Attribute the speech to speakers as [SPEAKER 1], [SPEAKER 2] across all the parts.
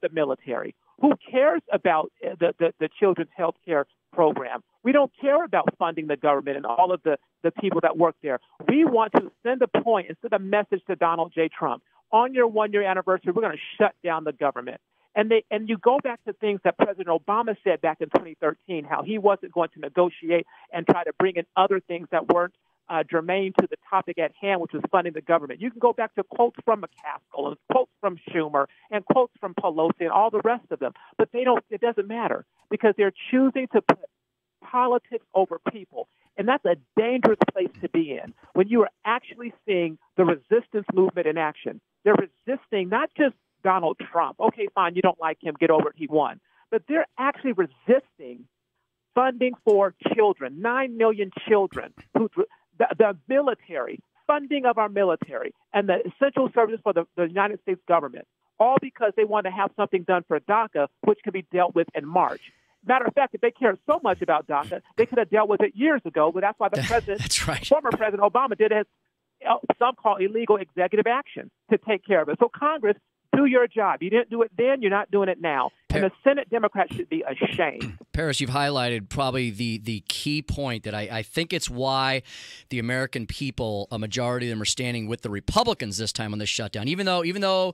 [SPEAKER 1] the military? Who cares about the children's health care program? We don't care about funding the government and all of the people that work there. We want to send a point and send a message to Donald J. Trump. On your one-year anniversary, we're going to shut down the government. And you go back to things that President Obama said back in 2013, how he wasn't going to negotiate and try to bring in other things that weren't germane to the topic at hand, which was funding the government. You can go back to quotes from McCaskill and quotes from Schumer and quotes from Pelosi and all the rest of them. But it doesn't matter because they're choosing to put politics over people. And that's a dangerous place to be in when you are actually seeing the resistance movement in action. They're resisting not just Donald Trump. Okay, fine, you don't like him, get over it, he won. But they're actually resisting funding for children, 9 million children, the military, funding of our military, and the essential services for the United States government, all because they want to have something done for DACA, which could be dealt with in March. Matter of fact, if they cared so much about DACA, they could have dealt with it years ago, but that's why the president,
[SPEAKER 2] that's right.
[SPEAKER 1] Former President Obama did it, some call illegal executive action to take care of it. So Congress, do your job. You didn't do it then, you're not doing it now. And the Senate Democrats should be ashamed.
[SPEAKER 2] Paris, you've highlighted probably the key point that I think it's why the American people, a majority of them, are standing with the Republicans this time on this shutdown. Even though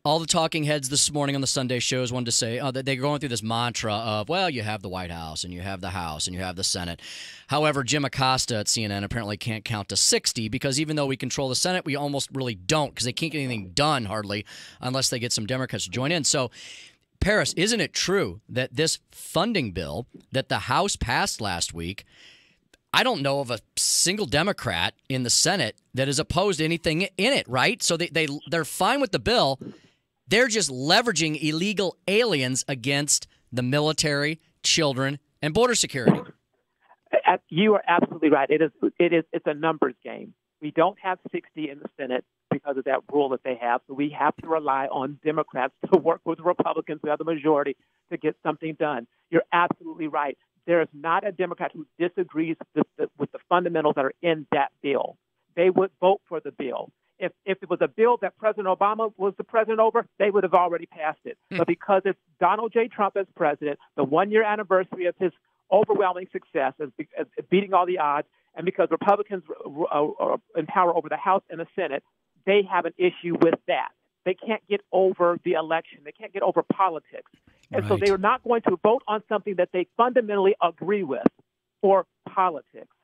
[SPEAKER 2] all the talking heads this morning on the Sunday shows wanted to say that they're going through this mantra of, well, you have the White House and you have the House and you have the Senate. However, Jim Acosta at CNN apparently can't count to 60 because even though we control the Senate, we almost really don't because they can't get anything done hardly unless they get some Democrats to join in. So, Paris, isn't it true that this funding bill that the House passed last week, I don't know of a single Democrat in the Senate that is opposed to anything in it, right? So they're fine with the bill. They're just leveraging illegal aliens against the military, children, and border security.
[SPEAKER 1] You are absolutely right. It's a numbers game. We don't have 60 in the Senate because of that rule that they have. So we have to rely on Democrats to work with Republicans who have the majority to get something done. You're absolutely right. There is not a Democrat who disagrees with the fundamentals that are in that bill. They would vote for the bill. If it was a bill that President Obama was the president over, they would have already passed it. But because it's Donald J. Trump as president, the one-year anniversary of his overwhelming success as beating all the odds, and because Republicans are in power over the House and the Senate, they have an issue with that. They can't get over the election. They can't get over politics. And so they are not going to vote on something that they fundamentally agree with for politics.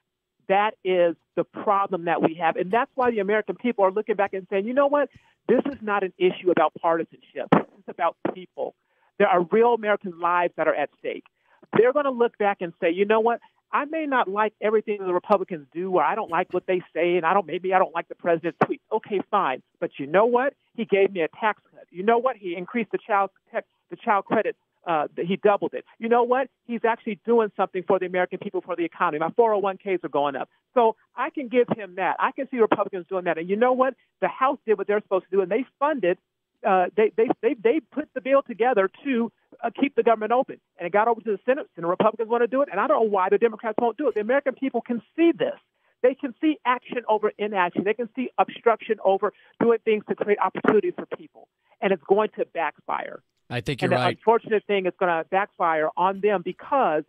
[SPEAKER 1] That is the problem that we have. And that's why the American people are looking back and saying, you know what? This is not an issue about partisanship. This is about people. There are real American lives that are at stake. They're going to look back and say, you know what? I may not like everything the Republicans do, or I don't like what they say, and maybe I don't like the president's tweets. Okay, fine. But you know what? He gave me a tax cut. You know what? He increased the child credit. He doubled it. You know what? He's actually doing something for the American people, for the economy. My 401ks are going up. So I can give him that. I can see Republicans doing that. And you know what? The House did what they're supposed to do, and they funded. They put the bill together to keep the government open, and it got over to the Senate. And the Republicans want to do it, and I don't know why the Democrats won't do it. The American people can see this. They can see action over inaction. They can see obstruction over doing things to create opportunities for people, and it's going to backfire.
[SPEAKER 2] I think you're
[SPEAKER 1] right.
[SPEAKER 2] right.
[SPEAKER 1] The unfortunate thing is going to backfire on them because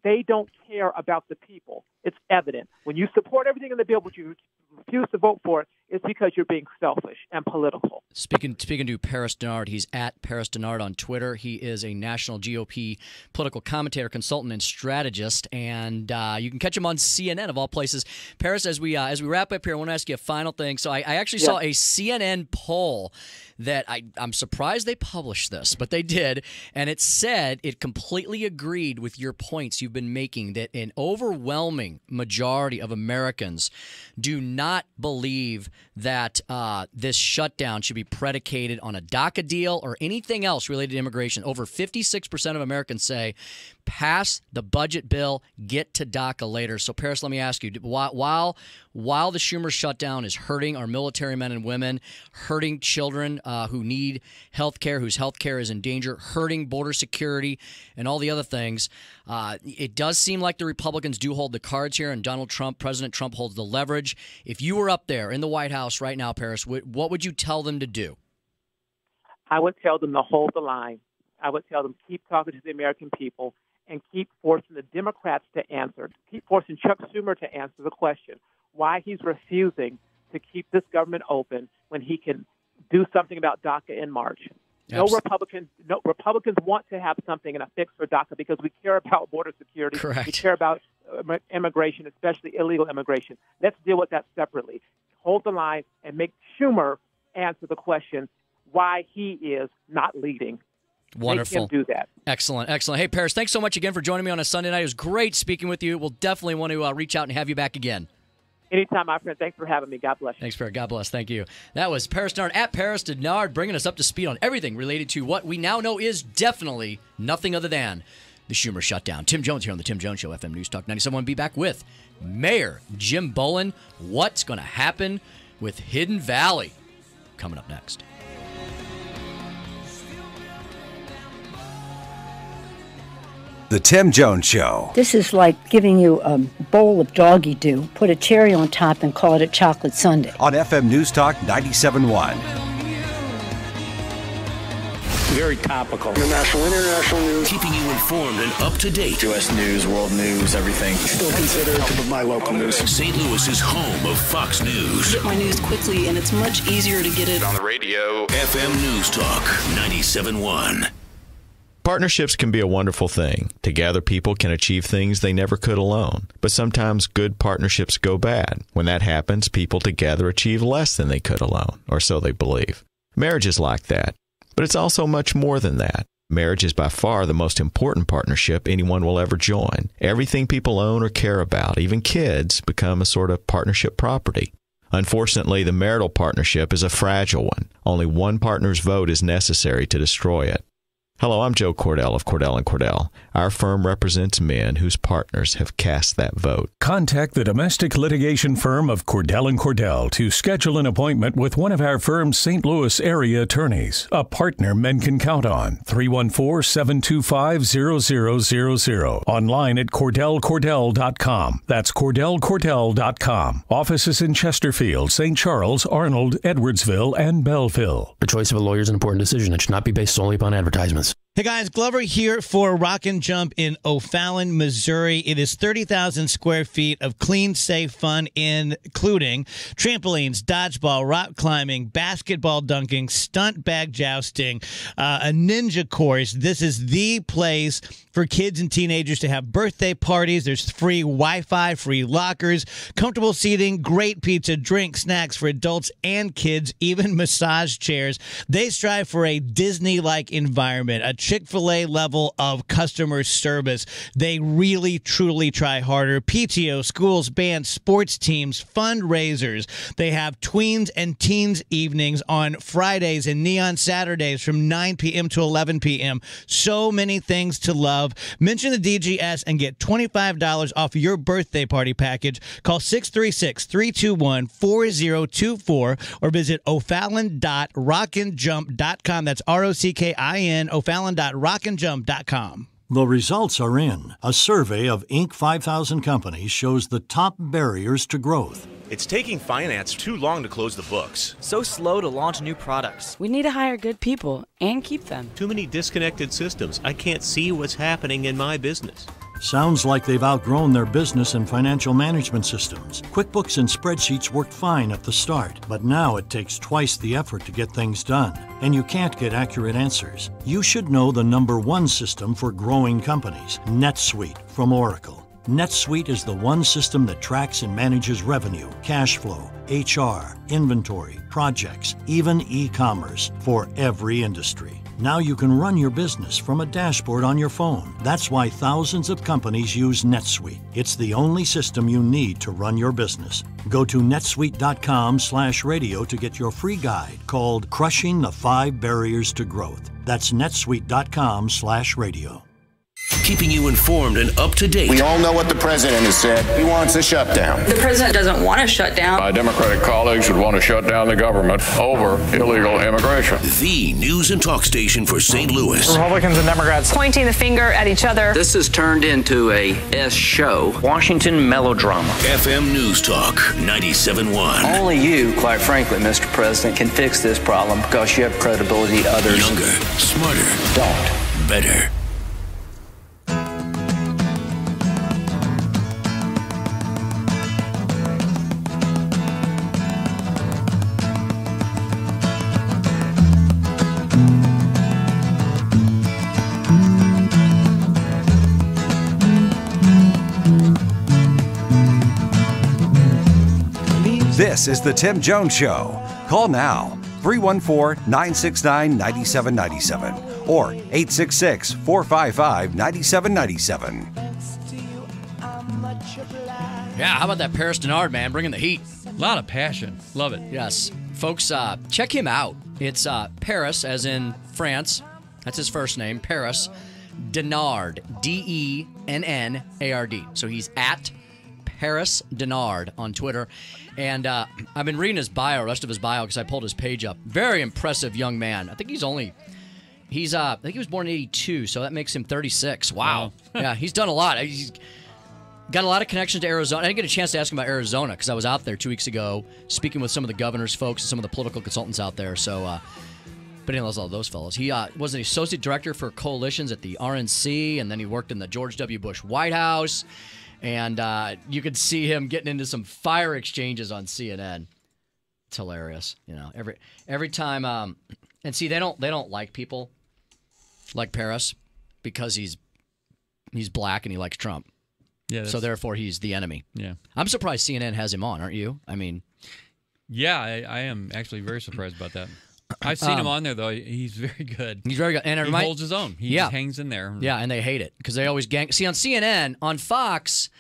[SPEAKER 1] they don't care about the people. It's evident. When you support everything in the bill, but you refuse to vote for it, it's because you're being selfish and political.
[SPEAKER 2] Speaking to Paris Dennard, he's at Paris Dennard on Twitter. He is a national GOP political commentator, consultant, and strategist, and you can catch him on CNN of all places. Paris, as we wrap up here, I want to ask you a final thing. So I actually saw a CNN poll that I'm surprised they published this, but they did, and it said it completely agreed with your points you've been making that an overwhelming majority of Americans do not believe that this shutdown should be predicated on a DACA deal or anything else related to immigration. Over 56% of Americans say, pass the budget bill, get to DACA later. So, Paris, let me ask you, while the Schumer shutdown is hurting our military men and women, hurting children who need health care, whose health care is in danger, hurting border security and all the other things, it does seem like the Republicans do hold the cards here, and President Trump holds the leverage. If you were up there in the White House right now, Paris, what would you tell them to do?
[SPEAKER 1] I would tell them to hold the line. I would tell them, keep talking to the American people and keep forcing the Democrats to answer, keep forcing Chuck Schumer to answer the question why he's refusing to keep this government open when he can do something about DACA in March. No Republicans want to have something in a fix for DACA because we care about border security.
[SPEAKER 2] Correct.
[SPEAKER 1] We care about immigration, especially illegal immigration. Let's deal with that separately. Hold the line and make Schumer answer the question why he is not leading.
[SPEAKER 2] Wonderful.
[SPEAKER 1] Make him do that.
[SPEAKER 2] Excellent. Hey, Paris, thanks so much again for joining me on a Sunday night. It was great speaking with you. We'll definitely want to reach out and have you back again.
[SPEAKER 1] Anytime, my friend. Thanks for having me. God bless you.
[SPEAKER 2] Thanks, Paris. God bless. Thank you. That was Paris Dennard at Paris Dennard, bringing us up to speed on everything related to what we now know is definitely nothing other than the Schumer shutdown. Tim Jones here on the Tim Jones Show, FM News Talk 97.1. Be back with Mayor Jim Bowlin. What's going to happen with Hidden Valley? Coming up next.
[SPEAKER 3] The Tim Jones Show.
[SPEAKER 4] This is like giving you a bowl of doggy do, put a cherry on top, and call it a chocolate sundae.
[SPEAKER 3] On FM News Talk 97.1.
[SPEAKER 5] Very topical.
[SPEAKER 6] National, international news.
[SPEAKER 7] Keeping you informed and up to date.
[SPEAKER 6] U.S. news, world news, everything. Still considered my local news.
[SPEAKER 7] St. Louis's home of Fox News.
[SPEAKER 8] Get my news quickly, and it's much easier to get it
[SPEAKER 6] on the radio.
[SPEAKER 7] FM News Talk 97.1.
[SPEAKER 9] Partnerships can be a wonderful thing. Together, people can achieve things they never could alone. But sometimes good partnerships go bad. When that happens, people together achieve less than they could alone, or so they believe. Marriage is like that. But it's also much more than that. Marriage is by far the most important partnership anyone will ever join. Everything people own or care about, even kids, become a sort of partnership property. Unfortunately, the marital partnership is a fragile one. Only one partner's vote is necessary to destroy it. Hello, I'm Joe Cordell of Cordell & Cordell. Our firm represents men whose partners have cast that vote.
[SPEAKER 10] Contact the domestic litigation firm of Cordell & Cordell to schedule an appointment with one of our firm's St. Louis area attorneys, a partner men can count on. 314-725-0000. Online at CordellCordell.com. That's CordellCordell.com. Offices in Chesterfield, St. Charles, Arnold, Edwardsville, and Belleville.
[SPEAKER 11] The choice of a lawyer is an important decision. It should not be based solely upon advertisements.
[SPEAKER 12] Hey guys, Glover here for Rock and Jump in O'Fallon, Missouri. It is 30,000 square feet of clean, safe fun, including trampolines, dodgeball, rock climbing, basketball dunking, stunt bag jousting, a ninja course. This is the place for kids and teenagers to have birthday parties. There's free Wi-Fi, free lockers, comfortable seating, great pizza, drinks, snacks for adults and kids, even massage chairs. They strive for a Disney-like environment, a Chick-fil-A level of customer service. They really, truly try harder. PTO, schools, bands, sports teams, fundraisers. They have tweens and teens evenings on Fridays and neon Saturdays from 9 p.m. to 11 p.m. So many things to love. Mention the DGS and get $25 off your birthday party package. Call 636-321-4024 or visit O'Fallon.rockandjump.com. That's ROCKIN, O'Fallon.rockandjump.com.
[SPEAKER 13] The results are in. A survey of Inc. 5000 companies shows the top barriers to growth.
[SPEAKER 14] It's taking finance too long to close the books.
[SPEAKER 15] So slow to launch new products. We need to hire good people and keep them.
[SPEAKER 16] Too many disconnected systems. I can't see what's happening in my business.
[SPEAKER 13] Sounds like they've outgrown their business and financial management systems. QuickBooks and spreadsheets worked fine at the start, but now it takes twice the effort to get things done, and you can't get accurate answers. You should know the #1 system for growing companies, NetSuite from Oracle. NetSuite is the one system that tracks and manages revenue, cash flow, HR, inventory, projects, even e-commerce for every industry. Now you can run your business from a dashboard on your phone. That's why thousands of companies use NetSuite. It's the only system you need to run your business. Go to netsuite.com/radio to get your free guide called Crushing the 5 Barriers to Growth. That's netsuite.com/radio.
[SPEAKER 7] Keeping you informed and up to date.
[SPEAKER 6] We all know what the president has said. He wants a shutdown.
[SPEAKER 8] The president doesn't want to shut down.
[SPEAKER 17] My Democratic colleagues would want to shut down the government over illegal immigration.
[SPEAKER 7] The news and talk station for St. Louis.
[SPEAKER 18] Republicans and Democrats
[SPEAKER 19] pointing the finger at each other.
[SPEAKER 20] This has turned into a S show. Washington melodrama.
[SPEAKER 7] FM News Talk 97.1.
[SPEAKER 20] Only you, quite frankly, Mr. President, can fix this problem because you have credibility. Others
[SPEAKER 7] younger, smarter.
[SPEAKER 20] don't.
[SPEAKER 7] better.
[SPEAKER 3] This is the Tim Jones Show. Call now, 314-969-9797 or 866-455-9797.
[SPEAKER 2] Yeah, how about that Paris Dennard, man, bringing the heat.
[SPEAKER 18] A lot of passion. Love it.
[SPEAKER 2] Yes. Folks, check him out. It's Paris, as in France. That's his first name, Paris Dennard, Dennard. So he's at Paris Dennard on Twitter. And I've been reading his bio, rest of his bio, because I pulled his page up. Very impressive young man. I think I think he was born in 82, so that makes him 36. Wow. Yeah, he's done a lot. He's got a lot of connections to Arizona. I didn't get a chance to ask him about Arizona because I was out there 2 weeks ago speaking with some of the governor's folks and some of the political consultants out there. So, but he knows all those fellows. He was an associate director for coalitions at the RNC, and then he worked in the George W. Bush White House. And you could see him getting into some fire exchanges on CNN. It's hilarious, you know. Every time, and see, they don't like people like Paris because he's black and he likes Trump.
[SPEAKER 18] Yeah.
[SPEAKER 2] So therefore, he's the enemy.
[SPEAKER 18] Yeah.
[SPEAKER 2] I'm surprised CNN has him on, aren't you? I mean,
[SPEAKER 18] yeah, I am actually very surprised about that. I've seen him on there, though. He's very good.
[SPEAKER 2] He's very good. And
[SPEAKER 18] he holds his own. He just hangs in there.
[SPEAKER 2] Yeah, and they hate it because they always gang. See, on CNN, on Fox,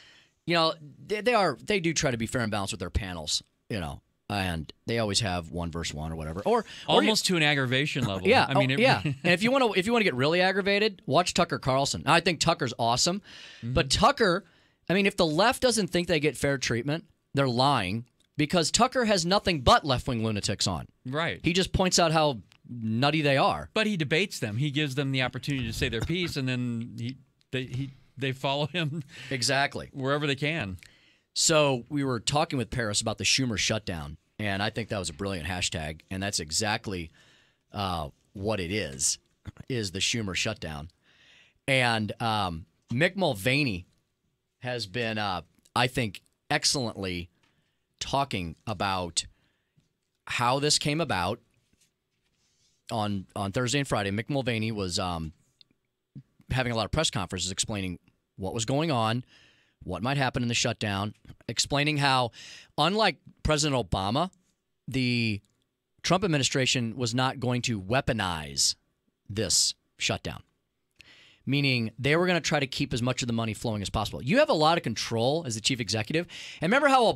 [SPEAKER 2] you know, they do try to be fair and balanced with their panels, you know, and they always have 1 versus 1 or whatever. Or
[SPEAKER 18] almost to an aggravation level.
[SPEAKER 2] Yeah,
[SPEAKER 18] I mean,
[SPEAKER 2] yeah. And if you want to get really aggravated, watch Tucker Carlson. I think Tucker's awesome, but Tucker, I mean, if the left doesn't think they get fair treatment, they're lying. Because Tucker has nothing but left-wing lunatics on.
[SPEAKER 18] Right.
[SPEAKER 2] He just points out how nutty they are.
[SPEAKER 18] But he debates them. He gives them the opportunity to say their piece, and then they follow him
[SPEAKER 2] exactly
[SPEAKER 18] wherever they can.
[SPEAKER 2] So we were talking with Paris about the Schumer shutdown, and I think that was a brilliant hashtag, and that's exactly what it is the Schumer shutdown. And Mick Mulvaney has been, I think, excellently talking about how this came about on Thursday and Friday. Mick Mulvaney was having a lot of press conferences explaining what was going on, what might happen in the shutdown, explaining how, unlike President Obama, the Trump administration was not going to weaponize this shutdown, meaning they were going to try to keep as much of the money flowing as possible. You have a lot of control as the chief executive. And remember how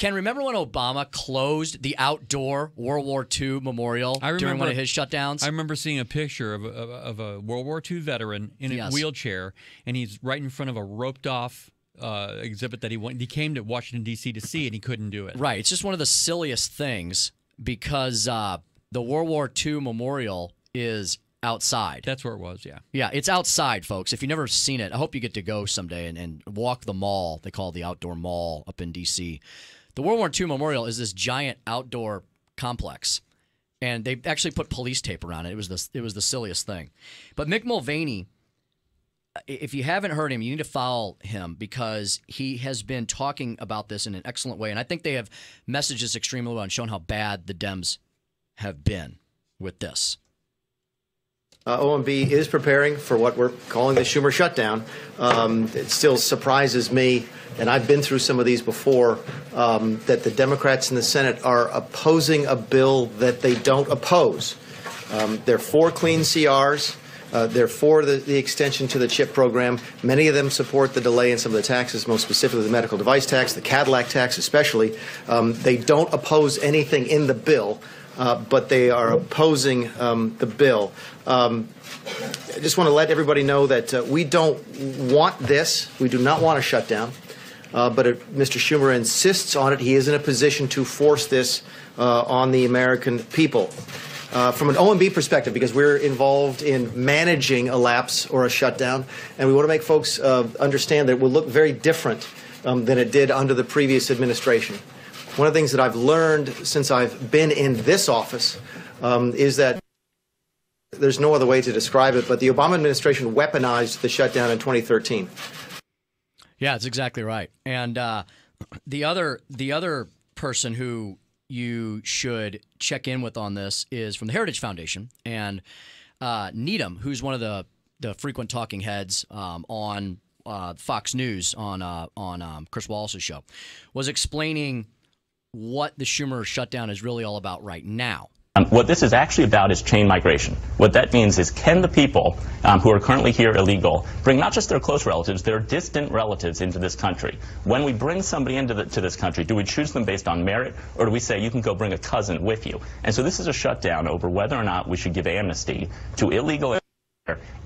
[SPEAKER 2] remember when Obama closed the outdoor World War II memorial during one of his shutdowns?
[SPEAKER 18] I remember seeing a picture of a World War II veteran in a wheelchair, and he's right in front of a roped-off exhibit that he came to Washington, D.C. to see, and he couldn't do it.
[SPEAKER 2] Right. It's just one of the silliest things because the World War II memorial is outside.
[SPEAKER 18] That's where it was, yeah.
[SPEAKER 2] Yeah, it's outside, folks. If you've never seen it, I hope you get to go someday and walk the mall. They call it the Outdoor Mall up in D.C. The World War II Memorial is this giant outdoor complex, and they actually put police tape around it. It was the silliest thing. But Mick Mulvaney, if you haven't heard him, you need to follow him because he has been talking about this in an excellent way, and I think they have messaged this extremely well and shown how bad the Dems have been with this.
[SPEAKER 19] OMB is preparing for what we're calling the Schumer shutdown. It still surprises me, and I've been through some of these before, that the Democrats in the Senate are opposing a bill that they don't oppose. They're for clean CRs. They're for the extension to the CHIP program. Many of them support the delay in some of the taxes, most specifically the medical device tax, the Cadillac tax especially. They don't oppose anything in the bill. But they are opposing the bill. I just want to let everybody know that we don't want this. We do not want a shutdown. But if Mr. Schumer insists on it, he is in a position to force this on the American people. From an OMB perspective, because we're involved in managing a lapse or a shutdown, and we want to make folks understand that it will look very different than it did under the previous administration. One of the things that I've learned since I've been in this office is that There's no other way to describe it, but the Obama administration weaponized the shutdown in 2013.
[SPEAKER 2] Yeah, that's exactly right. And the other person who you should check in with on this is from the Heritage Foundation, and Needham, who's one of the frequent talking heads on Fox News on Chris Wallace's show, was explaining what the Schumer shutdown is really all about right now.
[SPEAKER 21] What this is actually about is chain migration. What that means is, can the people who are currently here illegal bring not just their close relatives, their distant relatives into this country? When we bring somebody into this country, do we choose them based on merit, or do we say you can go bring a cousin with you? And so this is a shutdown over whether or not we should give amnesty to illegal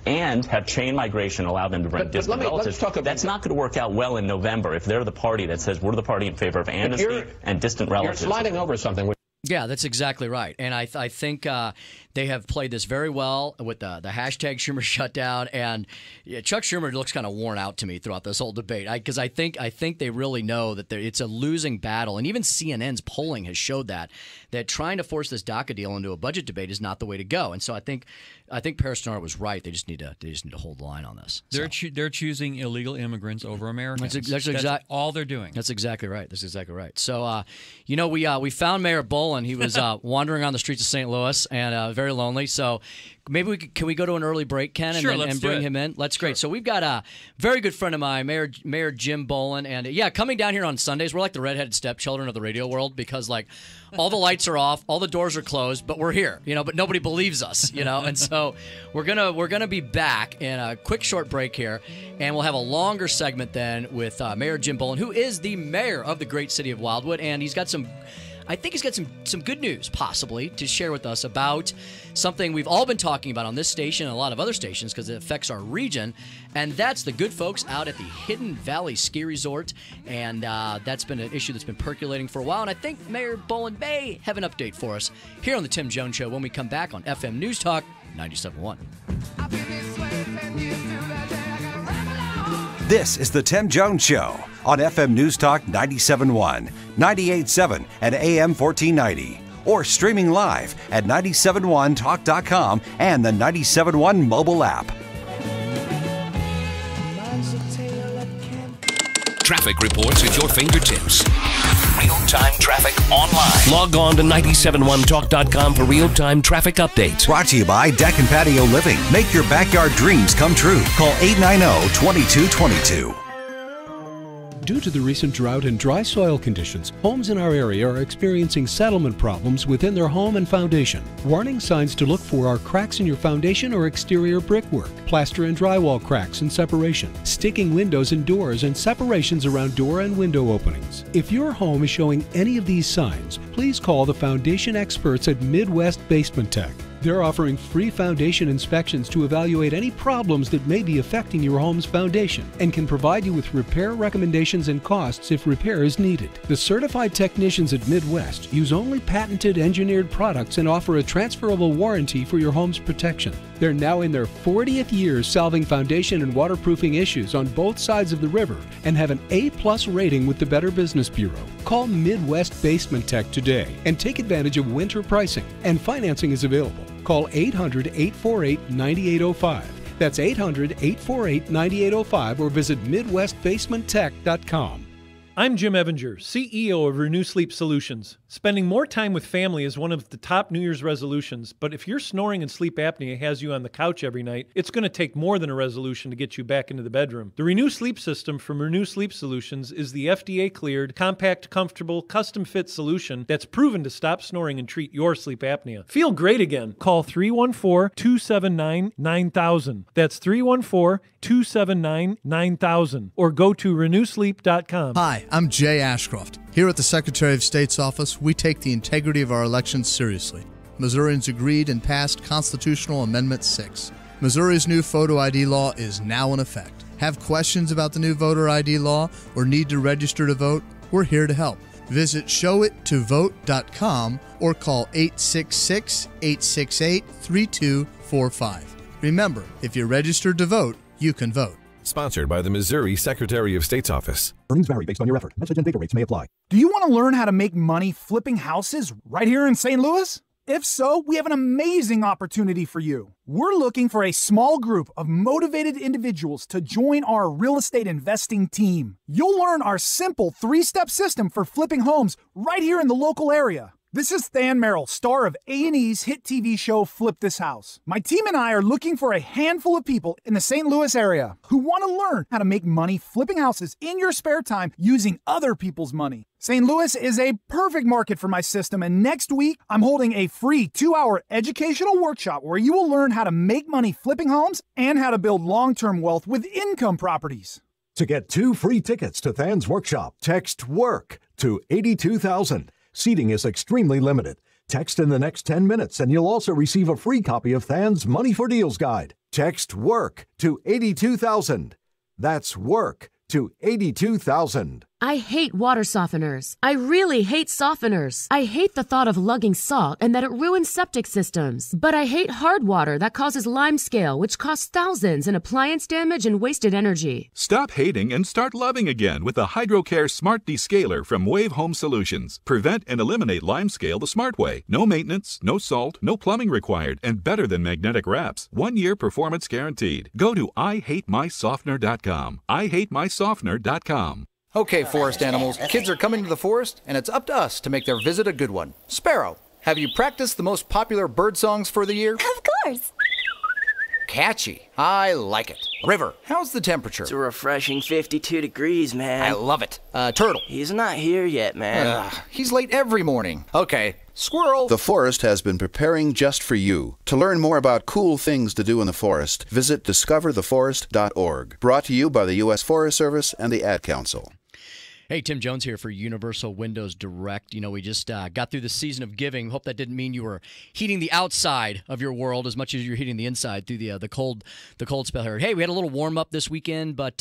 [SPEAKER 21] and have chain migration allow them to bring distant relatives. That's not going to work out well in November if they're the party that says we're the party in favor of amnesty and distant relatives.
[SPEAKER 22] You're sliding over something.
[SPEAKER 2] Yeah, that's exactly right. And I think they have played this very well with the hashtag Schumer shutdown. And Chuck Schumer looks kind of worn out to me throughout this whole debate, because I think they really know that it's a losing battle. And even CNN's polling has showed that trying to force this DACA deal into a budget debate is not the way to go. And so I think Paris Dennard was right. They just need to hold the line on this.
[SPEAKER 18] They're choosing illegal immigrants over Americans. That's all they're doing.
[SPEAKER 2] That's exactly right. So we found Mayor Bowlin. He was wandering on the streets of St. Louis and very lonely. So maybe can we go to an early break, Ken, and bring him in? That's great. So we've got a very good friend of mine, Mayor Jim Bowlin, and coming down here on Sundays. We're like the redheaded stepchildren of the radio world, because all the lights are off, all the doors are closed, but we're here, but nobody believes us, and so we're gonna be back in a quick short break here, and we'll have a longer segment then with Mayor Jim Bowlin, who is the mayor of the great city of Wildwood, and he's got some good news, possibly, to share with us about something we've all been talking about on this station and a lot of other stations because it affects our region, and that's the good folks out at the Hidden Valley Ski Resort. And that's been an issue that's been percolating for a while, and I think Mayor Bowlin may have an update for us here on The Tim Jones Show when we come back on FM News Talk 97.1.
[SPEAKER 3] This is The Tim Jones Show on FM News Talk 97.1, 98.7, and AM 1490. Or streaming live at 971talk.com and the 97.1 mobile app.
[SPEAKER 7] Traffic reports at your fingertips. Real-time traffic online. Log on to 971talk.com for real-time traffic updates.
[SPEAKER 3] Brought to you by Deck and Patio Living. Make your backyard dreams come true. Call 890-2222.
[SPEAKER 23] Due to the recent drought and dry soil conditions, homes in our area are experiencing settlement problems within their home and foundation. Warning signs to look for are cracks in your foundation or exterior brickwork, plaster and drywall cracks and separation, sticking windows and doors, and separations around door and window openings. If your home is showing any of these signs, please call the foundation experts at Midwest Basement Tech. They're offering free foundation inspections to evaluate any problems that may be affecting your home's foundation and can provide you with repair recommendations and costs if repair is needed. The certified technicians at Midwest use only patented engineered products and offer a transferable warranty for your home's protection. They're now in their 40th year solving foundation and waterproofing issues on both sides of the river and have an A+ rating with the Better Business Bureau. Call Midwest Basement Tech today and take advantage of winter pricing, and financing is available. Call 800-848-9805. That's 800-848-9805 or visit MidwestBasementTech.com.
[SPEAKER 24] I'm Jim Evinger, CEO of Renew Sleep Solutions. Spending more time with family is one of the top New Year's resolutions, but if your snoring and sleep apnea has you on the couch every night, it's going to take more than a resolution to get you back into the bedroom. The Renew Sleep system from Renew Sleep Solutions is the FDA-cleared, compact, comfortable, custom-fit solution that's proven to stop snoring and treat your sleep apnea. Feel great again. Call 314-279-9000. That's 314-279-9000. Or go to renewsleep.com.
[SPEAKER 25] Hi, I'm Jay Ashcroft. Here at the Secretary of State's office, we take the integrity of our elections seriously. Missourians agreed and passed Constitutional Amendment 6. Missouri's new photo ID law is now in effect. Have questions about the new voter ID law or need to register to vote? We're here to help. Visit showittovote.com or call 866-868-3245. Remember, if you're registered to vote, you can vote.
[SPEAKER 26] Sponsored by the Missouri Secretary of State's office.
[SPEAKER 27] Earnings vary based on your effort. Message and data rates may apply. Do you want to learn how to make money flipping houses right here in St. Louis?
[SPEAKER 1] If so, we have an amazing opportunity for you. We're looking for a small group of motivated individuals to join our real estate investing team. You'll learn our simple 3-step system for flipping homes right here in the local area. This is Than Merrill, star of A&E's hit TV show Flip This House. My team and I are looking for a handful of people in the St. Louis area who want to learn how to make money flipping houses in your spare time using other people's money. St. Louis is a perfect market for my system, and next week I'm holding a free 2-hour educational workshop where you will learn how to make money flipping homes and how to build long-term wealth with income properties.
[SPEAKER 4] To get 2 free tickets to Than's workshop, text WORK to 82,000. Seating is extremely limited. Text in the next 10 minutes and you'll also receive a free copy of Than's Money for Deals Guide. Text WORK to 82,000. That's WORK to 82,000.
[SPEAKER 5] I hate water softeners. I really hate softeners. I hate the thought of lugging salt and that it ruins septic systems. But I hate hard water that causes lime scale, which costs thousands in appliance damage and wasted energy.
[SPEAKER 9] Stop hating and start loving again with the HydroCare Smart Descaler from Wave Home Solutions. Prevent and eliminate lime scale the smart way. No maintenance, no salt, no plumbing required, and better than magnetic wraps. 1-year performance guaranteed. Go to IHateMySoftener.com. IHateMySoftener.com.
[SPEAKER 10] Okay, forest animals, kids are coming to the forest, and it's up to us to make their visit a good one. Sparrow, have you practiced the most popular bird songs for the year?
[SPEAKER 22] Of course.
[SPEAKER 10] Catchy. I like it. River, how's the temperature?
[SPEAKER 27] It's a refreshing 52 degrees, man.
[SPEAKER 10] I love it. Turtle.
[SPEAKER 27] He's not here yet, man.
[SPEAKER 10] He's late every morning. Okay. Squirrel.
[SPEAKER 28] The forest has been preparing just for you. To learn more about cool things to do in the forest, visit discovertheforest.org. Brought to you by the U.S. Forest Service and the Ad Council.
[SPEAKER 2] Hey, Tim Jones here for Universal Windows Direct. You know, we just got through the season of giving. Hope that didn't mean you were heating the outside of your world as much as you're heating the inside through the cold spell here. Hey, we had a little warm up this weekend, but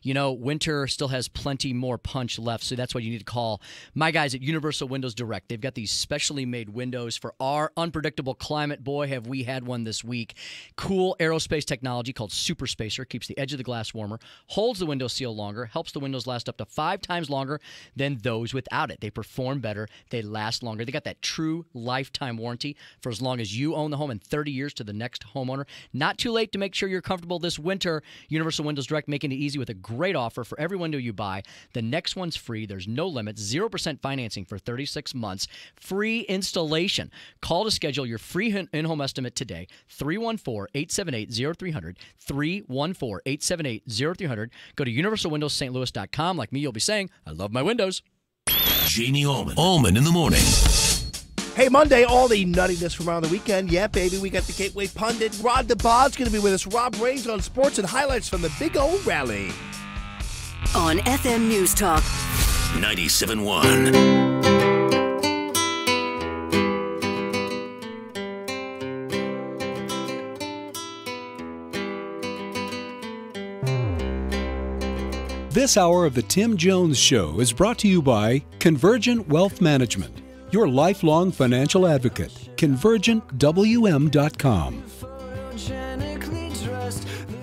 [SPEAKER 2] you know, winter still has plenty more punch left. So that's why you need to call my guys at Universal Windows Direct. They've got these specially made windows for our unpredictable climate. Boy, have we had one this week. Cool aerospace technology called Super Spacer keeps the edge of the glass warmer, holds the window seal longer, helps the windows last up to 5 times longer than those without it. They perform better. They last longer. They got that true lifetime warranty for as long as you own the home and 30 years to the next homeowner. Not too late to make sure you're comfortable this winter. Universal Windows Direct making it easy with a great offer for every window you buy. The next one's free. There's no limits. 0% financing for 36 months. Free installation. Call to schedule your free in-home estimate today. 314-878-0300. 314-878-0300. Go to universalwindowsstlouis.com. Like me, you'll be saying, I love my windows.
[SPEAKER 7] Janie Allman in the morning.
[SPEAKER 29] Hey, Monday, all the nuttiness from around the weekend. Yeah, baby, we got the Gateway pundit. Rod DeBod's going to be with us. Rob Rains on sports and highlights from the Big O Rally.
[SPEAKER 30] On FM News Talk
[SPEAKER 7] 97.1.
[SPEAKER 23] This hour of the Tim Jones Show is brought to you by Convergent Wealth Management, your lifelong financial advocate. ConvergentWM.com.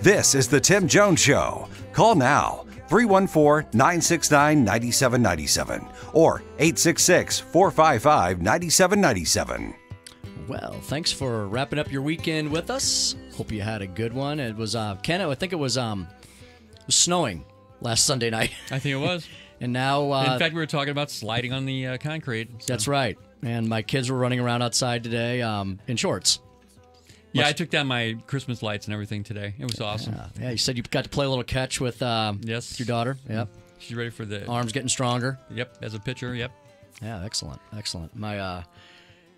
[SPEAKER 3] This is the Tim Jones Show. Call now, 314-969-9797 or 866-455-9797.
[SPEAKER 2] Well, thanks for wrapping up your weekend with us. Hope you had a good one. It was, Ken, I think it was snowing last Sunday night.
[SPEAKER 18] I think it was.
[SPEAKER 2] And now...
[SPEAKER 18] in fact, we were talking about sliding on the concrete. So.
[SPEAKER 2] That's right. And my kids were running around outside today in shorts.
[SPEAKER 18] Yeah, I took down my Christmas lights and everything today. It was awesome.
[SPEAKER 2] Yeah, you said you got to play a little catch with your daughter. Yep.
[SPEAKER 18] She's ready for the...
[SPEAKER 2] Arms getting stronger.
[SPEAKER 18] Yep, as a pitcher, yep.
[SPEAKER 2] Yeah, excellent, excellent. My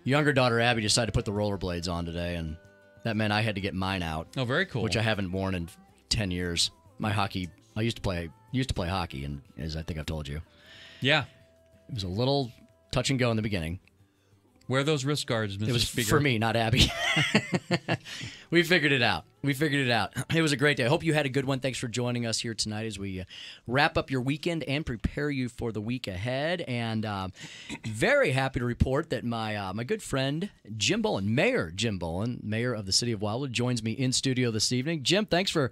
[SPEAKER 2] younger daughter, Abby, decided to put the rollerblades on today, and that meant I had to get mine out.
[SPEAKER 18] Oh, very cool.
[SPEAKER 2] Which I haven't worn in 10 years. My hockey... I used to play hockey, and as I think I've told you.
[SPEAKER 18] Yeah.
[SPEAKER 2] It was a little touch and go in the beginning.
[SPEAKER 18] Wear those wrist guards, Mrs.
[SPEAKER 2] It was
[SPEAKER 18] Speaker.
[SPEAKER 2] for me, not Abby. We figured it out. It was a great day. I hope you had a good one. Thanks for joining us here tonight as we wrap up your weekend and prepare you for the week ahead. And very happy to report that my good friend Jim Bowlin, Mayor Jim Bowlin, Mayor of the City of Wildwood, joins me in studio this evening. Jim, thanks for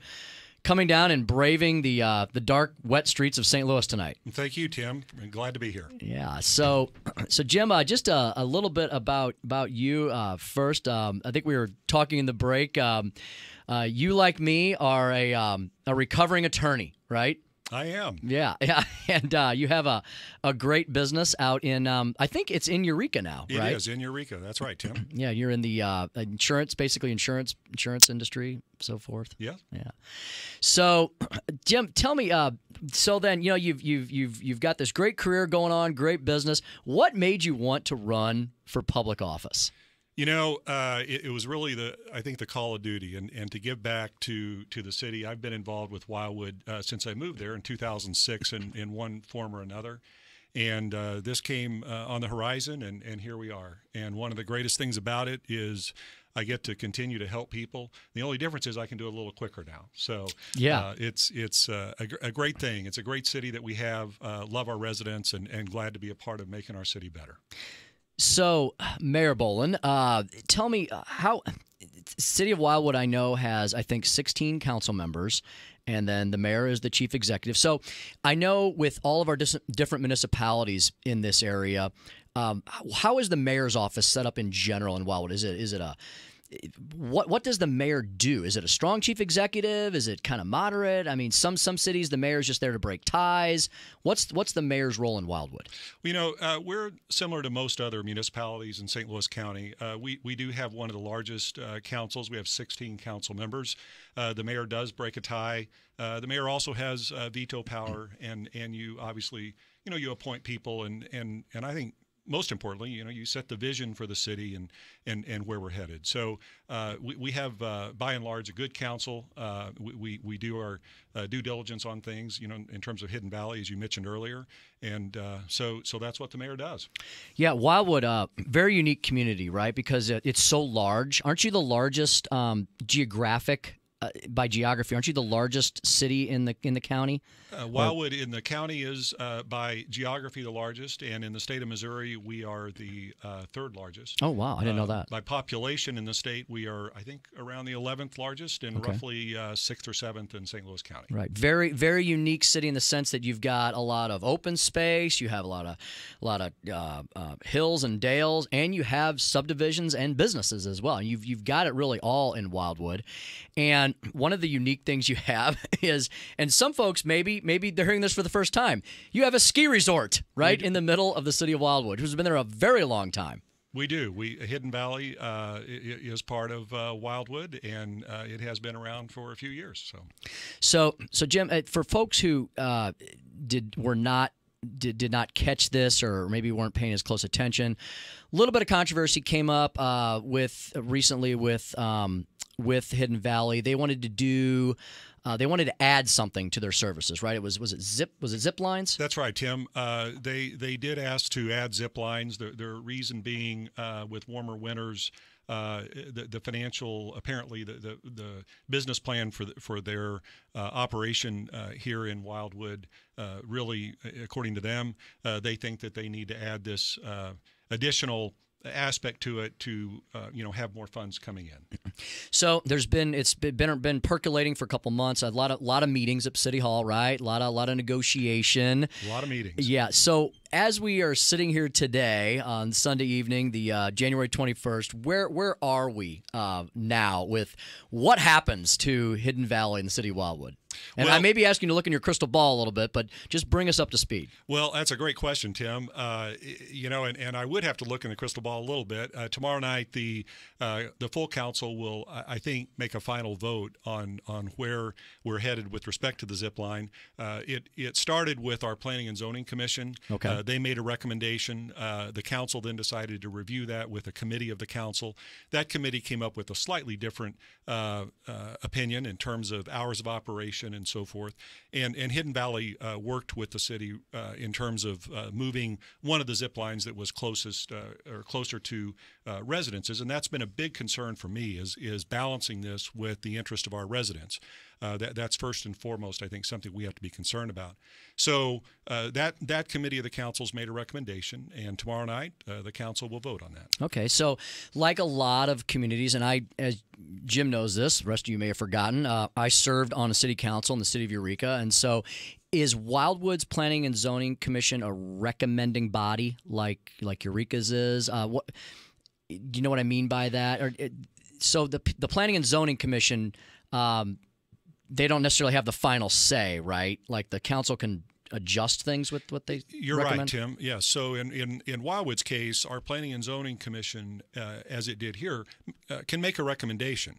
[SPEAKER 2] coming down and braving the dark, wet streets of St. Louis tonight.
[SPEAKER 6] Thank you, Tim. I'm glad to be here.
[SPEAKER 2] Yeah. So Jim, just a little bit about you first. I think we were talking in the break. You, like me, are a recovering attorney, right?
[SPEAKER 6] I am.
[SPEAKER 2] Yeah. And you have a great business out in, I think it's in Eureka now, right?
[SPEAKER 6] It is in Eureka. That's right, Tim.
[SPEAKER 2] Yeah, you're in the insurance industry, so forth.
[SPEAKER 6] Yeah.
[SPEAKER 2] Yeah. So, Jim, tell me. So then, you've got this great career going on, great business. What made you want to run for public office?
[SPEAKER 6] It was really the call of duty and to give back to the city. I've been involved with Wildwood since I moved there in 2006 in one form or another. And this came on the horizon, and here we are. And one of the greatest things about it is I get to continue to help people. The only difference is I can do it a little quicker now. So
[SPEAKER 2] yeah,
[SPEAKER 6] it's a great thing. It's a great city that we have. Love our residents and glad to be a part of making our city better.
[SPEAKER 2] So, Mayor Bowlin, tell me how City of Wildwood, I know, has, I think, 16 council members, and then the mayor is the chief executive. So I know with all of our different municipalities in this area, how is the mayor's office set up in general in Wildwood? Is it a what does the mayor do? Is it a strong chief executive? Is it kind of moderate? I mean, some cities the mayor's just there to break ties. What's the mayor's role in Wildwood?
[SPEAKER 6] We're similar to most other municipalities in St. Louis County. We do have one of the largest councils. We have 16 council members. The mayor does break a tie. The mayor also has veto power, and you obviously you appoint people, and I think, most importantly, you set the vision for the city and where we're headed. So we have, by and large, a good council. We do our due diligence on things, in terms of Hidden Valley, as you mentioned earlier. And so that's what the mayor does.
[SPEAKER 2] Yeah, Wildwood, very unique community, right? Because it's so large. Aren't you the largest by geography? Aren't you the largest city in the county?
[SPEAKER 6] Wildwood in the county is by geography the largest, and in the state of Missouri we are the third largest.
[SPEAKER 2] Oh wow, I didn't know that.
[SPEAKER 6] By population in the state we are, I think, around the 11th largest, and roughly 6th or 7th in St. Louis County.
[SPEAKER 2] Right, very very unique city in the sense that you've got a lot of open space, you have a lot of hills and dales, and you have subdivisions and businesses as well. You've got it really all in Wildwood. And one of the unique things you have is, and some folks maybe they're hearing this for the first time, you have a ski resort right in the middle of the city of Wildwood, who's been there a very long time.
[SPEAKER 6] We do. Hidden Valley is part of Wildwood, and it has been around for a few years.
[SPEAKER 2] So Jim, for folks who did not catch this, or maybe weren't paying as close attention, a little bit of controversy came up recently with Hidden Valley. They wanted to add something to their services, right? Was it zip lines?
[SPEAKER 6] That's right, Tim. They did ask to add zip lines. Their reason being, with warmer winters, the financial, apparently the business plan for their operation here in Wildwood, really, according to them, they think that they need to add this additional aspect to it to have more funds coming in.
[SPEAKER 2] So it's been percolating for a couple months. A lot of meetings at City Hall, right? A lot of negotiation.
[SPEAKER 6] A lot of meetings.
[SPEAKER 2] Yeah. So as we are sitting here today on Sunday evening, the January 21st, where are we now with what happens to Hidden Valley in the city of Wildwood? And I may be asking you to look in your crystal ball a little bit, but just bring us up to speed.
[SPEAKER 6] Well, that's a great question, Tim. And I would have to look in the crystal ball a little bit. Tomorrow night, the full council will, I think, make a final vote on where we're headed with respect to the zip line. It started with our Planning and Zoning Commission.
[SPEAKER 2] Okay.
[SPEAKER 6] They made a recommendation. The council then decided to review that with a committee of the council. That committee came up with a slightly different opinion in terms of hours of operation and so forth. And Hidden Valley worked with the city in terms of moving one of the zip lines that was closest or closer to residences. And that's been a big concern for me, is balancing this with the interest of our residents. That's first and foremost, I think, something we have to be concerned about. So that committee of the council's made a recommendation, and tomorrow night the council will vote on that.
[SPEAKER 2] Okay, so like a lot of communities, and Jim knows this. The rest of you may have forgotten. I served on a city council in the city of Eureka, and so is Wildwood's Planning and Zoning Commission a recommending body like Eureka's is? What do you know what I mean by that? So the Planning and Zoning Commission, they don't necessarily have the final say, right? Like the council can adjust things with what they
[SPEAKER 6] You're
[SPEAKER 2] recommend?
[SPEAKER 6] right, Tim. Yes. So in Wildwood's case, our Planning and Zoning Commission, as it did here, can make a recommendation.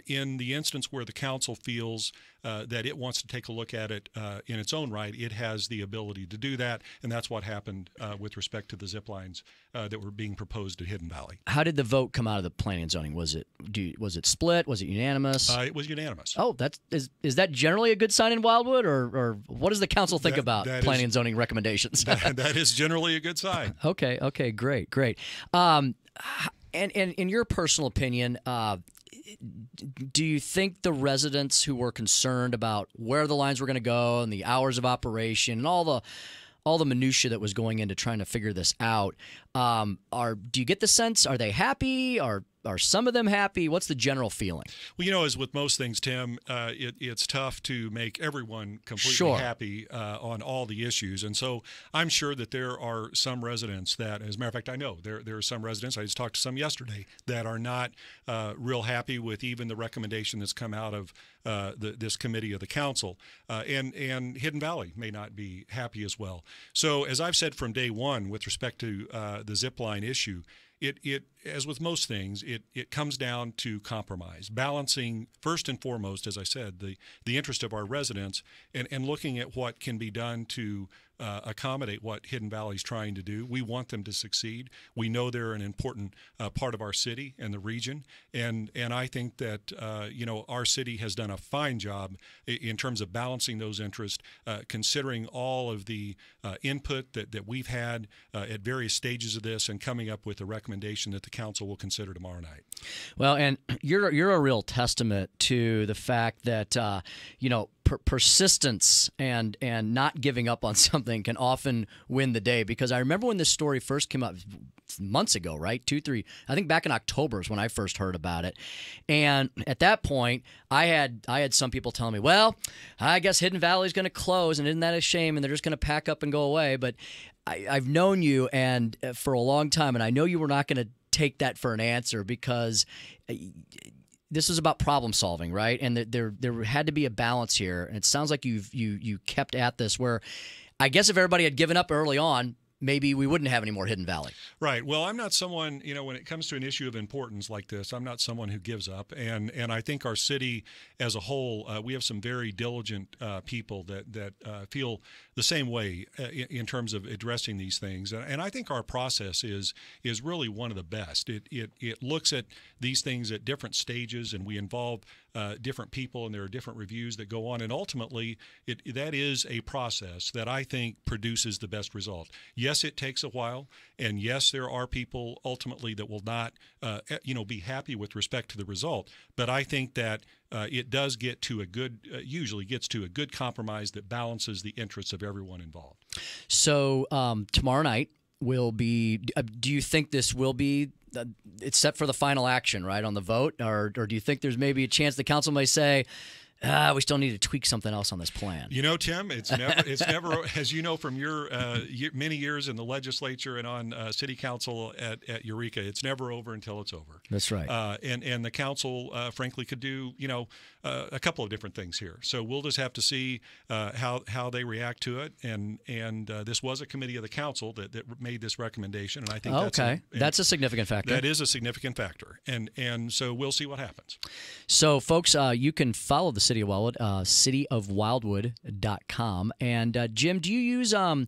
[SPEAKER 6] In the instance where the council feels that it wants to take a look at it in its own right, it has the ability to do that, and that's what happened with respect to the zip lines that were being proposed at Hidden Valley.
[SPEAKER 2] How did the vote come out of the Planning and Zoning? Was it split? Was it unanimous?
[SPEAKER 6] It was unanimous.
[SPEAKER 2] Oh, is that generally a good sign in Wildwood, or what does the council think about Planning and Zoning recommendations?
[SPEAKER 6] That is generally a good sign.
[SPEAKER 2] Okay, great. And in your personal opinion, do you think the residents who were concerned about where the lines were going to go and the hours of operation and all the minutia that was going into trying to figure this out, do you get the sense, are they happy? Are some of them happy? What's the general feeling?
[SPEAKER 6] Well, as with most things, Tim, it's tough to make everyone completely happy on all the issues. And so I'm sure that there are some residents that, as a matter of fact, I know there are some residents, I just talked to some yesterday, that are not real happy with even the recommendation that's come out of this committee of the council. And Hidden Valley may not be happy as well. So as I've said from day one with respect to the zip line issue, it as with most things, it comes down to compromise, balancing first and foremost, as I said, the interest of our residents and looking at what can be done to accommodate what Hidden Valley is trying to do. We want them to succeed. We know they're an important part of our city and the region, and I think that our city has done a fine job in terms of balancing those interests, considering all of the input that we've had at various stages of this, and coming up with a recommendation that the council will consider tomorrow night.
[SPEAKER 2] Well, and you're a real testament to the fact that persistence and not giving up on something can often win the day. Because I remember when this story first came up months ago, right? 2-3, I think back in October is when I first heard about it. And at that point, I had some people telling me, well, I guess Hidden Valley is going to close, and isn't that a shame? And they're just going to pack up and go away. But I've known you and for a long time, and I know you were not going to take that for an answer, because this was about problem solving, right? And there had to be a balance here. And it sounds like you kept at this, where I guess if everybody had given up early on, maybe we wouldn't have any more Hidden Valley.
[SPEAKER 6] Right. Well, I'm not someone, when it comes to an issue of importance like this, I'm not someone who gives up. And I think our city as a whole, we have some very diligent people that feel the same way in terms of addressing these things. And I think our process is really one of the best. It looks at these things at different stages, and we involve different people, and there are different reviews that go on. And ultimately, that is a process that I think produces the best result. Yes, it takes a while, and yes, there are people ultimately that will not, be happy with respect to the result. But I think that it does get to usually gets to a good compromise that balances the interests of everyone involved.
[SPEAKER 2] So tomorrow night will be. Do you think this will be? It's set for the final action, right, on the vote, or do you think there's maybe a chance the council may say, we still need to tweak something else on this plan?
[SPEAKER 6] Tim, it's never, as you know from your many years in the legislature and on city council at Eureka, it's never over until it's over.
[SPEAKER 2] That's right.
[SPEAKER 6] And the council, frankly, could do a couple of different things here. So we'll just have to see how they react to it. And this was a committee of the council that made this recommendation, and I think
[SPEAKER 2] that's a significant factor.
[SPEAKER 6] That is a significant factor, and so we'll see what happens.
[SPEAKER 2] So, folks, you can follow the City of Wildwood, cityofwildwood.com. And Jim, do you use any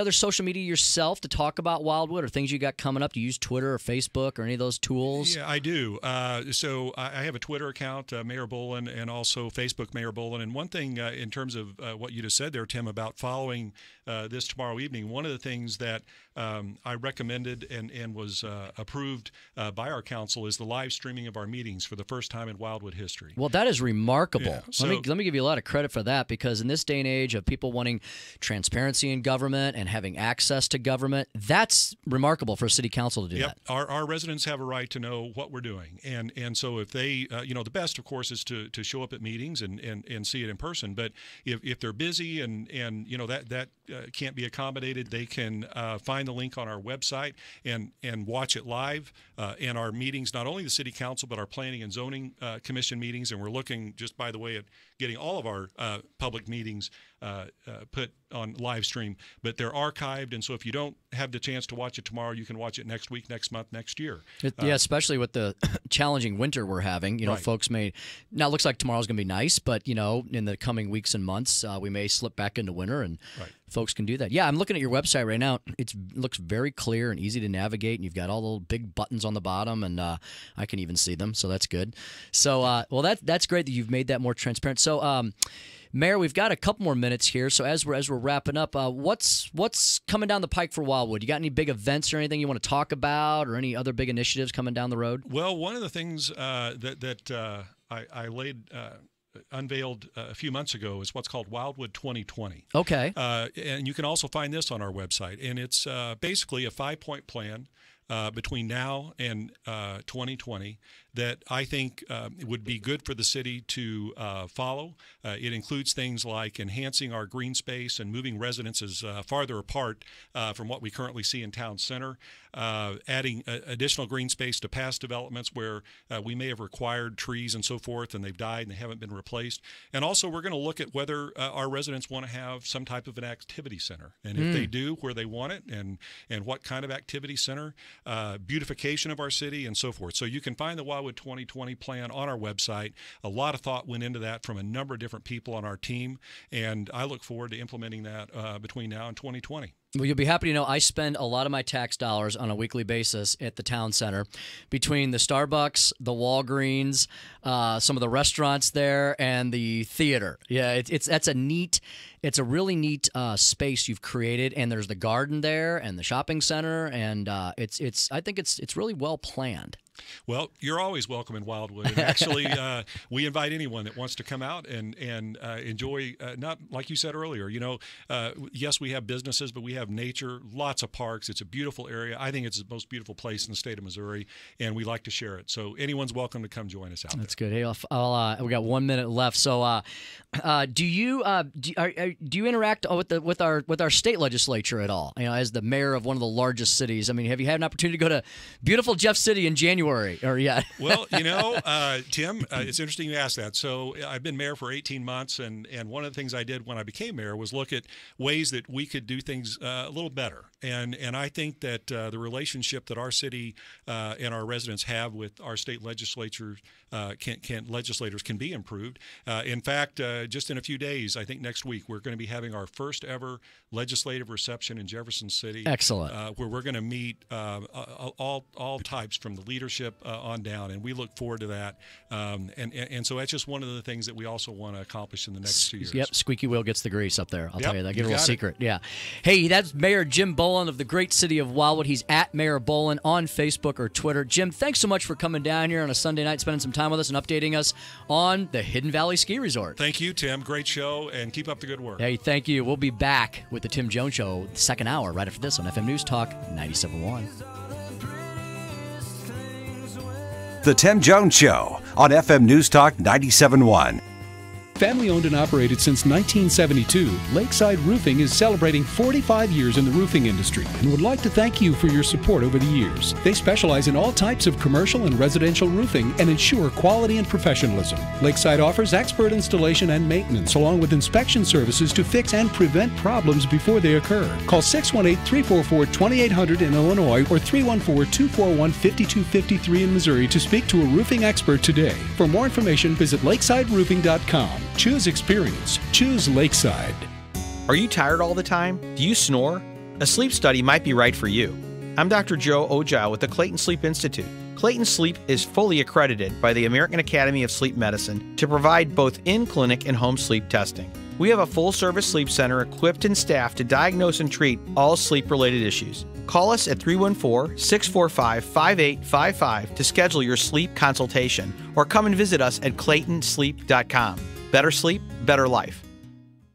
[SPEAKER 2] other social media yourself to talk about Wildwood or things you got coming up? Do you use Twitter or Facebook or any of those tools?
[SPEAKER 6] Yeah, I do. So I have a Twitter account, Mayor Bowlin, and also Facebook Mayor Bowlin. And one thing in terms of what you just said there, Tim, about following this tomorrow evening, one of the things that I recommended and was approved by our council is the live streaming of our meetings for the first time in Wildwood history.
[SPEAKER 2] Well, that is remarkable. remarkable.
[SPEAKER 6] Yeah, so,
[SPEAKER 2] let me give you a lot of credit for that, because in this day and age of people wanting transparency in government and having access to government, that's remarkable for a city council to do that.
[SPEAKER 6] Our residents have a right to know what we're doing, and so if they, the best, of course, is to show up at meetings and see it in person. But if they're busy and that can't be accommodated, they can find the link on our website and watch it live. And our meetings, not only the city council, but our planning and zoning commission meetings. And we're looking, just by the way, at getting all of our public meetings put on live stream, but they're archived, and so if you don't have the chance to watch it tomorrow, you can watch it next week, next month, next year.
[SPEAKER 2] Especially with the challenging winter we're having.
[SPEAKER 6] Right.
[SPEAKER 2] Folks may now, it looks like tomorrow's going to be nice, but in the coming weeks and months, we may slip back into winter, and folks can do that. Yeah, I'm looking at your website right now. It looks very clear and easy to navigate, and you've got all the little big buttons on the bottom, and I can even see them, so that's good. So, that's great that you've made that more transparent. So, Mayor, we've got a couple more minutes here, so as we're wrapping up, what's coming down the pike for Wildwood? You got any big events or anything you want to talk about, or any other big initiatives coming down the road?
[SPEAKER 6] Well, one of the things that I unveiled a few months ago is what's called Wildwood 2020.
[SPEAKER 2] Okay.
[SPEAKER 6] And you can also find this on our website, and it's basically a 5-point plan between now and 2020 that I think would be good for the city to follow. It includes things like enhancing our green space and moving residences farther apart from what we currently see in town center, adding additional green space to past developments where we may have required trees and so forth, and they've died and they haven't been replaced. And also we're going to look at whether our residents want to have some type of an activity center, and if they do, where they want it, and what kind of activity center, beautification of our city, and so forth. So you can find the Wildwood 2020 plan on our website. A lot of thought went into that from a number of different people on our team, and I look forward to implementing that between now and 2020.
[SPEAKER 2] Well, you'll be happy to know I spend a lot of my tax dollars on a weekly basis at the town center, between the Starbucks, the Walgreens, some of the restaurants there, and the theater. Yeah, it's a really neat space you've created, and there's the garden there and the shopping center, and I think it's really well planned.
[SPEAKER 6] Well, you're always welcome in Wildwood. And actually, we invite anyone that wants to come out and enjoy, not like you said earlier, yes, we have businesses, but we have nature, lots of parks. It's a beautiful area. I think it's the most beautiful place in the state of Missouri, and we like to share it. So anyone's welcome to come join us out there.
[SPEAKER 2] That's good. Hey, we got 1 minute left. So do you interact with our state legislature at all? As the mayor of one of the largest cities, I mean, have you had an opportunity to go to beautiful Jeff City in January? Or yet?
[SPEAKER 6] Well, Tim, it's interesting you asked that. So I've been mayor for 18 months, and one of the things I did when I became mayor was look at ways that we could do things a little better. And I think that the relationship that our city and our residents have with our state legislatures legislators can be improved. In fact, just in a few days, I think next week, we're going to be having our first ever legislative reception in Jefferson City.
[SPEAKER 2] Excellent.
[SPEAKER 6] Where we're going to meet all types from the leadership on down, and we look forward to that. And so that's just one of the things that we also want to accomplish in the next 2 years.
[SPEAKER 2] Yep, squeaky wheel gets the grease up there. I'll tell you that. Give a little secret.
[SPEAKER 6] It.
[SPEAKER 2] Yeah. Hey, that's Mayor Jim Bowlin of the great city of Wildwood. He's at Mayor Bowlin on Facebook or Twitter. Jim, thanks so much for coming down here on a Sunday night, spending some time with us and updating us on the Hidden Valley Ski Resort.
[SPEAKER 6] Thank you, Tim. Great show, and keep up the good work.
[SPEAKER 2] Hey, thank you. We'll be back with the Tim Jones Show, the second hour, right after this on FM News Talk 97.1.
[SPEAKER 3] The Tim Jones Show on FM News Talk 97.1.
[SPEAKER 23] Family owned and operated since 1972, Lakeside Roofing is celebrating 45 years in the roofing industry and would like to thank you for your support over the years. They specialize in all types of commercial and residential roofing and ensure quality and professionalism. Lakeside offers expert installation and maintenance along with inspection services to fix and prevent problems before they occur. Call 618-344-2800 in Illinois or 314-241-5253 in Missouri to speak to a roofing expert today. For more information, visit lakesideroofing.com. Choose experience. Choose Lakeside.
[SPEAKER 8] Are you tired all the time? Do you snore? A sleep study might be right for you. I'm Dr. Joe Ojau with the Clayton Sleep Institute. Clayton Sleep is fully accredited by the American Academy of Sleep Medicine to provide both in-clinic and home sleep testing. We have a full-service sleep center equipped and staffed to diagnose and treat all sleep-related issues. Call us at 314-645-5855 to schedule your sleep consultation or come and visit us at ClaytonSleep.com. Better sleep, better life.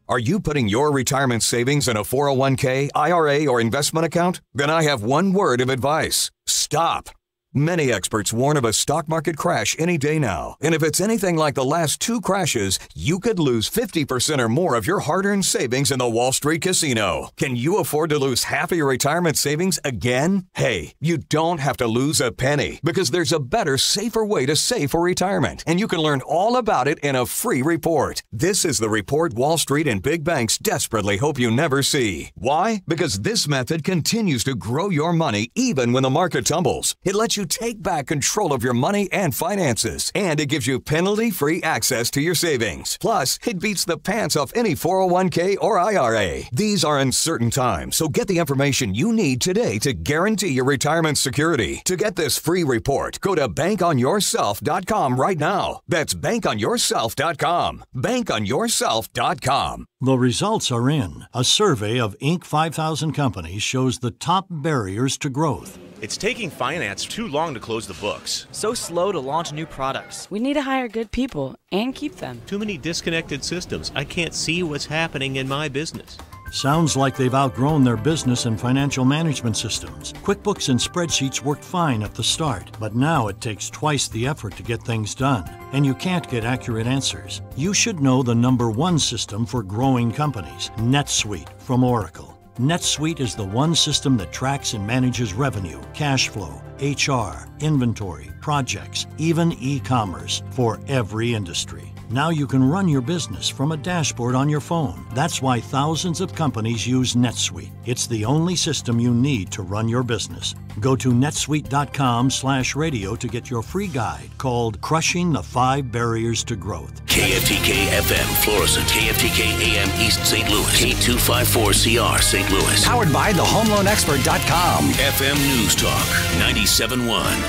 [SPEAKER 11] Are you putting your retirement savings in a 401k, IRA, or investment account? Then I have one word of advice. Stop. Many experts warn of a stock market crash any day now. And if it's anything like the last two crashes, you could lose 50% or more of your hard-earned savings in the Wall Street casino. Can you afford to lose half of your retirement savings again? Hey, you don't have to lose a penny because there's a better, safer way to save for retirement. And you can learn all about it in a free report. This is the report Wall Street and big banks desperately hope you never see. Why? Because this method continues to grow your money even when the market tumbles. It lets you take back control of your money and finances, and it gives you penalty-free access to your savings. Plus, it beats the pants off any 401k or IRA. These are uncertain times, so get the information you need today to guarantee your retirement security. To get this free report, go to bankonyourself.com right now. That's bankonyourself.com. bankonyourself.com.
[SPEAKER 12] The results are in. A survey of Inc. 5000 companies shows the top barriers to growth.
[SPEAKER 13] It's taking finance too long to close the books.
[SPEAKER 14] So slow to launch new products. We need to hire good people and keep them.
[SPEAKER 13] Too many disconnected systems. I can't see what's happening in my business.
[SPEAKER 12] Sounds like they've outgrown their business and financial management systems. QuickBooks and spreadsheets worked fine at the start, but now it takes twice the effort to get things done, and you can't get accurate answers. You should know the #1 system for growing companies, NetSuite from Oracle. NetSuite is the one system that tracks and manages revenue, cash flow, HR, inventory, projects, even e-commerce for every industry. Now you can run your business from a dashboard on your phone. That's why thousands of companies use NetSuite. It's the only system you need to run your business. Go to netsuite.com/radio to get your free guide called Crushing the 5 Barriers to Growth.
[SPEAKER 7] KFTK FM, Florissant, KFTK AM East St. Louis, K254CR St. Louis.
[SPEAKER 3] Powered by thehomeloanexpert.com.
[SPEAKER 7] FM News Talk, 97.1.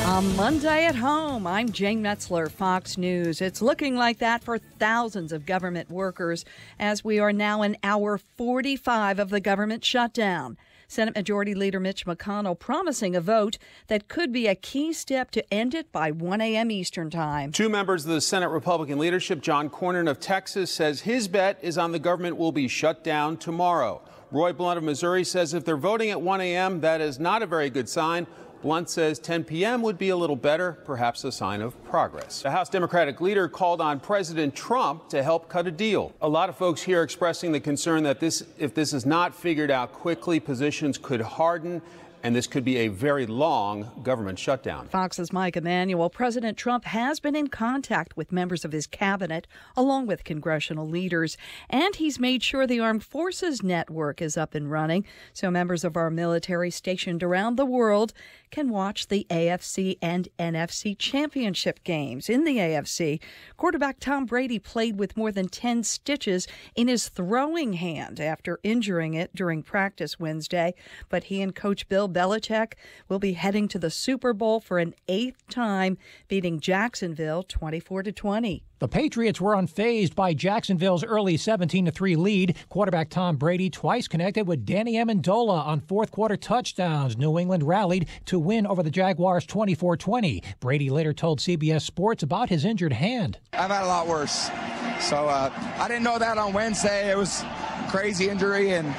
[SPEAKER 15] On Monday at home, I'm Jane Metzler, Fox News. It's looking like that for thousands of government workers as we are now in hour 45 of the government shutdown. Senate Majority Leader Mitch McConnell promising a vote that could be a key step to end it by 1 a.m. Eastern Time.
[SPEAKER 16] Two members of the Senate Republican leadership, John Cornyn of Texas, says his bet is on the government will be shut down tomorrow. Roy Blunt of Missouri says if they're voting at 1 a.m., that is not a very good sign. Blunt says 10 p.m. would be a little better, perhaps a sign of progress. The House Democratic leader called on President Trump to help cut a deal. A lot of folks here expressing the concern that if this is not figured out quickly, positions could harden, and this could be a very long government shutdown.
[SPEAKER 15] Fox's Mike Emanuel. President Trump has been in contact with members of his cabinet, along with congressional leaders, and he's made sure the Armed Forces Network is up and running, so members of our military stationed around the world can watch the AFC and NFC championship games. In the AFC, quarterback Tom Brady played with more than 10 stitches in his throwing hand after injuring it during practice Wednesday, but he and Coach Bill Belichick will be heading to the Super Bowl for an 8th time, beating Jacksonville 24-20.
[SPEAKER 17] The Patriots were unfazed by Jacksonville's early 17-3 lead. Quarterback Tom Brady twice connected with Danny Amendola on fourth-quarter touchdowns. New England rallied to win over the Jaguars 24-20. Brady later told CBS Sports about his injured hand.
[SPEAKER 19] I've had a lot worse. So I didn't know that on Wednesday. It was a crazy injury, and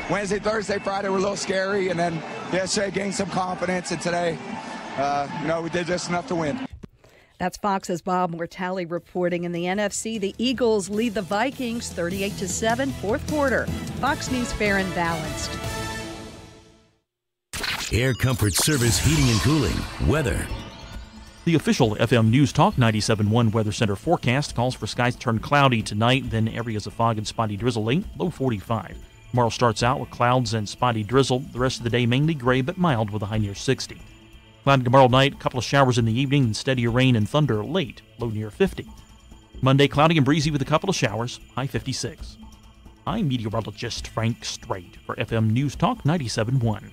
[SPEAKER 19] Wednesday, Thursday, Friday were a little scary, and then yesterday gained some confidence, and today, we did just enough to win.
[SPEAKER 15] That's Fox's Bob Mortale reporting. In the NFC, the Eagles lead the Vikings 38-7, fourth quarter. Fox News fair and balanced.
[SPEAKER 7] Air Comfort Service Heating and Cooling. Weather.
[SPEAKER 20] The official FM News Talk 97.1 Weather Center forecast calls for skies to turn cloudy tonight, then areas of fog and spotty drizzle late, low 45. Tomorrow starts out with clouds and spotty drizzle. The rest of the day mainly gray but mild with a high near 60. Cloudy tomorrow night, a couple of showers in the evening, and steadier rain and thunder late, low near 50. Monday, cloudy and breezy with a couple of showers, high 56. I'm meteorologist Frank Strait for FM News Talk 97.1.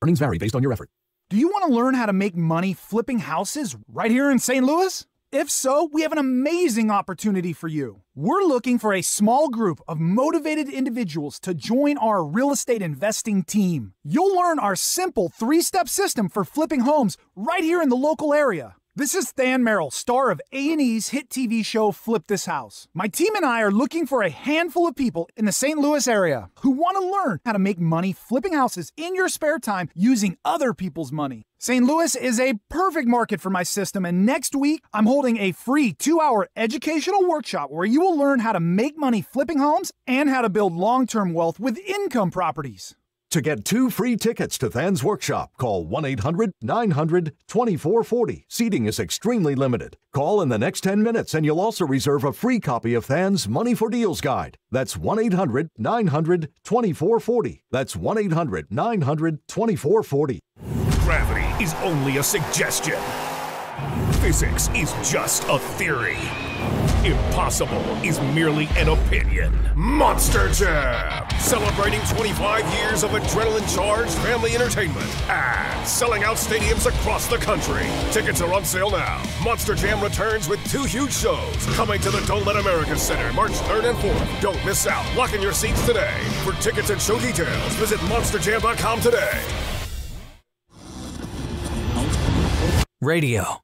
[SPEAKER 1] Earnings vary based on your effort. Do you want to learn how to make money flipping houses right here in St. Louis? If so, we have an amazing opportunity for you. We're looking for a small group of motivated individuals to join our real estate investing team. You'll learn our simple 3-step system for flipping homes right here in the local area. This is Than Merrill, star of A&E's hit TV show Flip This House. My team and I are looking for a handful of people in the St. Louis area who want to learn how to make money flipping houses in your spare time using other people's money. St. Louis is a perfect market for my system, and next week I'm holding a free 2-hour educational workshop where you will learn how to make money flipping homes and how to build long-term wealth with income properties.
[SPEAKER 4] To get 2 free tickets to Than's workshop, call 1-800-900-2440. Seating is extremely limited. Call in the next 10 minutes and you'll also reserve a free copy of Than's Money for Deals Guide. That's 1-800-900-2440. That's 1-800-900-2440.
[SPEAKER 5] Gravity is only a suggestion. Physics is just a theory. Impossible is merely an opinion. Monster Jam, celebrating 25 years of adrenaline-charged family entertainment and selling out stadiums across the country. Tickets are on sale now. Monster Jam returns with 2 huge shows coming to the Don't Let America Center March 3rd and 4th. Don't miss out. Lock in your seats today. For tickets and show details, visit monsterjam.com today.
[SPEAKER 9] Radio.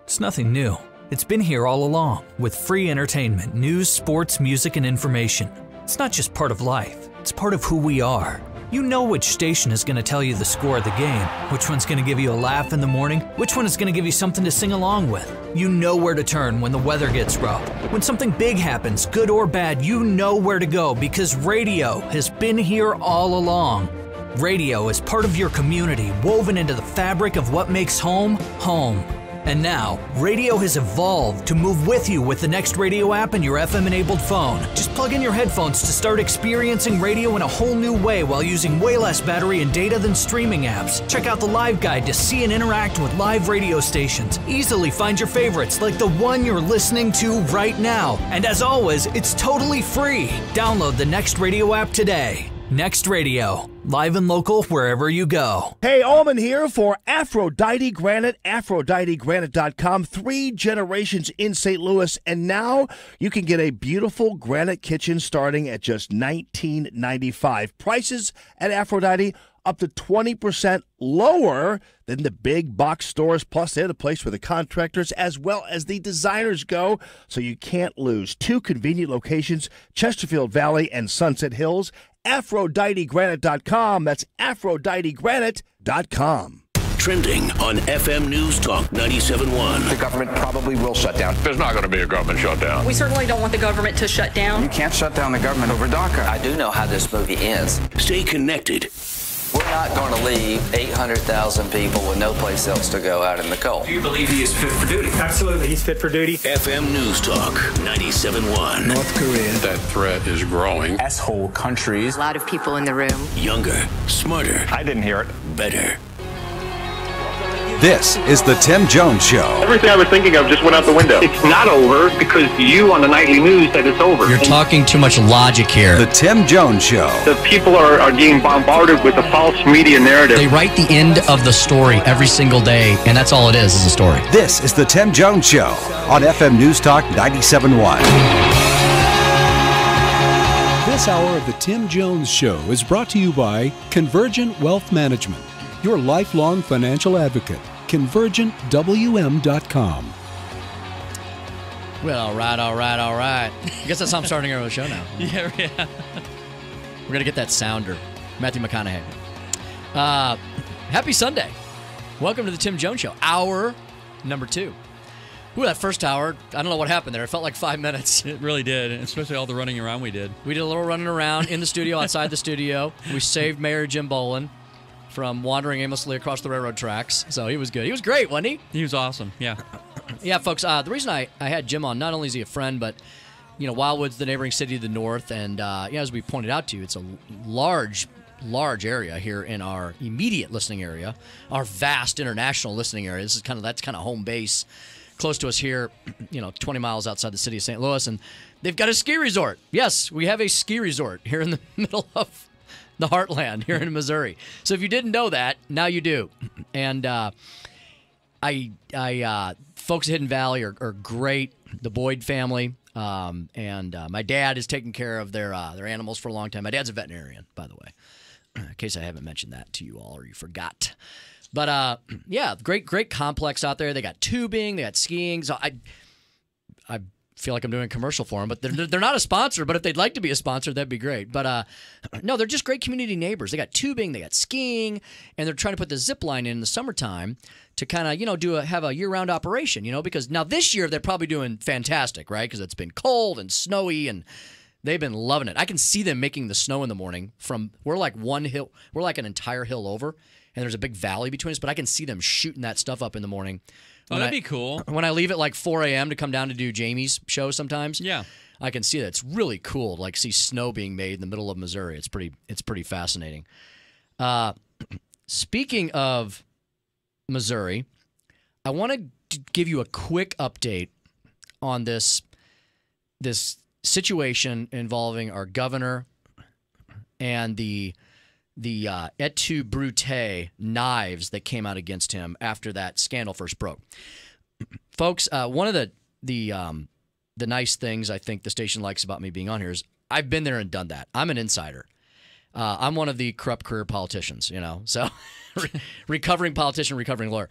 [SPEAKER 9] It's nothing new. It's been here all along, with free entertainment, news, sports, music, and information. It's not just part of life, it's part of who we are. You know which station is going to tell you the score of the game, which one's going to give you a laugh in the morning, which one is going to give you something to sing along with. You know where to turn when the weather gets rough. When something big happens, good or bad, you know where to go because radio has been here all along. Radio is part of your community, woven into the fabric of what makes home, home. And now, radio has evolved to move with you with the Next Radio app and your FM-enabled phone. Just plug in your headphones to start experiencing radio in a whole new way while using way less battery and data than streaming apps. Check out the live guide to see and interact with live radio stations. Easily find your favorites like the one you're listening to right now. And as always, it's totally free. Download the Next Radio app today. Next Radio, live and local wherever you go.
[SPEAKER 29] Hey, Allman here for Aphrodite Granite, AphroditeGranite.com. 3 generations in St. Louis, and now you can get a beautiful granite kitchen starting at just $19.95. Prices at Aphrodite up to 20% lower than the big box stores. Plus, they're the place where the contractors as well as the designers go, so you can't lose. 2 convenient locations, Chesterfield Valley and Sunset Hills. AphroditeGranite.com. That's AphroditeGranite.com.
[SPEAKER 7] Trending on FM News Talk 97.1.
[SPEAKER 10] The government probably will shut down.
[SPEAKER 21] There's not going to be a government shutdown.
[SPEAKER 22] We certainly don't want the government to shut down.
[SPEAKER 10] You can't shut down the government over DACA.
[SPEAKER 21] I do know how this movie ends.
[SPEAKER 7] Stay connected.
[SPEAKER 21] We're not going to leave 800,000 people with no place else to go out in the cold.
[SPEAKER 10] Do you believe he is fit for duty?
[SPEAKER 21] Absolutely, he's fit for duty.
[SPEAKER 7] FM News Talk 97.1.
[SPEAKER 10] North Korea.
[SPEAKER 21] That threat is growing.
[SPEAKER 10] Asshole countries.
[SPEAKER 22] A lot of people in the room.
[SPEAKER 7] Younger, smarter.
[SPEAKER 21] I didn't hear it.
[SPEAKER 7] Better.
[SPEAKER 3] This is the Tim Jones Show.
[SPEAKER 21] Everything I was thinking of just went out the window. It's not over because you on the nightly news said it's over.
[SPEAKER 2] You're talking too much logic here.
[SPEAKER 3] The Tim Jones Show.
[SPEAKER 21] The people are getting bombarded with a false media narrative.
[SPEAKER 2] They write the end of the story every single day, and that's all it is a story.
[SPEAKER 3] This is the Tim Jones Show on FM News Talk 97.1.
[SPEAKER 23] This hour of the Tim Jones Show is brought to you by Convergent Wealth Management, your lifelong financial advocate. ConvergentWM.com.
[SPEAKER 2] Well, all right. I guess that's how I'm starting our show now.
[SPEAKER 18] Yeah.
[SPEAKER 2] We're going to get that sounder. Matthew McConaughey. Happy Sunday. Welcome to the Tim Jones Show. Hour number 2. Ooh, that first hour, I don't know what happened there. It felt like 5 minutes.
[SPEAKER 18] It really did, especially all the running around we did.
[SPEAKER 2] We did a little running around in the studio, outside the studio. We saved Mayor Jim Bowlin from wandering aimlessly across the railroad tracks. So he was good. He was great, wasn't he?
[SPEAKER 18] He was awesome, yeah.
[SPEAKER 2] Yeah, folks, the reason I had Jim on, not only is he a friend, but, Wildwood's the neighboring city to the north, and, as we pointed out to you, it's a large area here in our immediate listening area, our vast international listening area. This is that's kind of home base, close to us here, 20 miles outside the city of St. Louis, and they've got a ski resort. Yes, we have a ski resort here in the middle of the heartland here in Missouri. So if you didn't know that, now you do. And I folks at Hidden Valley are great. The Boyd family, and my dad is taking care of their animals for a long time. My dad's a veterinarian, by the way, in case I haven't mentioned that to you all or you forgot. But yeah, great complex out there. They got tubing, they got skiing. So I feel like I'm doing a commercial for them, but they're not a sponsor. But if they'd like to be a sponsor, that'd be great. But no, they're just great community neighbors. They got tubing, they got skiing, and they're trying to put the zip line in the summertime to kind of have a year-round operation. Because now this year they're probably doing fantastic, right? Because it's been cold and snowy and they've been loving it. I can see them making the snow in the morning we're like one hill, we're like an entire hill over, and there's a big valley between us. But I can see them shooting that stuff up in the morning.
[SPEAKER 18] Oh, that'd be cool.
[SPEAKER 2] When I leave at like 4 a.m. to come down to do Jamie's show sometimes,
[SPEAKER 18] yeah,
[SPEAKER 2] I can see that. It's really cool to see snow being made in the middle of Missouri. It's pretty fascinating. Speaking of Missouri, I want to give you a quick update on this situation involving our governor and the et tu brute knives that came out against him after that scandal first broke. Folks, one of the nice things I think the station likes about me being on here is I've been there and done that. I'm an insider. I'm one of the corrupt career politicians, so recovering politician, recovering lawyer.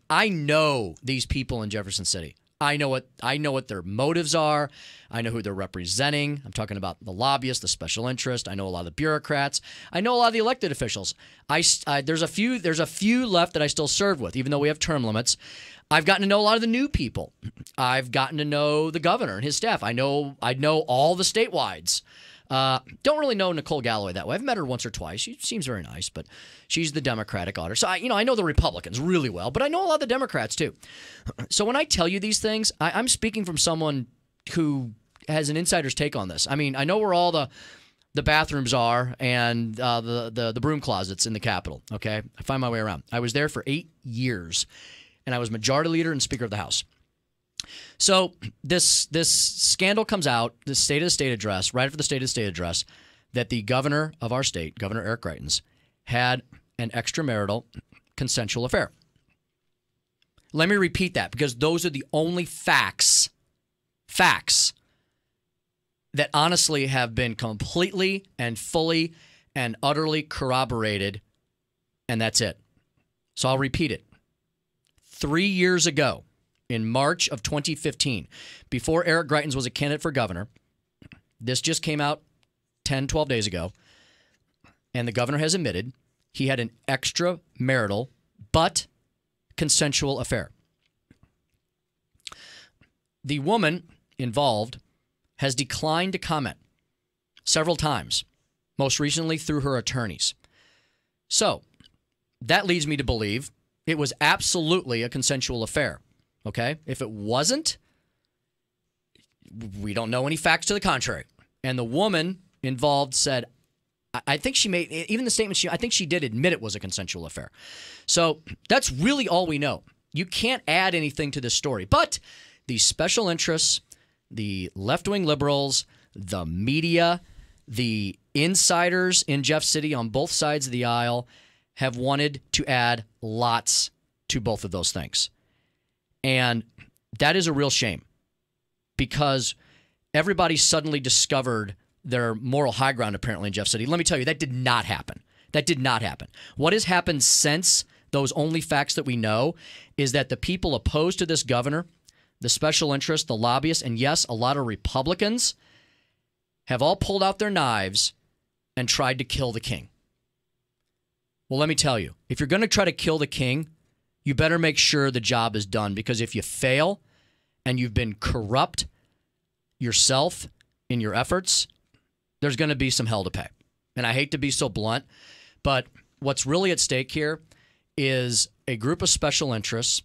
[SPEAKER 2] I know these people in Jefferson City. I know what their motives are. I know who they're representing. I'm talking about the lobbyists, the special interest. I know a lot of the bureaucrats. I know a lot of the elected officials. There's a few left that I still serve with, even though we have term limits. I've gotten to know a lot of the new people. I've gotten to know the governor and his staff. I know all the statewides. Don't really know Nicole Galloway that way. I've met her once or twice. She seems very nice, but she's the Democratic auditor. So I know the Republicans really well, but I know a lot of the Democrats too. So when I tell you these things, I'm speaking from someone who has an insider's take on this. I mean, I know where all the bathrooms are and the broom closets in the Capitol. Okay, I find my way around. I was there for 8 years, and I was Majority Leader and Speaker of the House. So this scandal comes out, the State of the State address, right after the State of the State address, that the governor of our state, Governor Eric Greitens, had an extramarital consensual affair. Let me repeat that, because those are the only facts that honestly have been completely and fully and utterly corroborated, and that's it. So I'll repeat it. 3 years ago, in March of 2015, before Eric Greitens was a candidate for governor, this just came out 10, 12 days ago, and the governor has admitted he had an extramarital but consensual affair. The woman involved has declined to comment several times, most recently through her attorneys. So that leads me to believe it was absolutely a consensual affair. Okay? If it wasn't, we don't know any facts to the contrary. And the woman involved said, I think she made, even the statement, I think she did admit it was a consensual affair. So that's really all we know. You can't add anything to this story. But the special interests, the left-wing liberals, the media, the insiders in Jeff City on both sides of the aisle have wanted to add lots to both of those things. And that is a real shame, because everybody suddenly discovered their moral high ground, apparently, in Jeff City. Let me tell you, that did not happen. That did not happen. What has happened since those only facts that we know is that the people opposed to this governor, the special interests, the lobbyists, and yes, a lot of Republicans have all pulled out their knives and tried to kill the king. Well, let me tell you, if you're going to try to kill the king, you better make sure the job is done, because if you fail and you've been corrupt yourself in your efforts, there's going to be some hell to pay. And I hate to be so blunt, but what's really at stake here is a group of special interests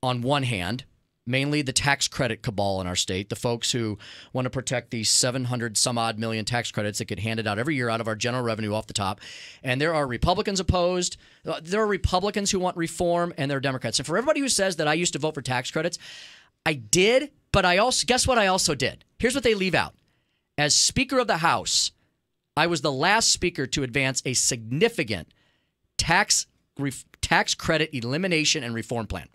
[SPEAKER 2] on one hand, mainly the tax credit cabal in our state, the folks who want to protect these 700 some odd million tax credits that get handed out every year out of our general revenue off the top. And there are Republicans opposed. There are Republicans who want reform, and there are Democrats. And for everybody who says that I used to vote for tax credits, I did, but I also, guess what I also did? Here's what they leave out. As Speaker of the House, I was the last speaker to advance a significant tax credit elimination and reform plan.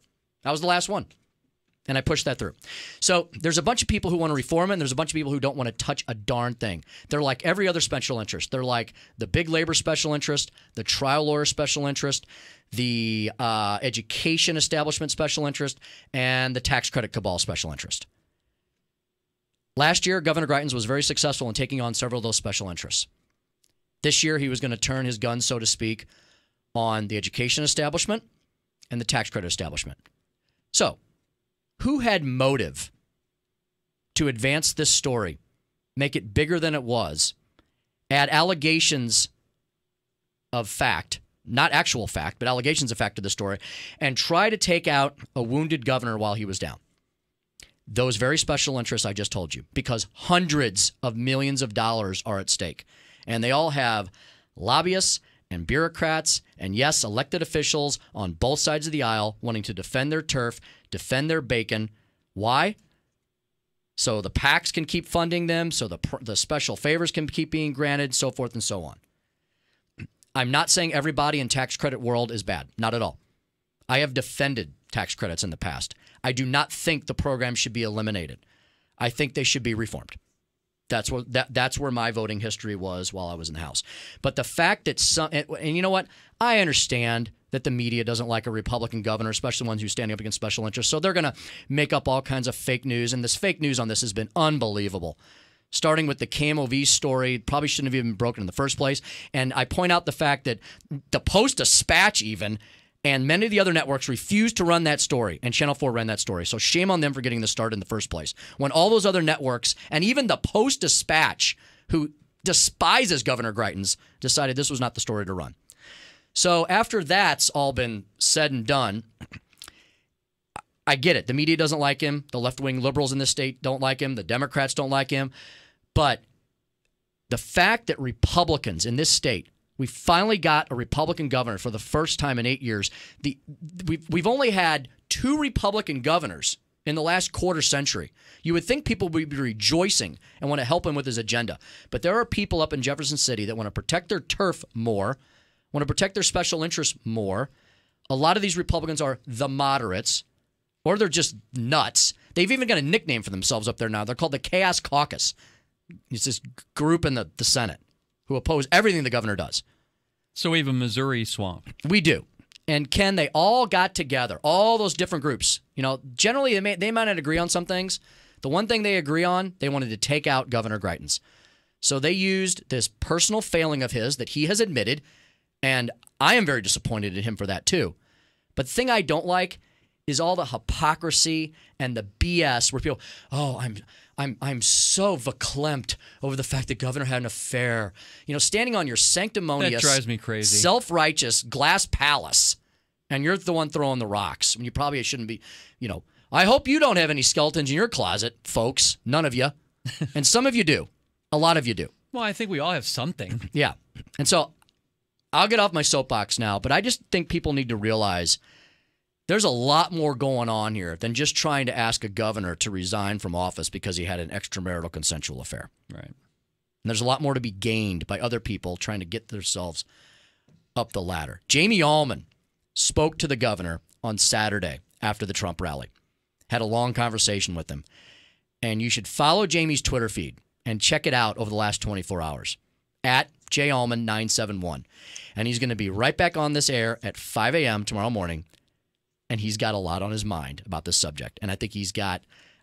[SPEAKER 2] That was the last one. And I pushed that through. So there's a bunch of people who want to reform it, and there's a bunch of people who don't want to touch a darn thing. They're like every other special interest. They're like the big labor special interest, the trial lawyer special interest, the education establishment special interest, and the tax credit cabal special interest. Last year, Governor Greitens was very successful in taking on several of those special interests. This year, he was going to turn his gun, so to speak, on the education establishment and the tax credit establishment. So, who had motive to advance this story, make it bigger than it was, add allegations of fact, not actual fact, but allegations of fact to the story, and try to take out a wounded governor while he was down? Those very special interests I just told you, because hundreds of millions of dollars are at stake. And they all have lobbyists and bureaucrats and, yes, elected officials on both sides of the aisle wanting to defend their turf, defend their bacon. Why? So the PACs can keep funding them, so the special favors can keep being granted, so forth and so on. I'm not saying everybody in tax credit world is bad. Not at all. I have defended tax credits in the past. I do not think the program should be eliminated. I think they should be reformed. That's where my voting history was while I was in the House. But the fact that some, and you know what? I understand that the media doesn't like a Republican governor, especially ones who are standing up against special interests. So they're going to make up all kinds of fake news. And this fake news on this has been unbelievable. Starting with the KMOV story, probably shouldn't have even been broken in the first place. And I point out the fact that the Post-Dispatch even, and many of the other networks refused to run that story, and Channel 4 ran that story. So shame on them for getting the start in the first place. When all those other networks, and even the Post-Dispatch, who despises Governor Greitens, decided this was not the story to run. So after that's all been said and done, I get it. The media doesn't like him. The left-wing liberals in this state don't like him. The Democrats don't like him. But the fact that Republicans in this state, we finally got a Republican governor for the first time in 8 years. We've only had 2 Republican governors in the last quarter century. You would think people would be rejoicing and want to help him with his agenda. But there are people up in Jefferson City that want to protect their turf more, want to protect their special interests more. A lot of these Republicans are the moderates, or they're just nuts. They've even got a nickname for themselves up there now. They're called the Chaos Caucus. It's this group in the Senate who oppose everything the governor does.
[SPEAKER 18] So we have a Missouri swamp.
[SPEAKER 2] We do. And Ken, they all got together, all those different groups. You know, generally they might not agree on some things. The one thing they agree on, they wanted to take out Governor Greitens. So they used this personal failing of his that he has admitted, and I am very disappointed in him for that too. But the thing I don't like is all the hypocrisy and the BS where people, I'm so verklempt over the fact that governor had an affair. You know, standing on your sanctimonious,
[SPEAKER 18] that drives me crazy,
[SPEAKER 2] self-righteous glass palace, and you're the one throwing the rocks when you probably shouldn't be. You know, I hope you don't have any skeletons in your closet, folks. None of you, and some of you do. A lot of you do.
[SPEAKER 18] Well, I think we all have something.
[SPEAKER 2] Yeah, and so I'll get off my soapbox now, but I just think people need to realize there's a lot more going on here than just trying to ask a governor to resign from office because he had an extramarital consensual affair.
[SPEAKER 18] Right. And
[SPEAKER 2] there's a lot more to be gained by other people trying to get themselves up the ladder. Jamie Allman spoke to the governor on Saturday after the Trump rally, had a long conversation with him. And you should follow Jamie's Twitter feed and check it out over the last 24 hours at jallman971. And he's going to be right back on this air at 5 a.m. tomorrow morning. And he's got a lot on his mind about this subject. And I think he's got,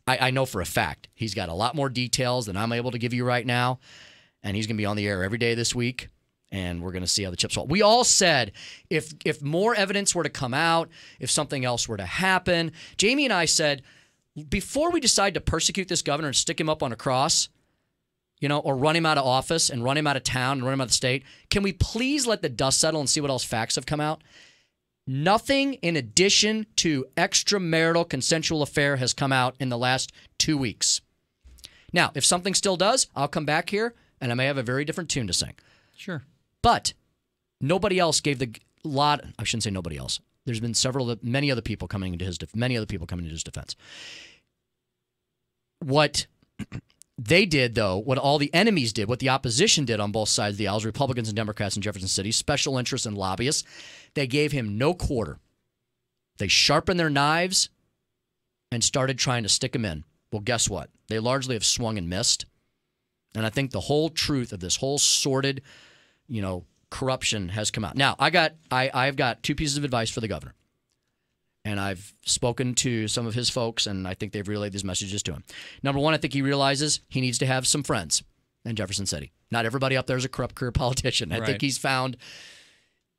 [SPEAKER 2] I know for a fact, he's got a lot more details than I'm able to give you right now. And he's going to be on the air every day this week. And we're going to see how the chips fall. We all said if more evidence were to come out, if something else were to happen, Jamie and I said, before we decide to persecute this governor and stick him up on a cross, you know, or run him out of office and run him out of town and run him out of the state, can we please let the dust settle and see what else facts have come out? Nothing in addition to extramarital consensual affair has come out in the last 2 weeks. Now, if something still does, I'll come back here and I may have a very different tune to sing.
[SPEAKER 18] Sure.
[SPEAKER 2] But nobody else gave the lot. I shouldn't say nobody else. There's been many other people coming into his defense. What they did, though, what all the enemies did, what the opposition did on both sides of the aisles, Republicans and Democrats in Jefferson City, special interests and lobbyists, they gave him no quarter. They sharpened their knives and started trying to stick them in. Well, guess what? They largely have swung and missed. And I think the whole truth of this whole sordid, corruption has come out. Now, I've got two pieces of advice for the governor. And I've spoken to some of his folks, and I think they've relayed these messages to him. Number one, I think he realizes he needs to have some friends in Jefferson City. Not everybody up there is a corrupt career politician. I think he's found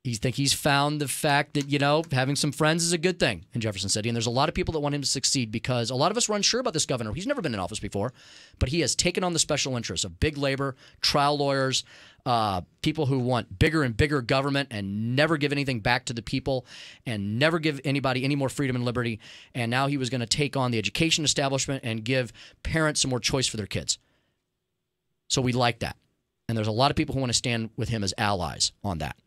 [SPEAKER 2] the fact that, having some friends is a good thing in Jefferson City. And there's a lot of people that want him to succeed because a lot of us were unsure about this governor. He's never been in office before, but he has taken on the special interests of big labor, trial lawyers, people who want bigger and bigger government and never give anything back to the people and never give anybody any more freedom and liberty. And now he was going to take on the education establishment and give parents some more choice for their kids. So we like that. And there's a lot of people who want to stand with him as allies on that.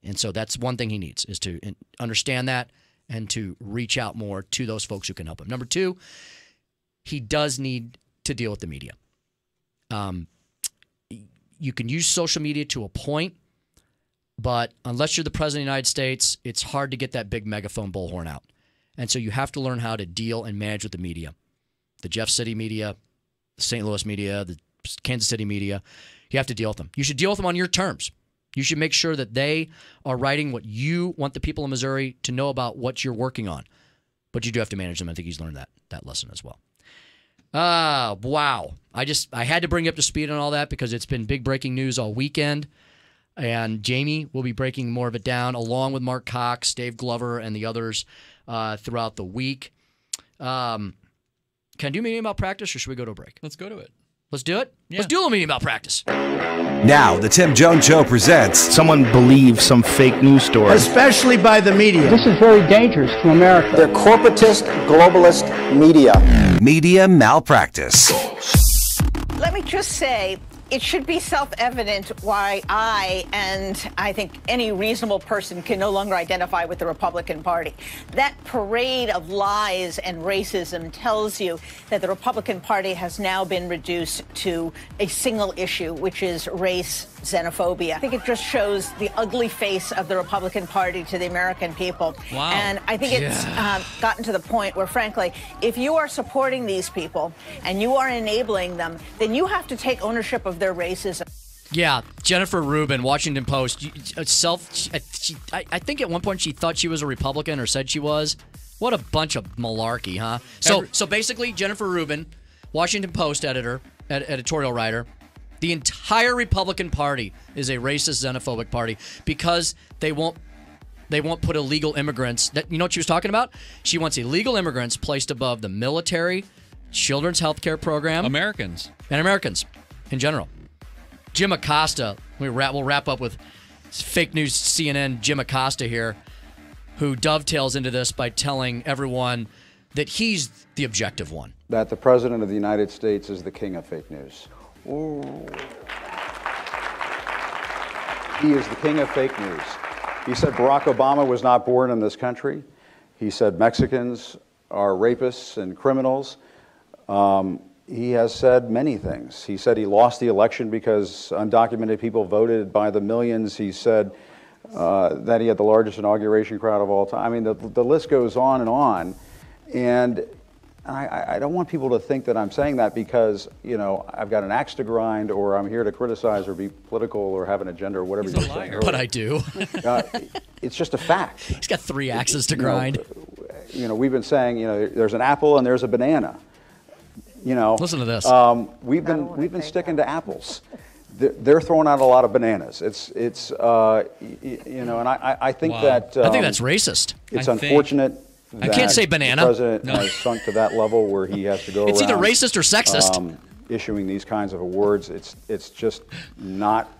[SPEAKER 2] And so that's one thing he needs, is to understand that and to reach out more to those folks who can help him. Number two, he does need to deal with the media. You can use social media to a point, but unless you're the president of the United States, it's hard to get that big megaphone bullhorn out. And so you have to learn how to deal and manage with the media. The Jeff City media, the St. Louis media, the Kansas City media. You have to deal with them. You should deal with them on your terms. You should make sure that they are writing what you want the people of Missouri to know about what you're working on. But you do have to manage them. I think he's learned that lesson as well. Wow. I had to bring you up to speed on all that because it's been big breaking news all weekend. And Jamie will be breaking more of it down along with Mark Cox, Dave Glover, and the others throughout the week. Can I do meeting about practice or should we go to a break?
[SPEAKER 18] Let's go to it.
[SPEAKER 2] Let's do it?
[SPEAKER 18] Yeah.
[SPEAKER 2] Let's do a little meeting about practice.
[SPEAKER 3] Now, the Tim Jones Show presents...
[SPEAKER 29] Someone believes some fake news story.
[SPEAKER 6] Especially by the media.
[SPEAKER 8] This is very dangerous to America.
[SPEAKER 6] They're corporatist, globalist media.
[SPEAKER 3] Media malpractice.
[SPEAKER 11] Let me just say, it should be self-evident why I think any reasonable person can no longer identify with the Republican Party. That parade of lies and racism tells you that the Republican Party has now been reduced to a single issue, which is race xenophobia. I think it just shows the ugly face of the Republican Party to the American people.
[SPEAKER 18] Wow.
[SPEAKER 11] And I think it's gotten to the point where, frankly, if you are supporting these people and you are enabling them, then you have to take ownership of their racism.
[SPEAKER 2] Yeah, Jennifer Rubin, Washington Post. I think at one point she thought she was a Republican or said she was. What a bunch of malarkey, huh? So basically, Jennifer Rubin, Washington Post editorial writer, the entire Republican Party is a racist, xenophobic party because they won't put illegal immigrants. You know what she was talking about? She wants illegal immigrants placed above the military, children's health care program.
[SPEAKER 18] Americans
[SPEAKER 2] in general. Jim Acosta, we'll wrap up with fake news CNN Jim Acosta here, who dovetails into this by telling everyone that he's the objective one.
[SPEAKER 14] That the President of the United States is the king of fake news. Ooh. He is the king of fake news. He said Barack Obama was not born in this country. He said Mexicans are rapists and criminals. He has said many things. He said he lost the election because undocumented people voted by the millions. He said that he had the largest inauguration crowd of all time. I mean, the list goes on. And I don't want people to think that I'm saying that because, I've got an axe to grind or I'm here to criticize or be political or have an agenda or whatever you're saying earlier.
[SPEAKER 2] But I do.
[SPEAKER 14] It's just a fact.
[SPEAKER 2] He's got 3 axes to grind.
[SPEAKER 14] We've been saying, there's an apple and there's a banana.
[SPEAKER 2] Listen to this.
[SPEAKER 14] We've been sticking to apples. They're throwing out a lot of bananas. And I think that
[SPEAKER 2] I think that's racist.
[SPEAKER 14] It's unfortunate.
[SPEAKER 2] I can't say banana.
[SPEAKER 14] The president has sunk to that level where he has to go
[SPEAKER 2] It's
[SPEAKER 14] around,
[SPEAKER 2] either racist or sexist.
[SPEAKER 14] Issuing these kinds of awards. It's just not.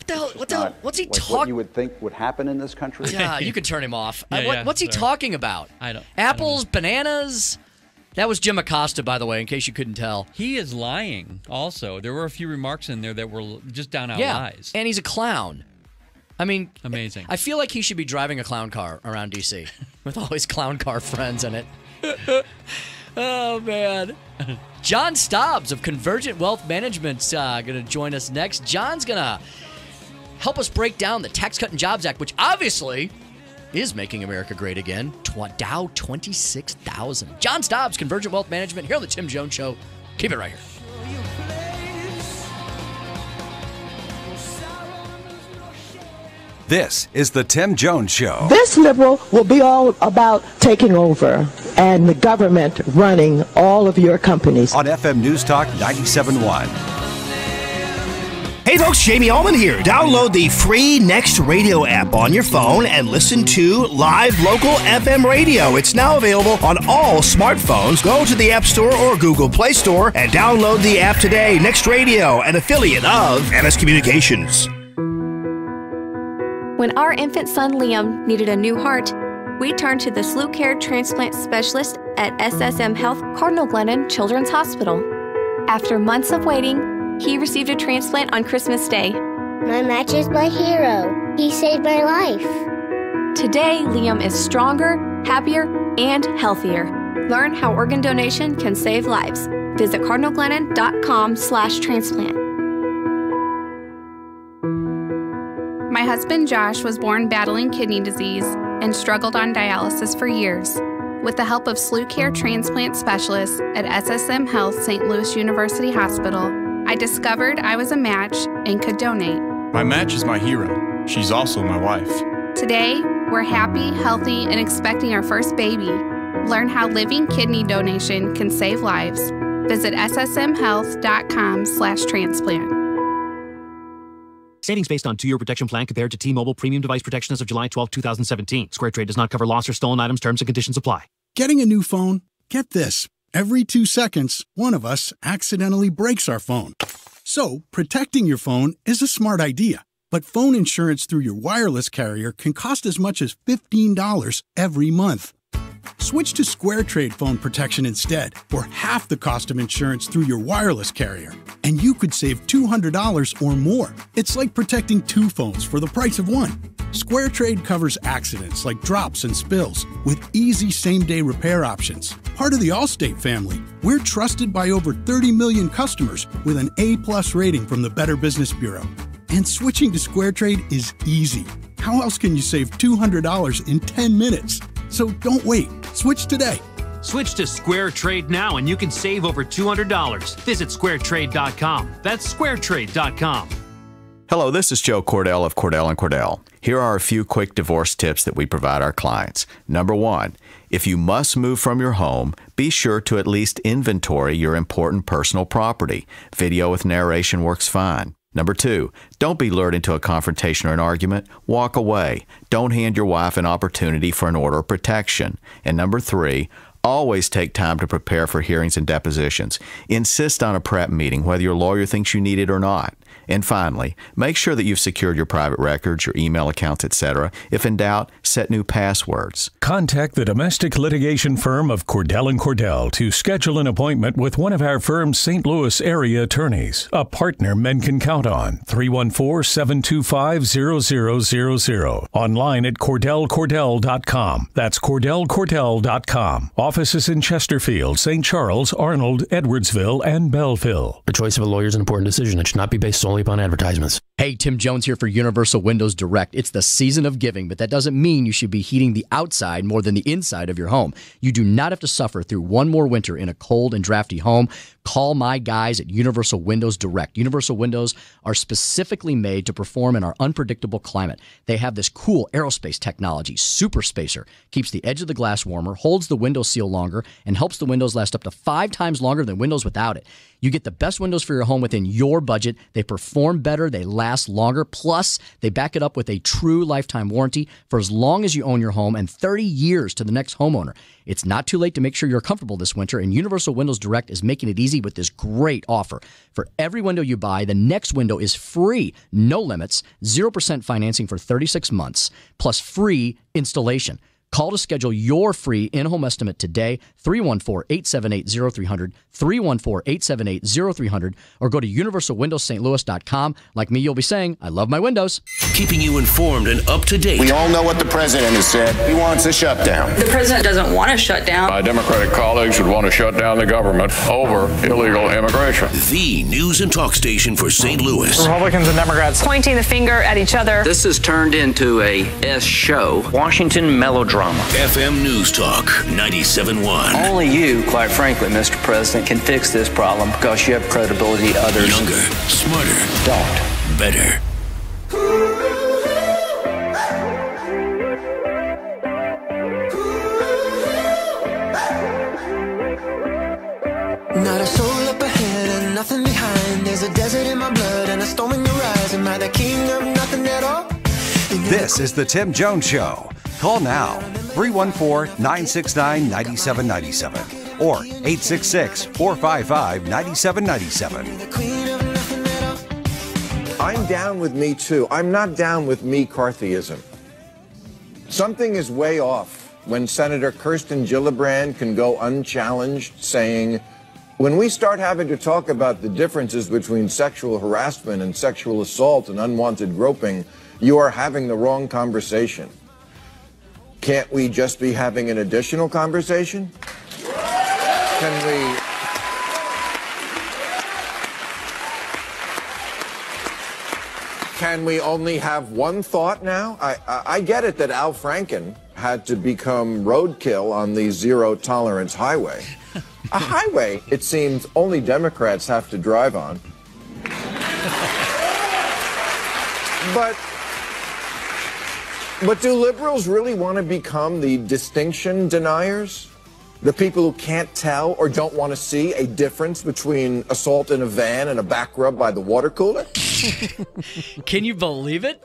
[SPEAKER 2] What's he talking?
[SPEAKER 14] What you would think would happen in this country.
[SPEAKER 2] Yeah, you can turn him off.
[SPEAKER 18] Yeah,
[SPEAKER 2] what's he talking about? Apples, bananas. That was Jim Acosta, by the way, in case you couldn't tell.
[SPEAKER 18] He is lying also. There were a few remarks in there that were just down-out lies.
[SPEAKER 2] And he's a clown. I mean,
[SPEAKER 18] amazing.
[SPEAKER 2] I feel like he should be driving a clown car around D.C. with all his clown car friends in it. Oh, man. John Stobbs of Convergent Wealth Management's going to join us next. John's going to help us break down the Tax Cut and Jobs Act, which obviously is making America great again. Dow 26,000. John Stobbs, Convergent Wealth Management, here on the Tim Jones Show. Keep it right here.
[SPEAKER 3] This is the Tim Jones Show.
[SPEAKER 12] This liberal will be all about taking over and the government running all of your companies.
[SPEAKER 3] On FM News Talk 97.1.
[SPEAKER 29] Hey folks, Jamie Allman here. Download the free Next Radio app on your phone and listen to live local FM radio. It's now available on all smartphones. Go to the App Store or Google Play Store and download the app today. Next Radio, an affiliate of MS Communications.
[SPEAKER 13] When our infant son Liam needed a new heart, we turned to the SLU Care Transplant Specialist at SSM Health Cardinal Glennon Children's Hospital. After months of waiting, he received a transplant on Christmas Day.
[SPEAKER 16] My match is my hero. He saved my life.
[SPEAKER 13] Today, Liam is stronger, happier, and healthier. Learn how organ donation can save lives. Visit cardinalglennon.com/transplant.
[SPEAKER 17] My husband Josh was born battling kidney disease and struggled on dialysis for years. With the help of SLU Care Transplant Specialists at SSM Health St. Louis University Hospital, I discovered I was a match and could donate.
[SPEAKER 24] My match is my hero. She's also my wife.
[SPEAKER 17] Today, we're happy, healthy, and expecting our first baby. Learn how living kidney donation can save lives. Visit ssmhealth.com/transplant.
[SPEAKER 25] Savings based on 2-year protection plan compared to T-Mobile premium device protection as of July 12, 2017. SquareTrade does not cover lost or stolen items. Terms and conditions apply.
[SPEAKER 26] Getting a new phone? Get this. Every 2 seconds, one of us accidentally breaks our phone. So, protecting your phone is a smart idea. But phone insurance through your wireless carrier can cost as much as $15 every month. Switch to SquareTrade phone protection instead, for half the cost of insurance through your wireless carrier. And you could save $200 or more. It's like protecting 2 phones for the price of 1. SquareTrade covers accidents like drops and spills with easy same-day repair options. Part of the Allstate family, we're trusted by over 30 million customers with an A+ rating from the Better Business Bureau. And switching to SquareTrade is easy. How else can you save $200 in 10 minutes? So don't wait. Switch today.
[SPEAKER 25] Switch to SquareTrade now and you can save over $200. Visit SquareTrade.com. That's SquareTrade.com.
[SPEAKER 27] Hello, this is Joe Cordell of Cordell & Cordell. Here are a few quick divorce tips that we provide our clients. Number 1, if you must move from your home, be sure to at least inventory your important personal property. Video with narration works fine. Number 2, don't be lured into a confrontation or an argument. Walk away. Don't hand your wife an opportunity for an order of protection. And number 3, always take time to prepare for hearings and depositions. Insist on a prep meeting, whether your lawyer thinks you need it or not. And finally, make sure that you've secured your private records, your email accounts, etc. If in doubt, set new passwords.
[SPEAKER 28] Contact the domestic litigation firm of Cordell & Cordell to schedule an appointment with one of our firm's St. Louis area attorneys, a partner men can count on. 314-725-0000. Online at CordellCordell.com. That's CordellCordell.com. Offices in Chesterfield, St. Charles, Arnold, Edwardsville, and Belleville.
[SPEAKER 30] The choice of a lawyer is an important decision. It should not be based solely upon advertisements.
[SPEAKER 2] Hey, Tim Jones here for Universal Windows Direct. It's the season of giving, but that doesn't mean you should be heating the outside more than the inside of your home. You do not have to suffer through one more winter in a cold and drafty home. Call my guys at Universal Windows Direct. Universal Windows are specifically made to perform in our unpredictable climate. They have this cool aerospace technology, Super Spacer, keeps the edge of the glass warmer, holds the window seal longer, and helps the windows last up to 5 times longer than windows without it. You get the best windows for your home within your budget. They perform better. They last longer. Plus, they back it up with a true lifetime warranty for as long as you own your home and 30 years to the next homeowner. It's not too late to make sure you're comfortable this winter, and Universal Windows Direct is making it easy with this great offer. For every window you buy, the next window is free. No limits, 0% financing for 36 months, plus free installation. Call to schedule your free in-home estimate today, 314-878-0300, 314-878-0300, or go to universalwindowsstlouis.com. Like me, you'll be saying, I love my windows.
[SPEAKER 1] Keeping you informed and up to date.
[SPEAKER 6] We all know what the president has said. He wants a shutdown.
[SPEAKER 4] The president doesn't want to shut down.
[SPEAKER 5] My Democratic colleagues would want to shut down the government over illegal immigration.
[SPEAKER 1] The news and talk station for St. Louis.
[SPEAKER 7] Republicans and Democrats
[SPEAKER 4] pointing the finger at each other.
[SPEAKER 21] This has turned into a S show. Washington melodrama.
[SPEAKER 1] FM News Talk 97.1.
[SPEAKER 21] Only you, quite frankly, Mr. President, can fix this problem because you have credibility to others.
[SPEAKER 1] Younger, smarter,
[SPEAKER 21] don't.
[SPEAKER 1] Better.
[SPEAKER 9] Not a soul up ahead and nothing behind. There's a desert in my blood and a storm in your eyes. Am I the king of nothing at all?
[SPEAKER 3] This is the Tim Jones Show. Call now, 314-969-9797 or 866-455-9797.
[SPEAKER 10] I'm down with Me Too. I'm not down with me-carthyism. Something is way off when Senator Kirsten Gillibrand can go unchallenged saying, when we start having to talk about the differences between sexual harassment and sexual assault and unwanted groping, you are having the wrong conversation. Can't we just be having an additional conversation? Can we only have one thought now? I get it that Al Franken had to become roadkill on the zero-tolerance highway. A highway, it seems, only Democrats have to drive on. But do liberals really want to become the distinction deniers? The people who can't tell or don't want to see a difference between assault in a van and a back rub by the water cooler?
[SPEAKER 2] Can you believe it?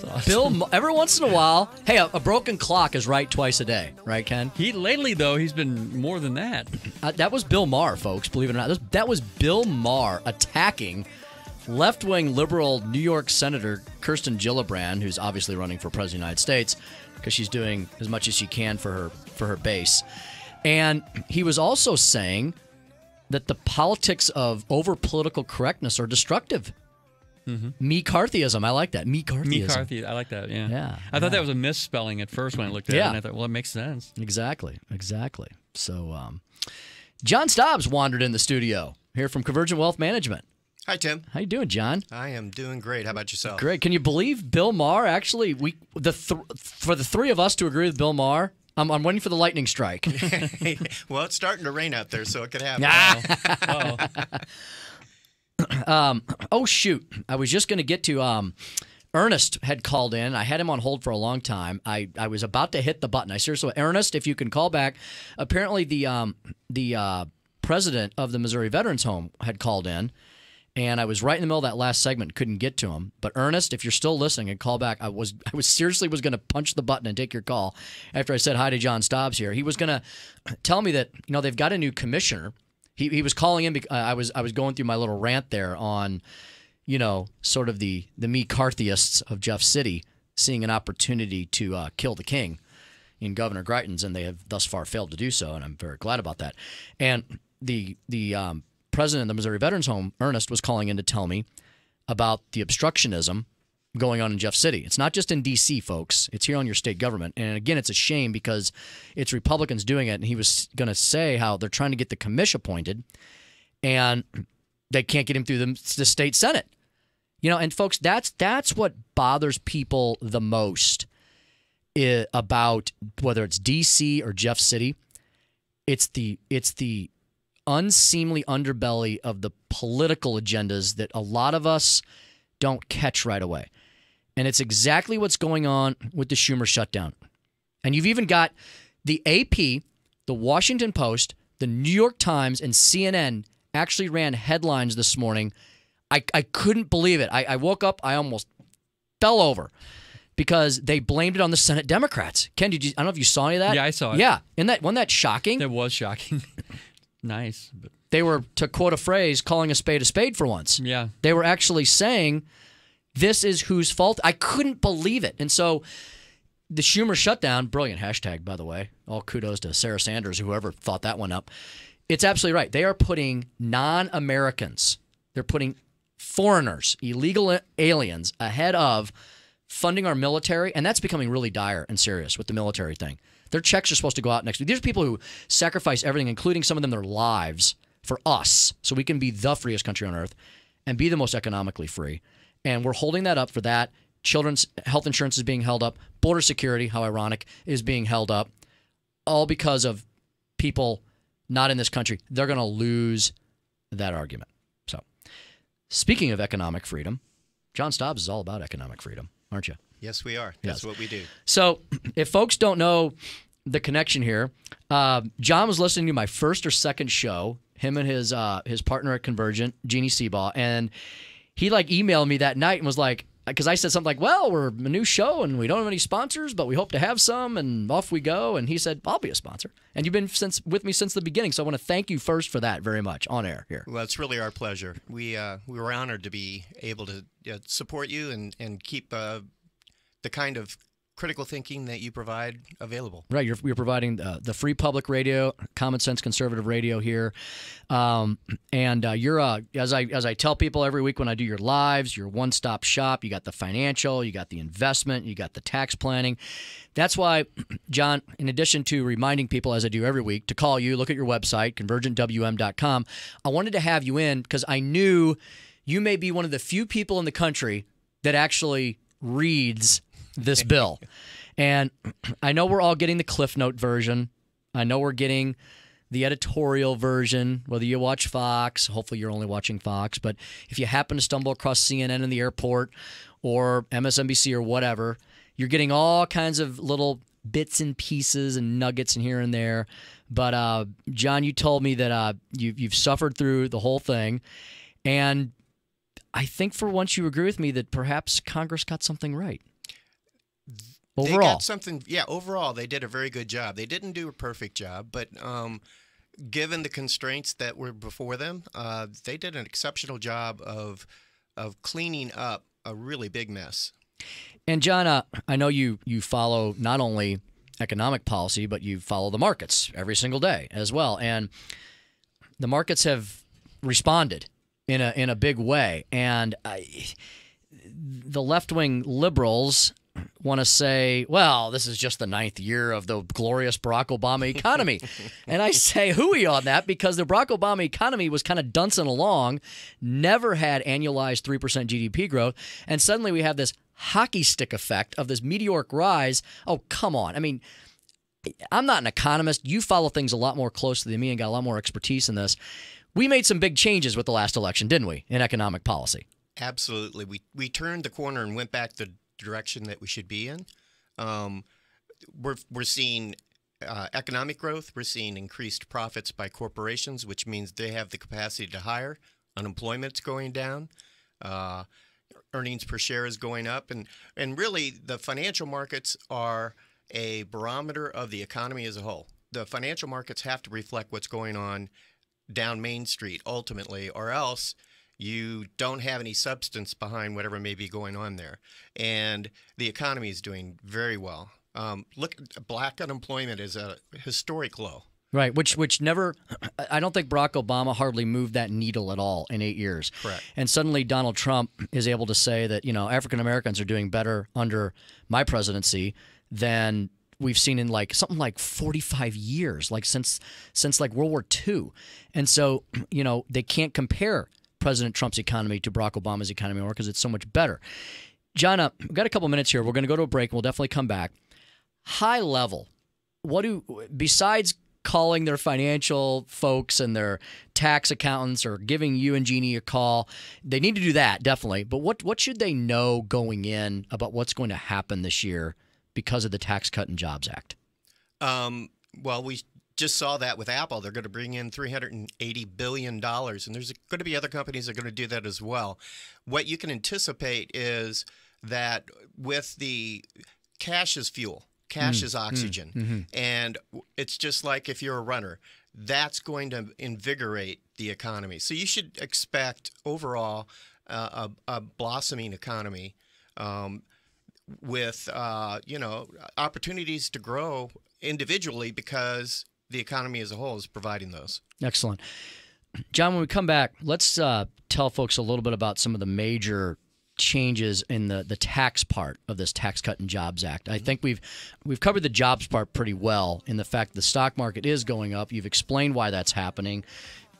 [SPEAKER 2] Awesome. Bill, every once in a while, hey, a broken clock is right twice a day, right, Ken?
[SPEAKER 18] Lately, though, he's been more than that.
[SPEAKER 2] That was Bill Maher, folks, believe it or not. That was Bill Maher attacking left-wing liberal New York Senator Kirsten Gillibrand, who's obviously running for president of the United States because she's doing as much as she can for her base. And he was also saying that the politics of over-political correctness are destructive. Mm-hmm. Me-carthyism. I like that. Me-carthyism.
[SPEAKER 18] Me-carthy. I like that, yeah. I thought that was a misspelling at first when I looked at it, and I thought, well, it makes sense.
[SPEAKER 2] Exactly. So, John Stobbs wandered in the studio here from Convergent Wealth Management.
[SPEAKER 15] Hi, Tim.
[SPEAKER 2] How you doing, John?
[SPEAKER 15] I am doing great. How about yourself?
[SPEAKER 2] Great. Can you believe Bill Maher? Actually, for the three of us to agree with Bill Maher, I'm waiting for the lightning strike.
[SPEAKER 15] Well, it's starting to rain out there, so it could happen.
[SPEAKER 2] Oh, shoot. I was just going to get to Ernest had called in. I had him on hold for a long time. I was about to hit the button. I seriously, Ernest, if you can call back. Apparently, the president of the Missouri Veterans Home had called in. And I was right in the middle of that last segment, couldn't get to him. But Ernest, if you're still listening and call back, I was seriously going to punch the button and take your call after I said hi to John Stobbs here. He was going to tell me that they've got a new commissioner. He was calling in. I was going through my little rant there on sort of the me-carthyists of Jeff City seeing an opportunity to kill the king in Governor Greitens, and they have thus far failed to do so, and I'm very glad about that. And the president of the Missouri Veterans Home, Ernest, was calling in to tell me about the obstructionism going on in Jeff City. It's not just in D.C., folks. It's here on your state government. And again, it's a shame because it's Republicans doing it. And he was going to say how they're trying to get the commish appointed and they can't get him through the state Senate. And folks, that's what bothers people the most about whether it's D.C. or Jeff City. It's the unseemly underbelly of the political agendas that a lot of us don't catch right away. And it's exactly what's going on with the Schumer shutdown. And you've even got the AP, the Washington Post, the New York Times, and CNN actually ran headlines this morning. I couldn't believe it. I woke up, I almost fell over because they blamed it on the Senate Democrats. Ken, I don't know if you saw any of that.
[SPEAKER 18] Yeah, I saw it.
[SPEAKER 2] Yeah, wasn't that shocking?
[SPEAKER 18] It was shocking. Nice. But
[SPEAKER 2] they were, to quote a phrase, calling a spade for once.
[SPEAKER 18] Yeah.
[SPEAKER 2] They were actually saying, this is whose fault. I couldn't believe it. And so the Schumer shutdown, brilliant hashtag, by the way. All kudos to Sarah Sanders, whoever thought that one up. It's absolutely right. They are putting non-Americans, they're putting foreigners, illegal aliens, ahead of funding our military, and that's becoming really dire and serious with the military thing. Their checks are supposed to go out next week. These are people who sacrifice everything, including some of them their lives, for us, so we can be the freest country on earth and be the most economically free. And we're holding that up for that. Children's health insurance is being held up. Border security, how ironic, is being held up, all because of people not in this country. They're going to lose that argument. So, speaking of economic freedom, John Stobbs is all about economic freedom, aren't you?
[SPEAKER 15] Yes, we are. That's what we do.
[SPEAKER 2] So, if folks don't know the connection here, John was listening to my first or second show, him and his partner at Convergent, Jeannie Seabaugh, and he emailed me that night and was like, because I said something like, well, we're a new show and we don't have any sponsors, but we hope to have some, and off we go. And he said, I'll be a sponsor. And you've been with me since the beginning, so I want to thank you first for that very much on air here.
[SPEAKER 15] Well, it's really our pleasure. We were honored to be able to support you and keep the kind of critical thinking that you provide available.
[SPEAKER 2] Right, you're providing the free public radio, common sense conservative radio here, and you're as I tell people every week when I do your lives, you're one-stop shop. You got the financial, you got the investment, you got the tax planning. That's why, John, in addition to reminding people, as I do every week, to call you, look at your website, convergentwm.com, I wanted to have you in because I knew you may be one of the few people in the country that actually reads this bill. And I know we're all getting the Cliff Note version. I know we're getting the editorial version, whether you watch Fox. Hopefully you're only watching Fox. But if you happen to stumble across CNN in the airport or MSNBC or whatever, you're getting all kinds of little bits and pieces and nuggets in here and there. But, John, you told me that you've suffered through the whole thing. And I think for once you agree with me that perhaps Congress got something right. Overall.
[SPEAKER 15] They got something, overall, they did a very good job. They didn't do a perfect job, but given the constraints that were before them, they did an exceptional job of cleaning up a really big mess.
[SPEAKER 2] And, John, I know you follow not only economic policy, but you follow the markets every single day as well. And the markets have responded in a big way. And the left-wing liberals want to say, well, this is just the 9th year of the glorious Barack Obama economy. And I say hooey on that because the Barack Obama economy was kind of duncing along, never had annualized 3% GDP growth, and suddenly we have this hockey stick effect of this meteoric rise. Oh, come on. I mean, I'm not an economist. You follow things a lot more closely than me and got a lot more expertise in this. We made some big changes with the last election, didn't we, in economic policy?
[SPEAKER 15] Absolutely. We turned the corner and went back the direction that we should be in. We're seeing economic growth. We're seeing increased profits by corporations, which means they have the capacity to hire. Unemployment's going down. Earnings per share is going up. And really, the financial markets are a barometer of the economy as a whole. The financial markets have to reflect what's going on down Main Street ultimately, or else you don't have any substance behind whatever may be going on there. And the economy is doing very well. Look, black unemployment is a historic low.
[SPEAKER 2] Right, which never, I don't think Barack Obama hardly moved that needle at all in 8 years.
[SPEAKER 15] Correct.
[SPEAKER 2] And suddenly Donald Trump is able to say that, African Americans are doing better under my presidency than we've seen in something like 45 years, since World War II. And so, they can't compare President Trump's economy to Barack Obama's economy anymore because it's so much better. John, we've got a couple minutes here. We're going to go to a break, and we'll definitely come back. High level, besides calling their financial folks and their tax accountants or giving you and Jeannie a call, they need to do that, definitely. But what should they know going in about what's going to happen this year because of the Tax Cut and Jobs Act?
[SPEAKER 15] Well, we just saw that with Apple. They're going to bring in $380 billion, and there's going to be other companies that are going to do that as well. What you can anticipate is that with the cash is fuel, cash is oxygen, and it's just like if you're a runner, that's going to invigorate the economy. So you should expect overall a blossoming economy. with opportunities to grow individually because the economy as a whole is providing those.
[SPEAKER 2] Excellent. John, when we come back, let's tell folks a little bit about some of the major changes in the tax part of this Tax Cut and Jobs Act. I think we've covered the jobs part pretty well in the fact the stock market is going up. You've explained why that's happening.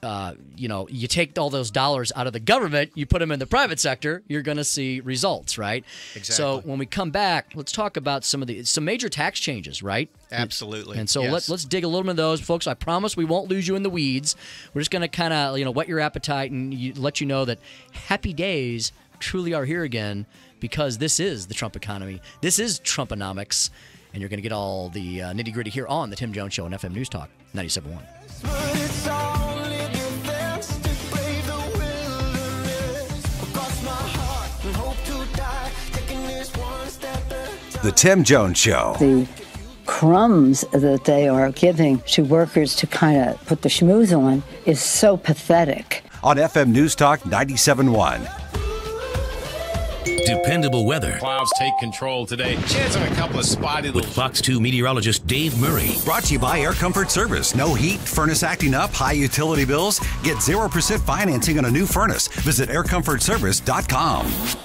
[SPEAKER 2] You take all those dollars out of the government, you put them in the private sector, you're going to see results, right?
[SPEAKER 15] Exactly.
[SPEAKER 2] So when we come back, let's talk about some major tax changes, right?
[SPEAKER 15] Absolutely.
[SPEAKER 2] And so
[SPEAKER 15] yes.
[SPEAKER 2] let's dig a little bit of those, folks. I promise we won't lose you in the weeds. We're just going to kind of whet your appetite and let you know that happy days truly are here again because this is the Trump economy. This is Trumponomics, and you're going to get all the nitty-gritty here on the Tim Jones Show on FM News Talk 97.1.
[SPEAKER 3] The Tim Jones Show.
[SPEAKER 7] The crumbs that they are giving to workers to kind of put the schmooze on is so pathetic.
[SPEAKER 3] On FM News Talk 97.1.
[SPEAKER 1] Dependable weather.
[SPEAKER 8] Clouds take control today. Chance of a couple of spotty
[SPEAKER 1] with Fox 2 meteorologist Dave Murray.
[SPEAKER 3] Brought to you by Air Comfort Service. No heat, furnace acting up, high utility bills. Get 0% financing on a new furnace. Visit aircomfortservice.com.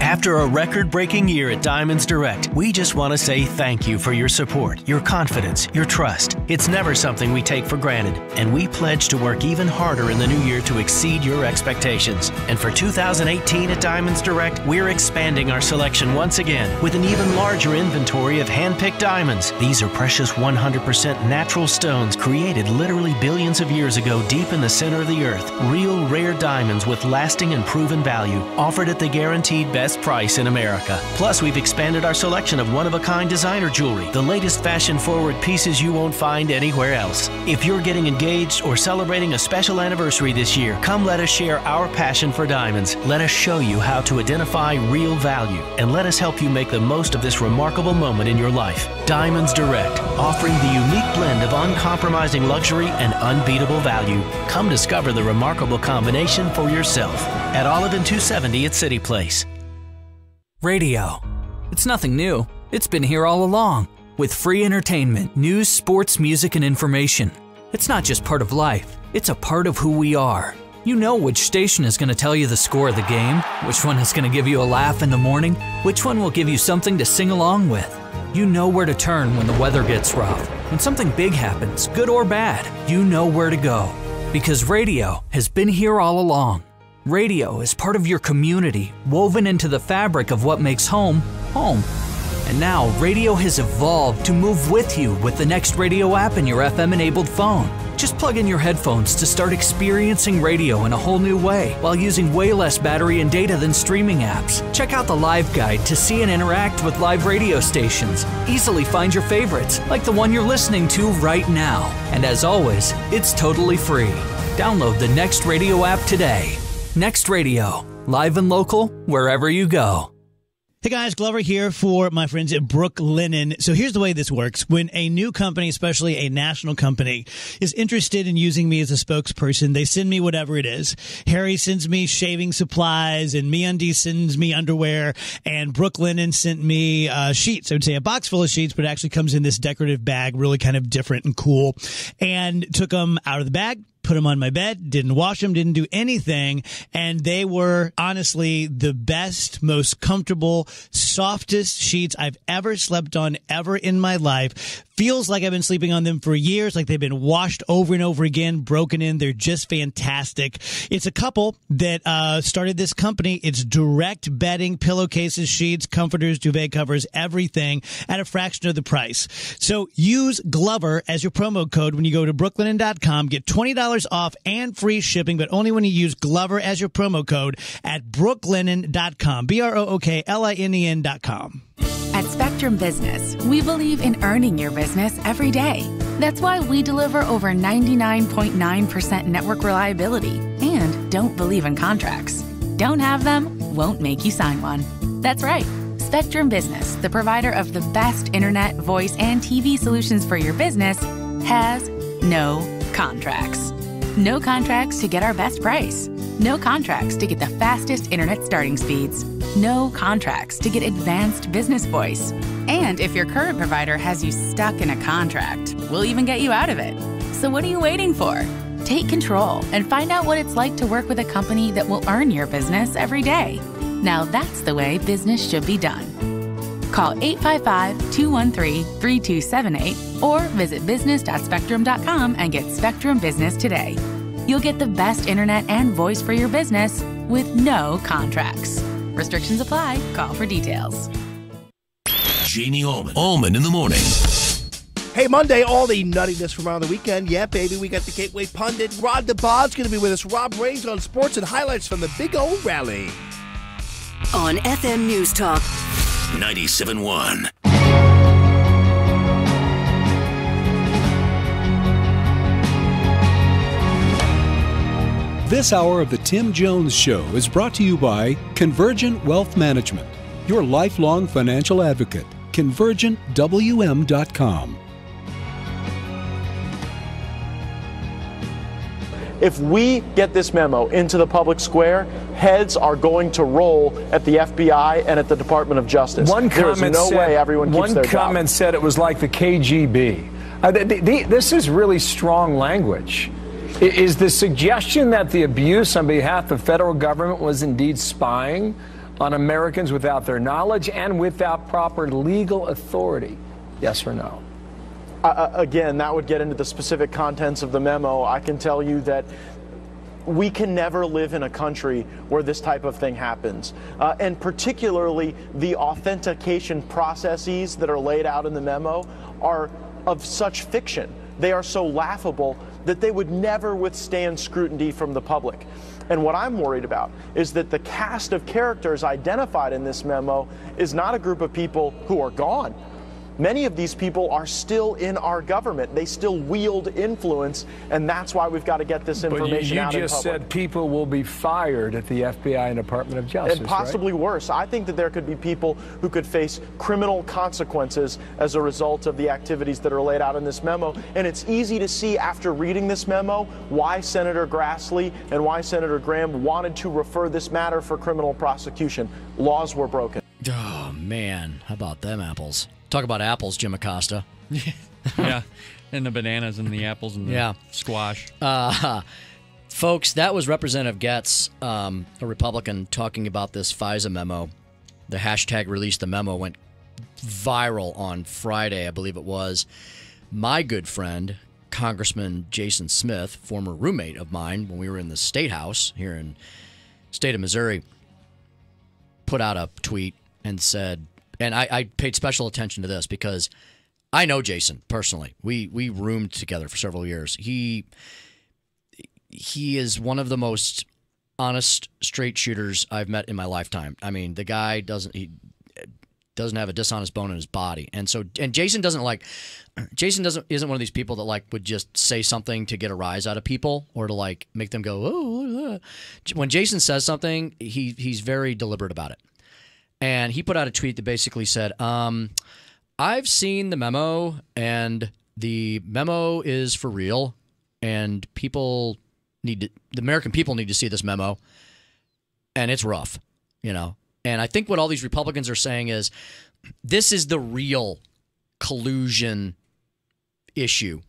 [SPEAKER 11] After a record-breaking year at Diamonds Direct, we just want to say thank you for your support, your confidence, your trust. It's never something we take for granted, and we pledge to work even harder in the new year to exceed your expectations. And for 2018 at Diamonds Direct, we're expanding our selection once again with an even larger inventory of hand-picked diamonds. These are precious 100% natural stones created literally billions of years ago deep in the center of the earth. Real, rare diamonds with lasting and proven value, offered at the guaranteed best price in America. Plus, we've expanded our selection of one-of-a-kind designer jewelry, the latest fashion-forward pieces you won't find anywhere else. If you're getting engaged or celebrating a special anniversary this year, come let us share our passion for diamonds. Let us show you how to identify real value, and let us help you make the most of this remarkable moment in your life. Diamonds Direct, offering the unique blend of uncompromising luxury and unbeatable value. Come discover the remarkable combination for yourself at Olive and 270 at City Place.
[SPEAKER 12] Radio. It's nothing new. It's been here all along, with free entertainment, news, sports, music, and information. It's not just part of life, it's a part of who we are. You know which station is going to tell you the score of the game, which one is going to give you a laugh in the morning, which one will give you something to sing along with. You know where to turn when the weather gets rough. When something big happens, good or bad, you know where to go. Because radio has been here all along. Radio is part of your community, woven into the fabric of what makes home, home. And now, radio has evolved to move with you with the Next Radio app in your FM-enabled phone. Just plug in your headphones to start experiencing radio in a whole new way while using way less battery and data than streaming apps. Check out the live guide to see and interact with live radio stations. Easily find your favorites, like the one you're listening to right now. And as always, it's totally free. Download the Next Radio app today. Next Radio, live and local, wherever you go.
[SPEAKER 14] Hey guys, Glover here for my friends at Brooklinen. So here's the way this works. When a new company, especially a national company, is interested in using me as a spokesperson, they send me whatever it is. Harry sends me shaving supplies, and MeUndies sends me underwear, and Brooklinen sent me sheets. I would say a box full of sheets, but it actually comes in this decorative bag, really kind of different and cool, and took them out of the bag, put them on my bed, didn't wash them, didn't do anything, and they were honestly the best, most comfortable, softest sheets I've ever slept on ever in my life. Feels like I've been sleeping on them for years, like they've been washed over and over again, broken in. They're just fantastic. It's a couple that started this company. It's direct bedding, pillowcases, sheets, comforters, duvet covers, everything at a fraction of the price. So use Glover as your promo code when you go to brooklinen.com. Get $20 off and free shipping, but only when you use Glover as your promo code at brooklinen.com. BROOKLINEN.com.
[SPEAKER 19] At Spectrum Business, we believe in earning your business every day. That's why we deliver over 99.9% network reliability and don't believe in contracts. Don't have them, won't make you sign one. That's right. Spectrum Business, the provider of the best internet, voice, and TV solutions for your business, has no contracts. No contracts to get our best price. No contracts to get the fastest internet starting speeds. no contracts to get advanced business voice. And if your current provider has you stuck in a contract, we'll even get you out of it. So what are you waiting for? Take control and find out what it's like to work with a company that will earn your business every day. Now that's the way business should be done. Call 855-213-3278 or visit business.spectrum.com and get Spectrum Business today. You'll get the best internet and voice for your business with no contracts. Restrictions apply. Call for details.
[SPEAKER 1] Jamie Allman in the morning.
[SPEAKER 13] Hey, Monday, all the nuttiness from around the weekend. Yeah, baby, we got the Gateway pundit. Rod DeBod's going to be with us. Rob Raines on sports and highlights from the big old rally.
[SPEAKER 16] On FM News Talk
[SPEAKER 1] 97.1.
[SPEAKER 17] This hour of the Tim Jones Show is brought to you by Convergent Wealth Management, your lifelong financial advocate. ConvergentWM.com.
[SPEAKER 20] If we get this memo into the public square, heads are going to roll at the FBI and at the Department of Justice. There's no way everyone keeps their job.
[SPEAKER 22] One comment said it was like the KGB. This is really strong language. Is the suggestion that the abuse on behalf of federal government was indeed spying on Americans without their knowledge and without proper legal authority? Yes or no?
[SPEAKER 20] Again, that would get into the specific contents of the memo. I can tell you that we can never live in a country where this type of thing happens. And particularly the authentication processes that are laid out in the memo are of such fiction. They are so laughable that they would never withstand scrutiny from the public. And what I'm worried about is that the cast of characters identified in this memo is not a group of people who are gone. Many of these people are still in our government. They still wield influence, and that's why we've got to get this information out in public.
[SPEAKER 22] You just said people will be fired at the FBI and Department of Justice,
[SPEAKER 20] and possibly worse. I think that there could be people who could face criminal consequences as a result of the activities that are laid out in this memo. And it's easy to see after reading this memo why Senator Grassley and why Senator Graham wanted to refer this matter for criminal prosecution. Laws were broken.
[SPEAKER 2] Oh, man. How about them apples? Talk about apples, Jim Acosta.
[SPEAKER 18] Yeah, and the bananas and the apples and the squash.
[SPEAKER 2] Folks, that was Representative Getz, a Republican, talking about this FISA memo. The hashtag release the memo went viral on Friday, I believe it was. My good friend, Congressman Jason Smith, former roommate of mine when we were in the State House here in the state of Missouri, put out a tweet and said, and I paid special attention to this because I know Jason personally. We roomed together for several years. He is one of the most honest, straight shooters I've met in my lifetime. I mean, the guy doesn't have a dishonest bone in his body. And Jason isn't one of these people that would just say something to get a rise out of people or to make them go, oh. When Jason says something, he's very deliberate about it. And he put out a tweet that basically said, I've seen the memo, and the memo is for real, and the American people need to see this memo, and it's rough, And I think what all these Republicans are saying is, this is the real collusion issue.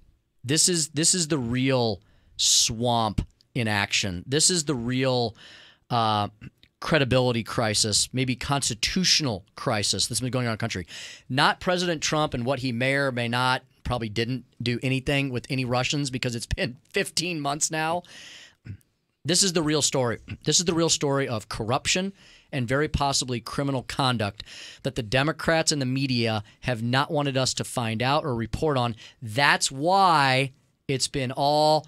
[SPEAKER 2] This is the real swamp in action. This is the real credibility crisis, maybe constitutional crisis that's been going on in the country. Not President Trump and what he may or may not, probably didn't do anything with any Russians because it's been 15 months now. This is the real story. This is the real story of corruption and very possibly criminal conduct that the Democrats and the media have not wanted us to find out or report on. That's why it's been all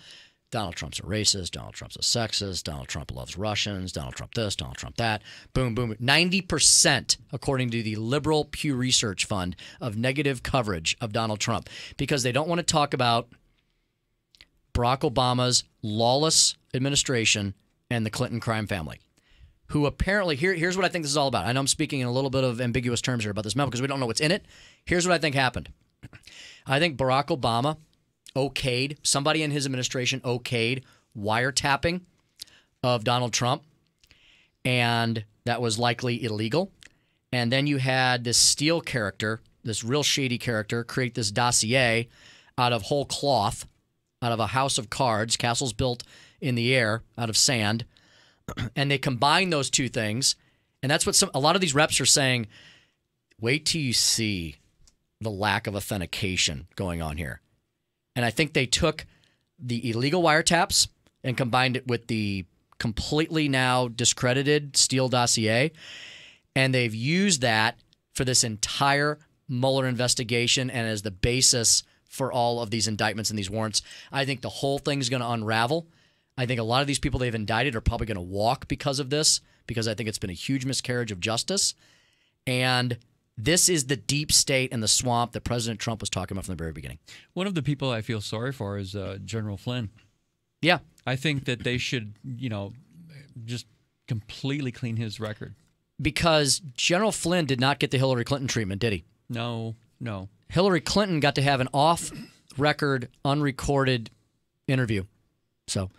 [SPEAKER 2] Donald Trump's a racist, Donald Trump's a sexist, Donald Trump loves Russians, Donald Trump this, Donald Trump that, boom, boom. 90%, according to the liberal Pew Research Fund, of negative coverage of Donald Trump because they don't want to talk about Barack Obama's lawless administration and the Clinton crime family, who apparently, here's what I think this is all about. I know I'm speaking in a little bit of ambiguous terms here about this memo because we don't know what's in it. Here's what I think happened. I think Barack Obama somebody in his administration okayed wiretapping of Donald Trump, and that was likely illegal. And then you had this Steele character, this real shady character, create this dossier out of whole cloth, out of a house of cards, castles built in the air out of sand. And they combine those two things. And that's what a lot of these reps are saying. Wait till you see the lack of authentication going on here. And I think they took the illegal wiretaps and combined it with the completely now discredited Steele dossier. And they've used that for this entire Mueller investigation and as the basis for all of these indictments and these warrants. I think the whole thing's going to unravel. I think a lot of these people they've indicted are probably going to walk because of this, because I think it's been a huge miscarriage of justice. And this is the deep state and the swamp that President Trump was talking about from the very beginning.
[SPEAKER 18] One of the people I feel sorry for is General Flynn.
[SPEAKER 2] Yeah.
[SPEAKER 18] I think that they should, just completely clean his record.
[SPEAKER 2] Because General Flynn did not get the Hillary Clinton treatment, did he?
[SPEAKER 18] No.
[SPEAKER 2] Hillary Clinton got to have an off-record, unrecorded interview. So,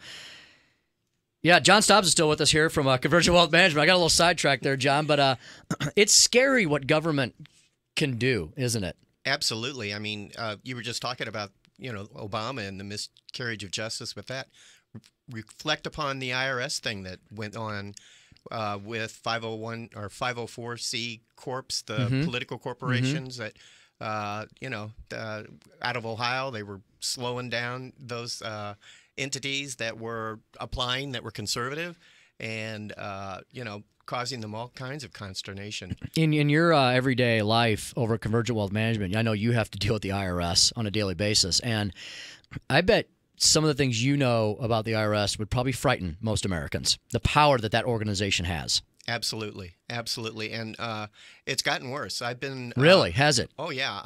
[SPEAKER 2] yeah, John Stobbs is still with us here from Convergent Wealth Management. I got a little sidetracked there, John, but it's scary what government can do, isn't it?
[SPEAKER 15] Absolutely. I mean, you were just talking about, Obama and the miscarriage of justice with that. Reflect upon the IRS thing that went on with 501 or 504C Corps, the political corporations that, out of Ohio, they were slowing down those entities that were applying that were conservative and, causing them all kinds of consternation.
[SPEAKER 2] In your everyday life over at Convergent Wealth Management, I know you have to deal with the IRS on a daily basis. And I bet some of the things you know about the IRS would probably frighten most Americans, the power that organization has.
[SPEAKER 15] Absolutely. And it's gotten worse. I've been...
[SPEAKER 2] Really? Has it?
[SPEAKER 15] Oh, yeah.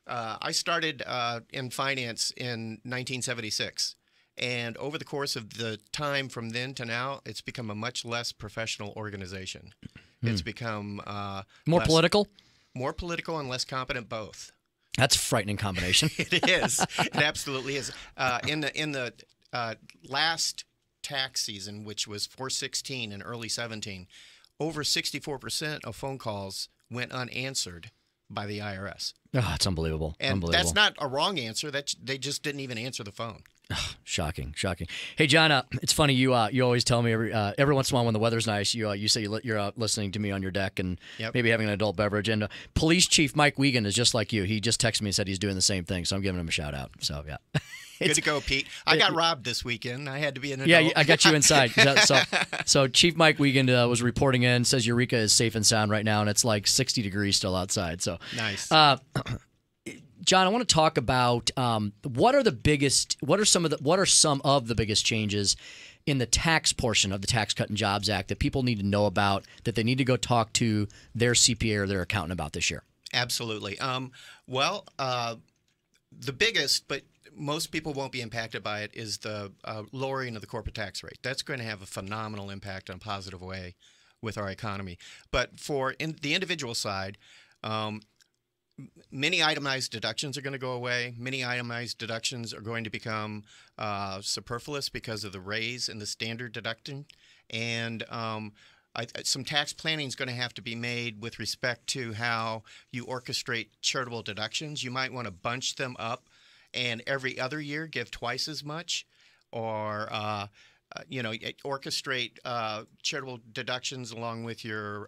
[SPEAKER 15] I started in finance in 1976. And over the course of the time from then to now, it's become a much less professional organization. It's become...
[SPEAKER 2] more political?
[SPEAKER 15] More political and less competent both.
[SPEAKER 2] That's a frightening combination.
[SPEAKER 15] It is. It absolutely is. In the last tax season, which was 416 and early 17, over 64% of phone calls went unanswered by the IRS.
[SPEAKER 2] Oh, it's unbelievable.
[SPEAKER 15] And that's not a wrong answer. They just didn't even answer the phone.
[SPEAKER 2] Shocking. Hey, John, it's funny. You always tell me every once in a while when the weather's nice, you say you're out listening to me on your deck and maybe having an adult beverage. And Police Chief Mike Wiegand is just like you. He just texted me and said he's doing the same thing. So I'm giving him a shout out. So, yeah.
[SPEAKER 15] Good to go, Pete. I got robbed this weekend. I had to be an adult.
[SPEAKER 2] Yeah, I got you inside. So Chief Mike Wiegand was reporting in, says Eureka is safe and sound right now, and it's like 60 degrees still outside. So
[SPEAKER 15] nice.
[SPEAKER 2] John, I want to talk about what are some of the biggest changes in the tax portion of the Tax Cut and Jobs Act that people need to know about, that they need to go talk to their CPA or their accountant about this year?
[SPEAKER 15] Absolutely. The biggest, but most people won't be impacted by it, is the lowering of the corporate tax rate. That's going to have a phenomenal impact in a positive way with our economy. But for the individual side, many itemized deductions are going to go away. Many itemized deductions are going to become superfluous because of the raise in the standard deduction. And some tax planning is going to have to be made with respect to how you orchestrate charitable deductions. You might want to bunch them up and every other year give twice as much, or orchestrate charitable deductions along with your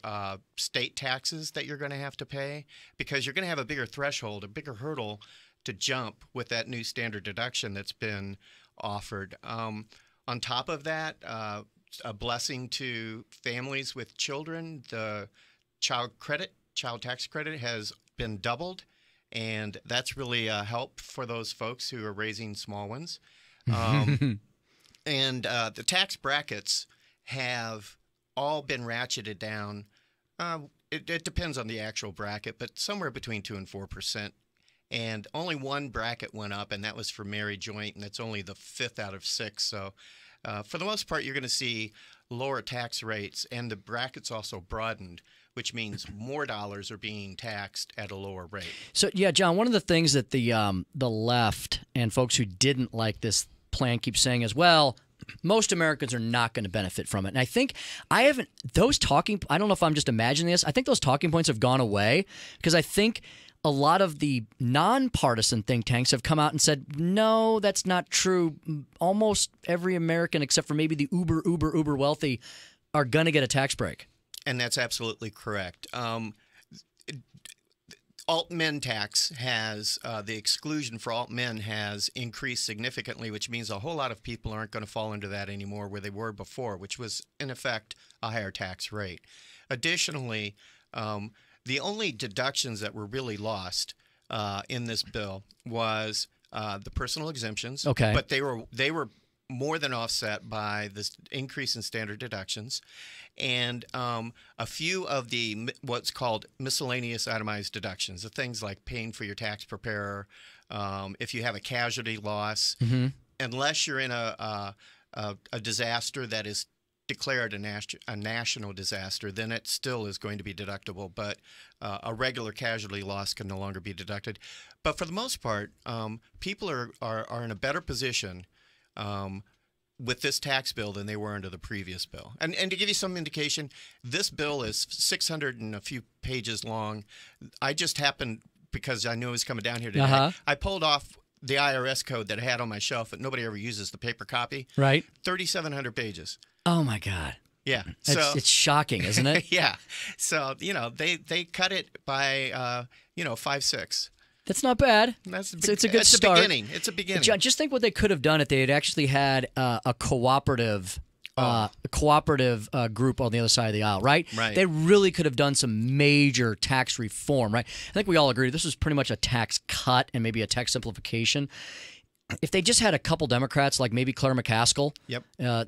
[SPEAKER 15] state taxes that you're going to have to pay, because you're going to have a bigger threshold, a bigger hurdle to jump with that new standard deduction that's been offered. On top of that, a blessing to families with children, the child tax credit has been doubled, and that's really a help for those folks who are raising small ones. And the tax brackets have all been ratcheted down. It depends on the actual bracket, but somewhere between 2% and 4%. And only one bracket went up, and that was for married joint, and that's only the 5th out of 6. So for the most part, you're going to see lower tax rates, and the brackets also broadened, which means more dollars are being taxed at a lower rate.
[SPEAKER 2] So, yeah, John, one of the things that the left and folks who didn't like this plan keep saying is, well, most Americans are not going to benefit from it. And I think I don't know if I'm just imagining this. I think those talking points have gone away because I think a lot of the nonpartisan think tanks have come out and said, no, that's not true. Almost every American, except for maybe the uber wealthy, are going to get a tax break.
[SPEAKER 15] And that's absolutely correct. Alt-men tax has, the exclusion for alt-men has increased significantly, which means a whole lot of people aren't going to fall into that anymore where they were before, which was, in effect, a higher tax rate. Additionally, the only deductions that were really lost in this bill was the personal exemptions.
[SPEAKER 2] Okay.
[SPEAKER 15] But they were more than offset by this increase in standard deductions and a few of the what's called miscellaneous itemized deductions, the things like paying for your tax preparer, if you have a casualty loss, unless you're in a disaster that is declared a national disaster, then it still is going to be deductible, but a regular casualty loss can no longer be deducted. But for the most part, people are in a better position with this tax bill than they were under the previous bill. And to give you some indication, this bill is 600 and a few pages long. I just happened, because I knew it was coming down here today, I pulled off the IRS code that I had on my shelf, but nobody ever uses the paper copy.
[SPEAKER 2] Right.
[SPEAKER 15] 3,700 pages.
[SPEAKER 2] Oh, my God.
[SPEAKER 15] Yeah.
[SPEAKER 2] It's shocking, isn't it?
[SPEAKER 15] Yeah. So, they cut it by, 5-6.
[SPEAKER 2] That's not bad. It's a good start.
[SPEAKER 15] It's a beginning.
[SPEAKER 2] John, just think what they could have done if they had actually had a cooperative group on the other side of the aisle, right?
[SPEAKER 15] Right.
[SPEAKER 2] They really could have done some major tax reform, right? I think we all agree this was pretty much a tax cut and maybe a tax simplification. If they just had a couple Democrats, like maybe Claire McCaskill,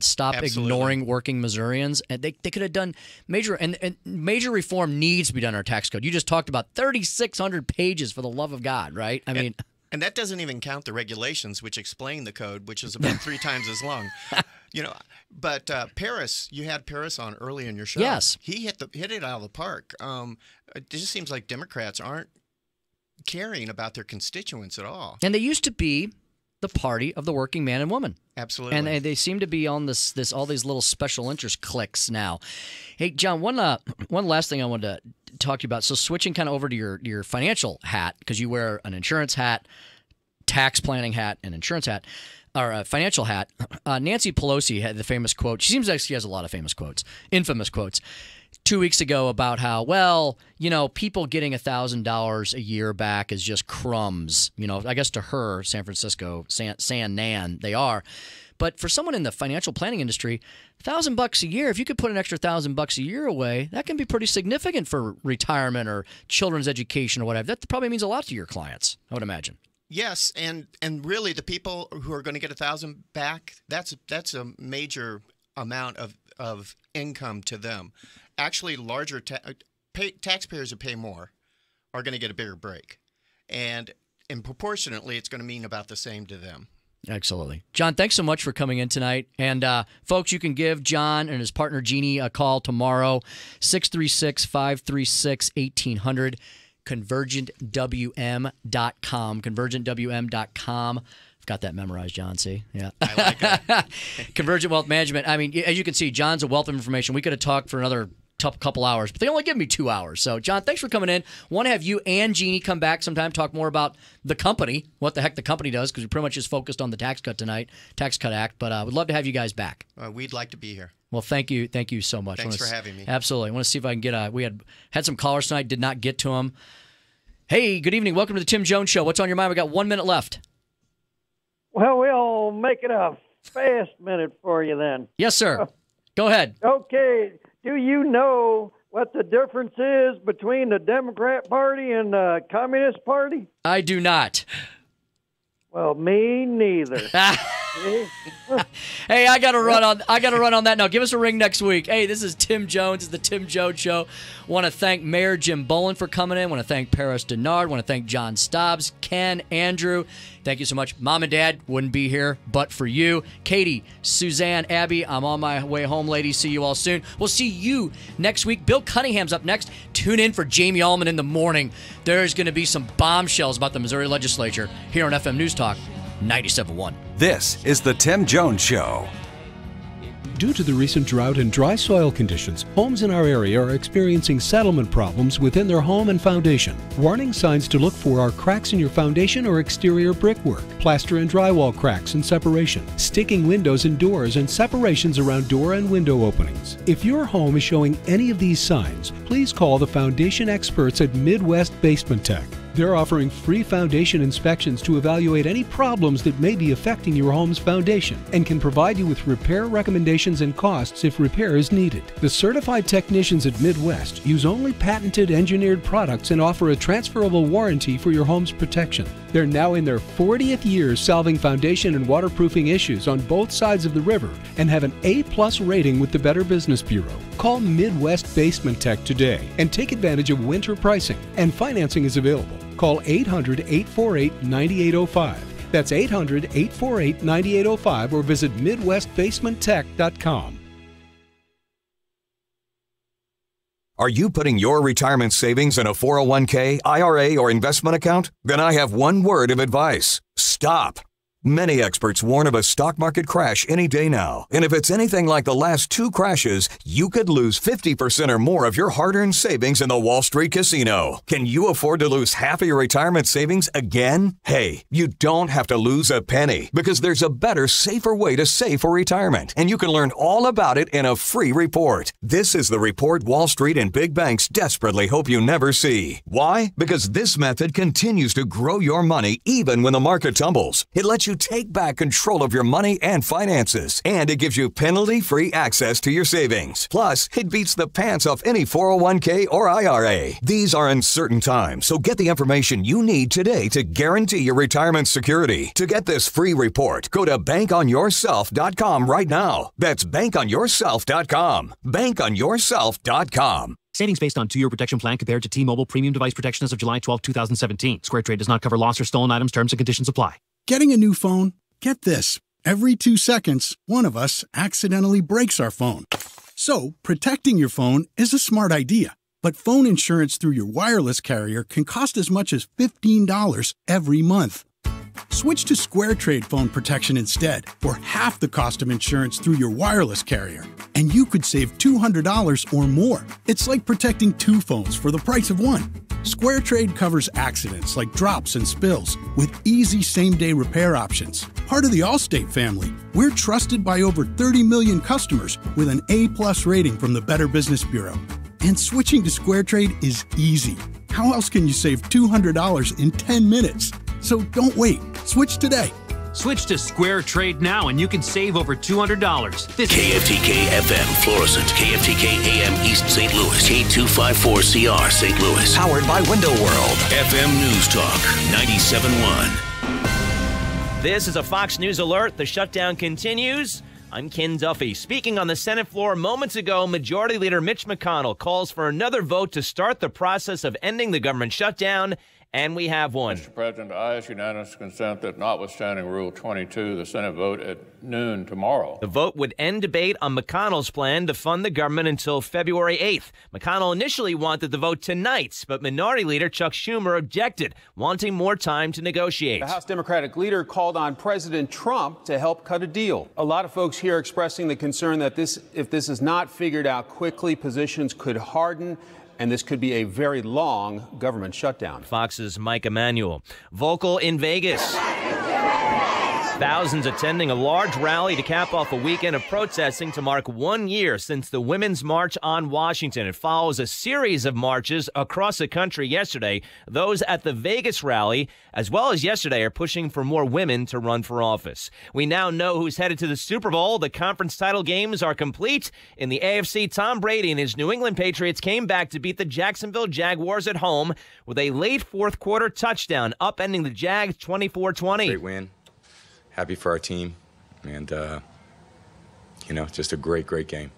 [SPEAKER 2] stop ignoring working Missourians, and they could have done major and major reform needs to be done in our tax code. You just talked about 3,600 pages, for the love of God, right? I mean,
[SPEAKER 15] and that doesn't even count the regulations, which explain the code, which is about 3 times as long. But Paris, you had Paris on early in your show.
[SPEAKER 2] Yes,
[SPEAKER 15] he hit it out of the park. It just seems like Democrats aren't caring about their constituents at all,
[SPEAKER 2] and they used to be the party of the working man and woman.
[SPEAKER 15] Absolutely.
[SPEAKER 2] And they seem to be on this all these little special interest cliques now. Hey, John, one last thing I wanted to talk to you about. So switching kind of over to your financial hat, because you wear an insurance hat, tax planning hat, and insurance hat, or a financial hat. Nancy Pelosi had the famous quote. She seems like she has a lot of famous quotes, infamous quotes, 2 weeks ago about how, people getting $1,000 a year back is just crumbs. I guess to her, San Francisco, San Nan, they are. But for someone in the financial planning industry, $1,000 a year, if you could put an extra $1,000 a year away, that can be pretty significant for retirement or children's education or whatever. That probably means a lot to your clients, I would imagine.
[SPEAKER 15] Yes, and really the people who are going to get $1,000 back, that's a major amount of income to them. Actually, larger taxpayers who pay more are going to get a bigger break. And proportionately, it's going to mean about the same to them.
[SPEAKER 2] Absolutely. John, thanks so much for coming in tonight. And folks, you can give John and his partner Jeannie a call tomorrow, 636-536-1800, convergentwm.com, convergentwm.com. Got that memorized, John, see? Yeah.
[SPEAKER 15] I like it.
[SPEAKER 2] Convergent Wealth Management. I mean, as you can see, John's a wealth of information. We could have talked for another couple hours, but they only give me 2 hours. So, John, thanks for coming in. Want to have you and Jeannie come back sometime, talk more about the company, what the heck the company does, because we pretty much just focused on the tax cut tonight, Tax Cut Act. But we'd love to have you guys back.
[SPEAKER 15] We'd like to be here.
[SPEAKER 2] Well, thank you so much.
[SPEAKER 15] Thanks for having me.
[SPEAKER 2] Absolutely. I want to see if I can get we had some callers tonight, did not get to them. Hey, good evening. Welcome to the Tim Jones Show. What's on your mind? We got 1 minute left.
[SPEAKER 5] Well, we'll make it a fast minute for you then.
[SPEAKER 2] Yes, sir. Go ahead.
[SPEAKER 5] Okay. Do you know what the difference is between the Democrat Party and the Communist Party?
[SPEAKER 2] I do not.
[SPEAKER 5] Well, me neither.
[SPEAKER 2] Hey, I gotta run on that now. Give us a ring next week. Hey, this is Tim Jones. It's the Tim Jones Show. Want to thank Mayor Jim Bowlin for coming in. Want to thank Paris Dennard. Want to thank John Stobbs, Ken, Andrew. Thank you so much. Mom and Dad wouldn't be here but for you. Katie, Suzanne, Abby, I'm on my way home, ladies. See you all soon. We'll see you next week. Bill Cunningham's up next. Tune in for Jamie Allman in the morning. There's going to be some bombshells about the Missouri legislature here on FM News Talk 97.1.
[SPEAKER 3] This is the Tim Jones Show.
[SPEAKER 17] Due to the recent drought and dry soil conditions, homes in our area are experiencing settlement problems within their home and foundation. Warning signs to look for are cracks in your foundation or exterior brickwork, plaster and drywall cracks and separation, sticking windows and doors, and separations around door and window openings. If your home is showing any of these signs, please call the foundation experts at Midwest Basement Tech. They're offering free foundation inspections to evaluate any problems that may be affecting your home's foundation and can provide you with repair recommendations and costs if repair is needed. The certified technicians at Midwest use only patented engineered products and offer a transferable warranty for your home's protection. They're now in their 40th year solving foundation and waterproofing issues on both sides of the river and have an A+ rating with the Better Business Bureau. Call Midwest Basement Tech today and take advantage of winter pricing, and financing is available. Call 800-848-9805. That's 800-848-9805 or visit MidwestBasementTech.com.
[SPEAKER 4] Are you putting your retirement savings in a 401k, IRA, or investment account? Then I have one word of advice. Stop. Many experts warn of a stock market crash any day now. And if it's anything like the last two crashes, you could lose 50% or more of your hard-earned savings in the Wall Street casino. Can you afford to lose half of your retirement savings again? Hey, you don't have to lose a penny, because there's a better, safer way to save for retirement. And you can learn all about it in a free report. This is the report Wall Street and big banks desperately hope you never see. Why? Because this method continues to grow your money even when the market tumbles. It lets you take back control of your money and finances, and it gives you penalty-free access to your savings. Plus, it beats the pants off any 401k or IRA. These are uncertain times, so get the information you need today to guarantee your retirement security. To get this free report, go to bankonyourself.com right now. That's bankonyourself.com. bankonyourself.com.
[SPEAKER 6] Savings based on 2-year protection plan compared to T-Mobile premium device protection as of July 12, 2017. Square Trade does not cover lost or stolen items. Terms and conditions apply.
[SPEAKER 23] Getting a new phone? Get this. Every 2 seconds, one of us accidentally breaks our phone. So, protecting your phone is a smart idea. But phone insurance through your wireless carrier can cost as much as $15 every month. Switch to Square Trade phone protection instead, for half the cost of insurance through your wireless carrier. And you could save $200 or more. It's like protecting 2 phones for the price of 1. Square Trade covers accidents like drops and spills with easy same-day repair options. Part of the Allstate family, we're trusted by over 30 million customers with an A+ rating from the Better Business Bureau. And switching to Square Trade is easy. How else can you save $200 in 10 minutes? So don't wait. Switch today.
[SPEAKER 6] Switch to Square Trade now and you can save over $200.
[SPEAKER 1] KFTK FM Florissant, KFTK AM East St. Louis, K254CR St. Louis. Powered by Window World. FM News Talk 97.1.
[SPEAKER 24] This is a Fox News alert. The shutdown continues. I'm Ken Duffy. Speaking on the Senate floor moments ago, Majority Leader Mitch McConnell calls for another vote to start the process of ending the government shutdown. And we have one.
[SPEAKER 25] Mr. President, I ask unanimous consent that notwithstanding Rule 22, the Senate vote at noon tomorrow.
[SPEAKER 24] The vote would end debate on McConnell's plan to fund the government until February 8th. McConnell initially wanted the vote tonight, but Minority Leader Chuck Schumer objected, wanting more time to negotiate.
[SPEAKER 26] The House Democratic leader called on President Trump to help cut a deal. A lot of folks here expressing the concern that if this is not figured out quickly, positions could harden, and this could be a very long government shutdown.
[SPEAKER 24] Fox's Mike Emanuel. Vocal in Vegas. Thousands attending a large rally to cap off a weekend of protesting to mark 1 year since the Women's March on Washington. It follows a series of marches across the country yesterday. Those at the Vegas rally, as well as yesterday, are pushing for more women to run for office. We now know who's headed to the Super Bowl. The conference title games are complete. In the AFC, Tom Brady and his New England Patriots came back to beat the Jacksonville Jaguars at home with a late fourth quarter touchdown, upending the Jags 24-20.
[SPEAKER 27] Great win. Happy for our team, and just a great game.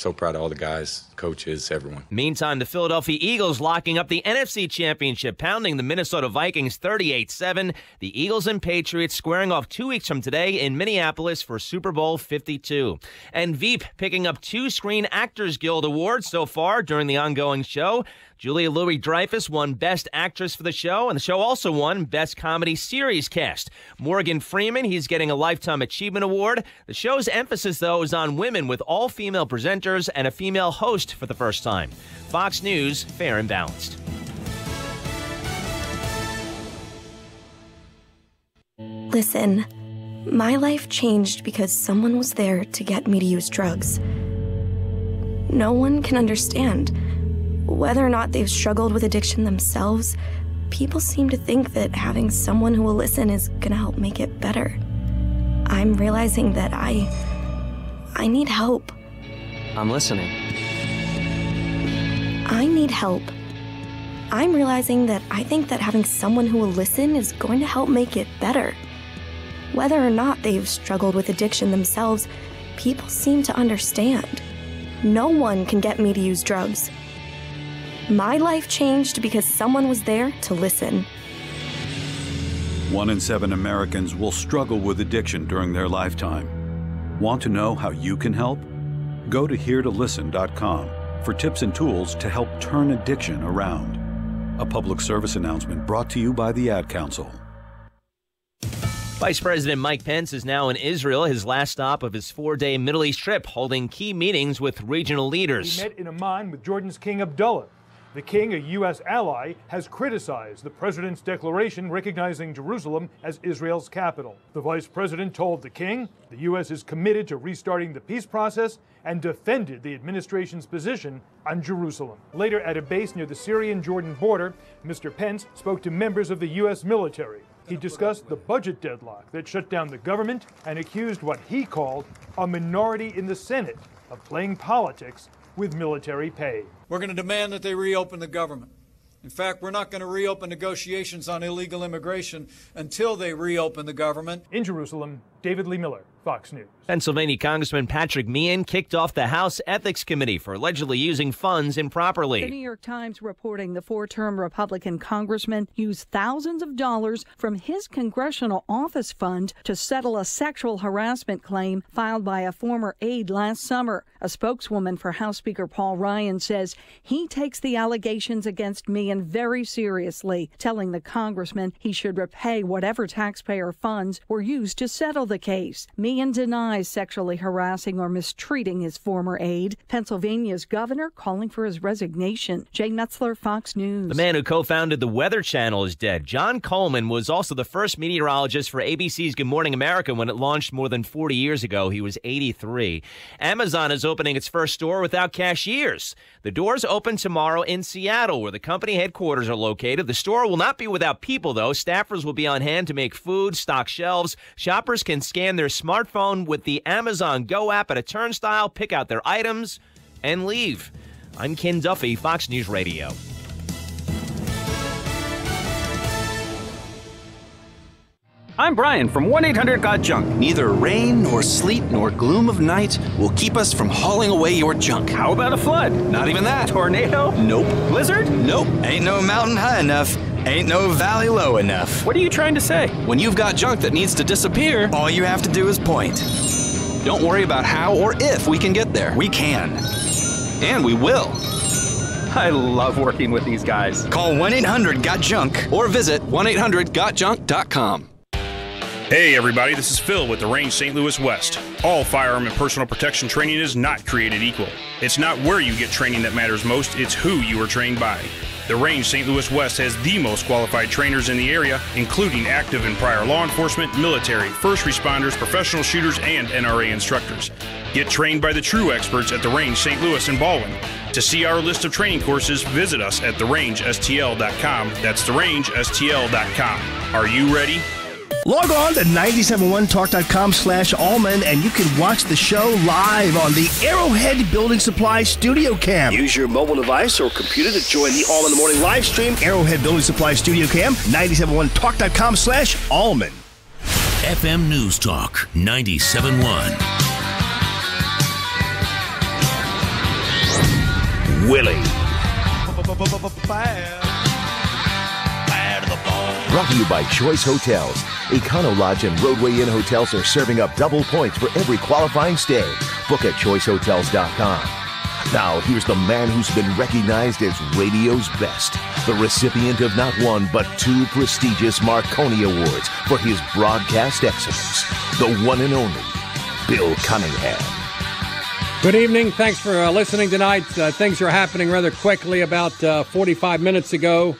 [SPEAKER 7] so proud of all the guys, coaches, everyone.
[SPEAKER 24] Meantime, the Philadelphia Eagles locking up the NFC Championship, pounding the Minnesota Vikings 38-7. The Eagles and Patriots squaring off 2 weeks from today in Minneapolis for Super Bowl 52. And Veep picking up 2 Screen Actors Guild awards so far during the ongoing show. Julia Louis-Dreyfus won Best Actress for the show, and the show also won Best Comedy Series Cast. Morgan Freeman, he's getting a Lifetime Achievement Award. The show's emphasis, though, is on women with all female presenters and a female host for the first time. Fox News, fair and balanced.
[SPEAKER 8] Listen, my life changed because someone was there to get me to use drugs. No one can understand. Whether or not they've struggled with addiction themselves, people seem to think that having someone who will listen is gonna help make it better. I'm realizing that I need help.
[SPEAKER 24] I'm listening.
[SPEAKER 8] I need help. I'm realizing that I think that having someone who will listen is going to help make it better. Whether or not they've struggled with addiction themselves, people seem to understand. No one can get me to use drugs. My life changed because someone was there to listen.
[SPEAKER 9] 1 in 7 Americans will struggle with addiction during their lifetime. Want to know how you can help? Go to heretolisten.com for tips and tools to help turn addiction around. A public service announcement brought to you by the Ad Council.
[SPEAKER 24] Vice President Mike Pence is now in Israel, his last stop of his 4-day Middle East trip, holding key meetings with regional leaders.
[SPEAKER 10] He met in Amman with Jordan's King Abdullah. The king, a U.S. ally, has criticized the president's declaration recognizing Jerusalem as Israel's capital. The vice president told the king the U.S. is committed to restarting the peace process and defended the administration's position on Jerusalem. Later, at a base near the Syrian-Jordan border, Mr. Pence spoke to members of the U.S. military. He discussed the budget deadlock that shut down the government and accused what he called a minority in the Senate of playing politics with military pay.
[SPEAKER 11] We're going to demand that they reopen the government. In fact, we're not going to reopen negotiations on illegal immigration until they reopen the government.
[SPEAKER 10] In Jerusalem, David Lee Miller, Fox News.
[SPEAKER 24] Pennsylvania Congressman Patrick Meehan kicked off the House Ethics Committee for allegedly using funds improperly.
[SPEAKER 21] The New York Times reporting the 4-term Republican congressman used thousands of dollars from his congressional office fund to settle a sexual harassment claim filed by a former aide last summer. A spokeswoman for House Speaker Paul Ryan says he takes the allegations against Meehan very seriously, telling the congressman he should repay whatever taxpayer funds were used to settle the case. Meehan denies sexually harassing or mistreating his former aide. Pennsylvania's governor calling for his resignation. Jay Metzler, Fox News.
[SPEAKER 24] The man who co-founded the Weather Channel is dead. John Coleman was also the first meteorologist for ABC's Good Morning America when it launched more than 40 years ago. He was 83. Amazon is opening its first store without cashiers. The doors open tomorrow in Seattle, where the company headquarters are located. The store will not be without people, though. Staffers will be on hand to make food, stock shelves. Shoppers can scan their smartphone with the Amazon Go app at a turnstile, pick out their items, and leave. I'm Ken Duffy, Fox News Radio.
[SPEAKER 27] I'm Brian from 1-800-GOT-JUNK.
[SPEAKER 28] Neither rain nor sleet nor gloom of night will keep us from hauling away your junk.
[SPEAKER 27] How about a flood?
[SPEAKER 28] Not even that.
[SPEAKER 27] Tornado?
[SPEAKER 28] Nope.
[SPEAKER 27] Blizzard?
[SPEAKER 28] Nope. Ain't no mountain high enough. Ain't no valley low enough.
[SPEAKER 27] What are you trying to say?
[SPEAKER 28] When you've got junk that needs to disappear, all you have to do is point. Don't worry about how or if we can get there. We can. And we will.
[SPEAKER 27] I love working with these guys.
[SPEAKER 28] Call 1-800-GOT-JUNK or visit 1-800-GOTJUNK.com.
[SPEAKER 29] Hey everybody, this is Phil with the Range St. Louis West. All firearm and personal protection training is not created equal. It's not where you get training that matters most, it's who you are trained by. The Range St. Louis West has the most qualified trainers in the area, including active and prior law enforcement, military, first responders, professional shooters, and NRA instructors. Get trained by the true experts at the Range St. Louis and Baldwin. To see our list of training courses, visit us at therangestl.com. That's therangestl.com. Are you ready?
[SPEAKER 13] Log on to 971talk.com/Allman and you can watch the show live on the Arrowhead Building Supply Studio Cam. Use your mobile device or computer to join the All in the Morning live stream. Arrowhead Building Supply Studio Cam, 971talk.com/Allman.
[SPEAKER 1] FM News Talk 97.1. Willie.
[SPEAKER 5] Brought to you by Choice Hotels. Econo Lodge and Roadway Inn hotels are serving up double points for every qualifying stay. Book at choicehotels.com. Now, here's the man who's been recognized as radio's best, the recipient of not one but 2 prestigious Marconi Awards for his broadcast excellence, the one and only Bill Cunningham.
[SPEAKER 12] Good evening. Thanks for listening tonight. Things are happening rather quickly. About 45 minutes ago,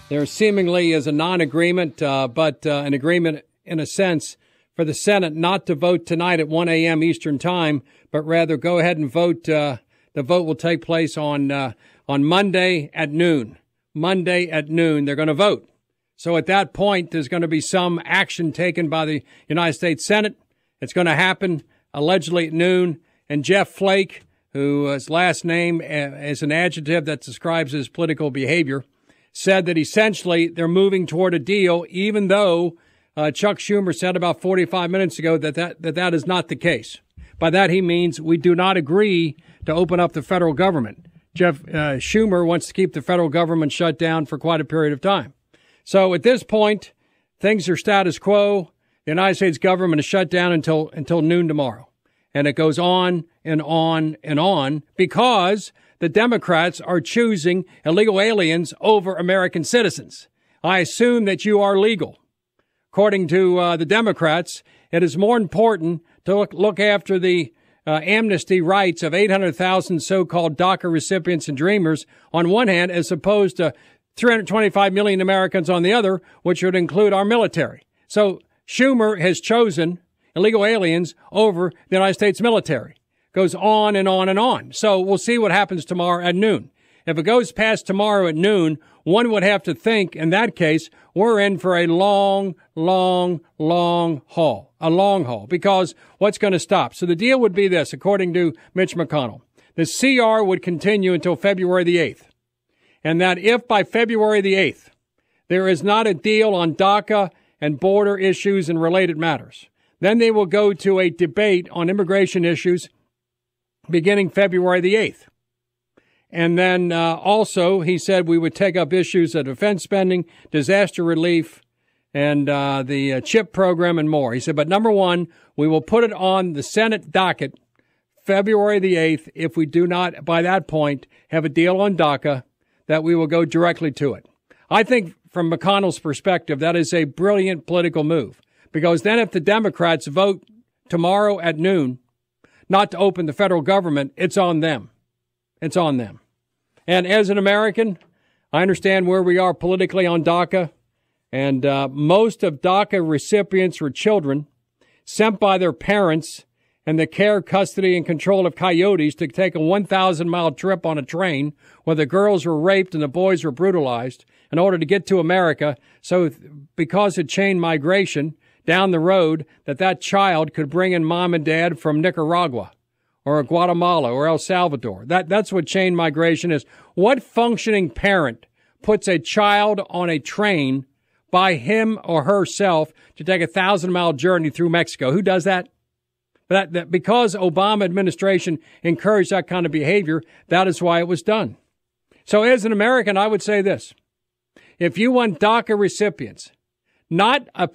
[SPEAKER 12] there seemingly is a non-agreement, but an agreement in a sense for the Senate not to vote tonight at 1 a.m. Eastern Time, but rather go ahead and vote. The vote will take place on Monday at noon. Monday at noon, they're going to vote. So at that point, there's going to be some action taken by the United States Senate. It's going to happen allegedly at noon. And Jeff Flake, whose last name is an adjective that describes his political behavior, said that essentially they're moving toward a deal, even though Chuck Schumer said about 45 minutes ago that is not the case. By that he means we do not agree to open up the federal government. Jeff Schumer wants to keep the federal government shut down for quite a period of time. So at this point, things are status quo. The United States government is shut down until noon tomorrow. And it goes on and on and on because the Democrats are choosing illegal aliens over American citizens. I assume that you are legal. According to the Democrats, it is more important to look after the amnesty rights of 800,000 so-called DACA recipients and dreamers on one hand, as opposed to 325 million Americans on the other, which would include our military. So Schumer has chosen illegal aliens over the United States military. Goes on and on and on. So we'll see what happens tomorrow at noon. If it goes past tomorrow at noon, one would have to think, in that case, we're in for a long haul. A long haul. Because what's going to stop? So the deal would be this, according to Mitch McConnell. The CR would continue until February the 8th. And that if by February the 8th, there is not a deal on DACA and border issues and related matters, then they will go to a debate on immigration issues beginning February the 8th. And then also, he said we would take up issues of defense spending, disaster relief, and the CHIP program and more. He said, but number one, we will put it on the Senate docket February the 8th if we do not, by that point, have a deal on DACA, that we will go directly to it. I think from McConnell's perspective, that is a brilliant political move. Because then if the Democrats vote tomorrow at noon not to open the federal government, it's on them. It's on them. And as an American, I understand where we are politically on DACA. And most of DACA recipients were children sent by their parents in the care, custody, and control of coyotes to take a 1,000-mile trip on a train where the girls were raped and the boys were brutalized in order to get to America. So because of chain migration, down the road, that child could bring in mom and dad from Nicaragua or Guatemala or El Salvador. That's what chain migration is. What functioning parent puts a child on a train by him or herself to take a 1,000-mile journey through Mexico? Who does that? That because Obama administration encouraged that kind of behavior, that is why it was done. So as an American, I would say this. If you want DACA recipients, not a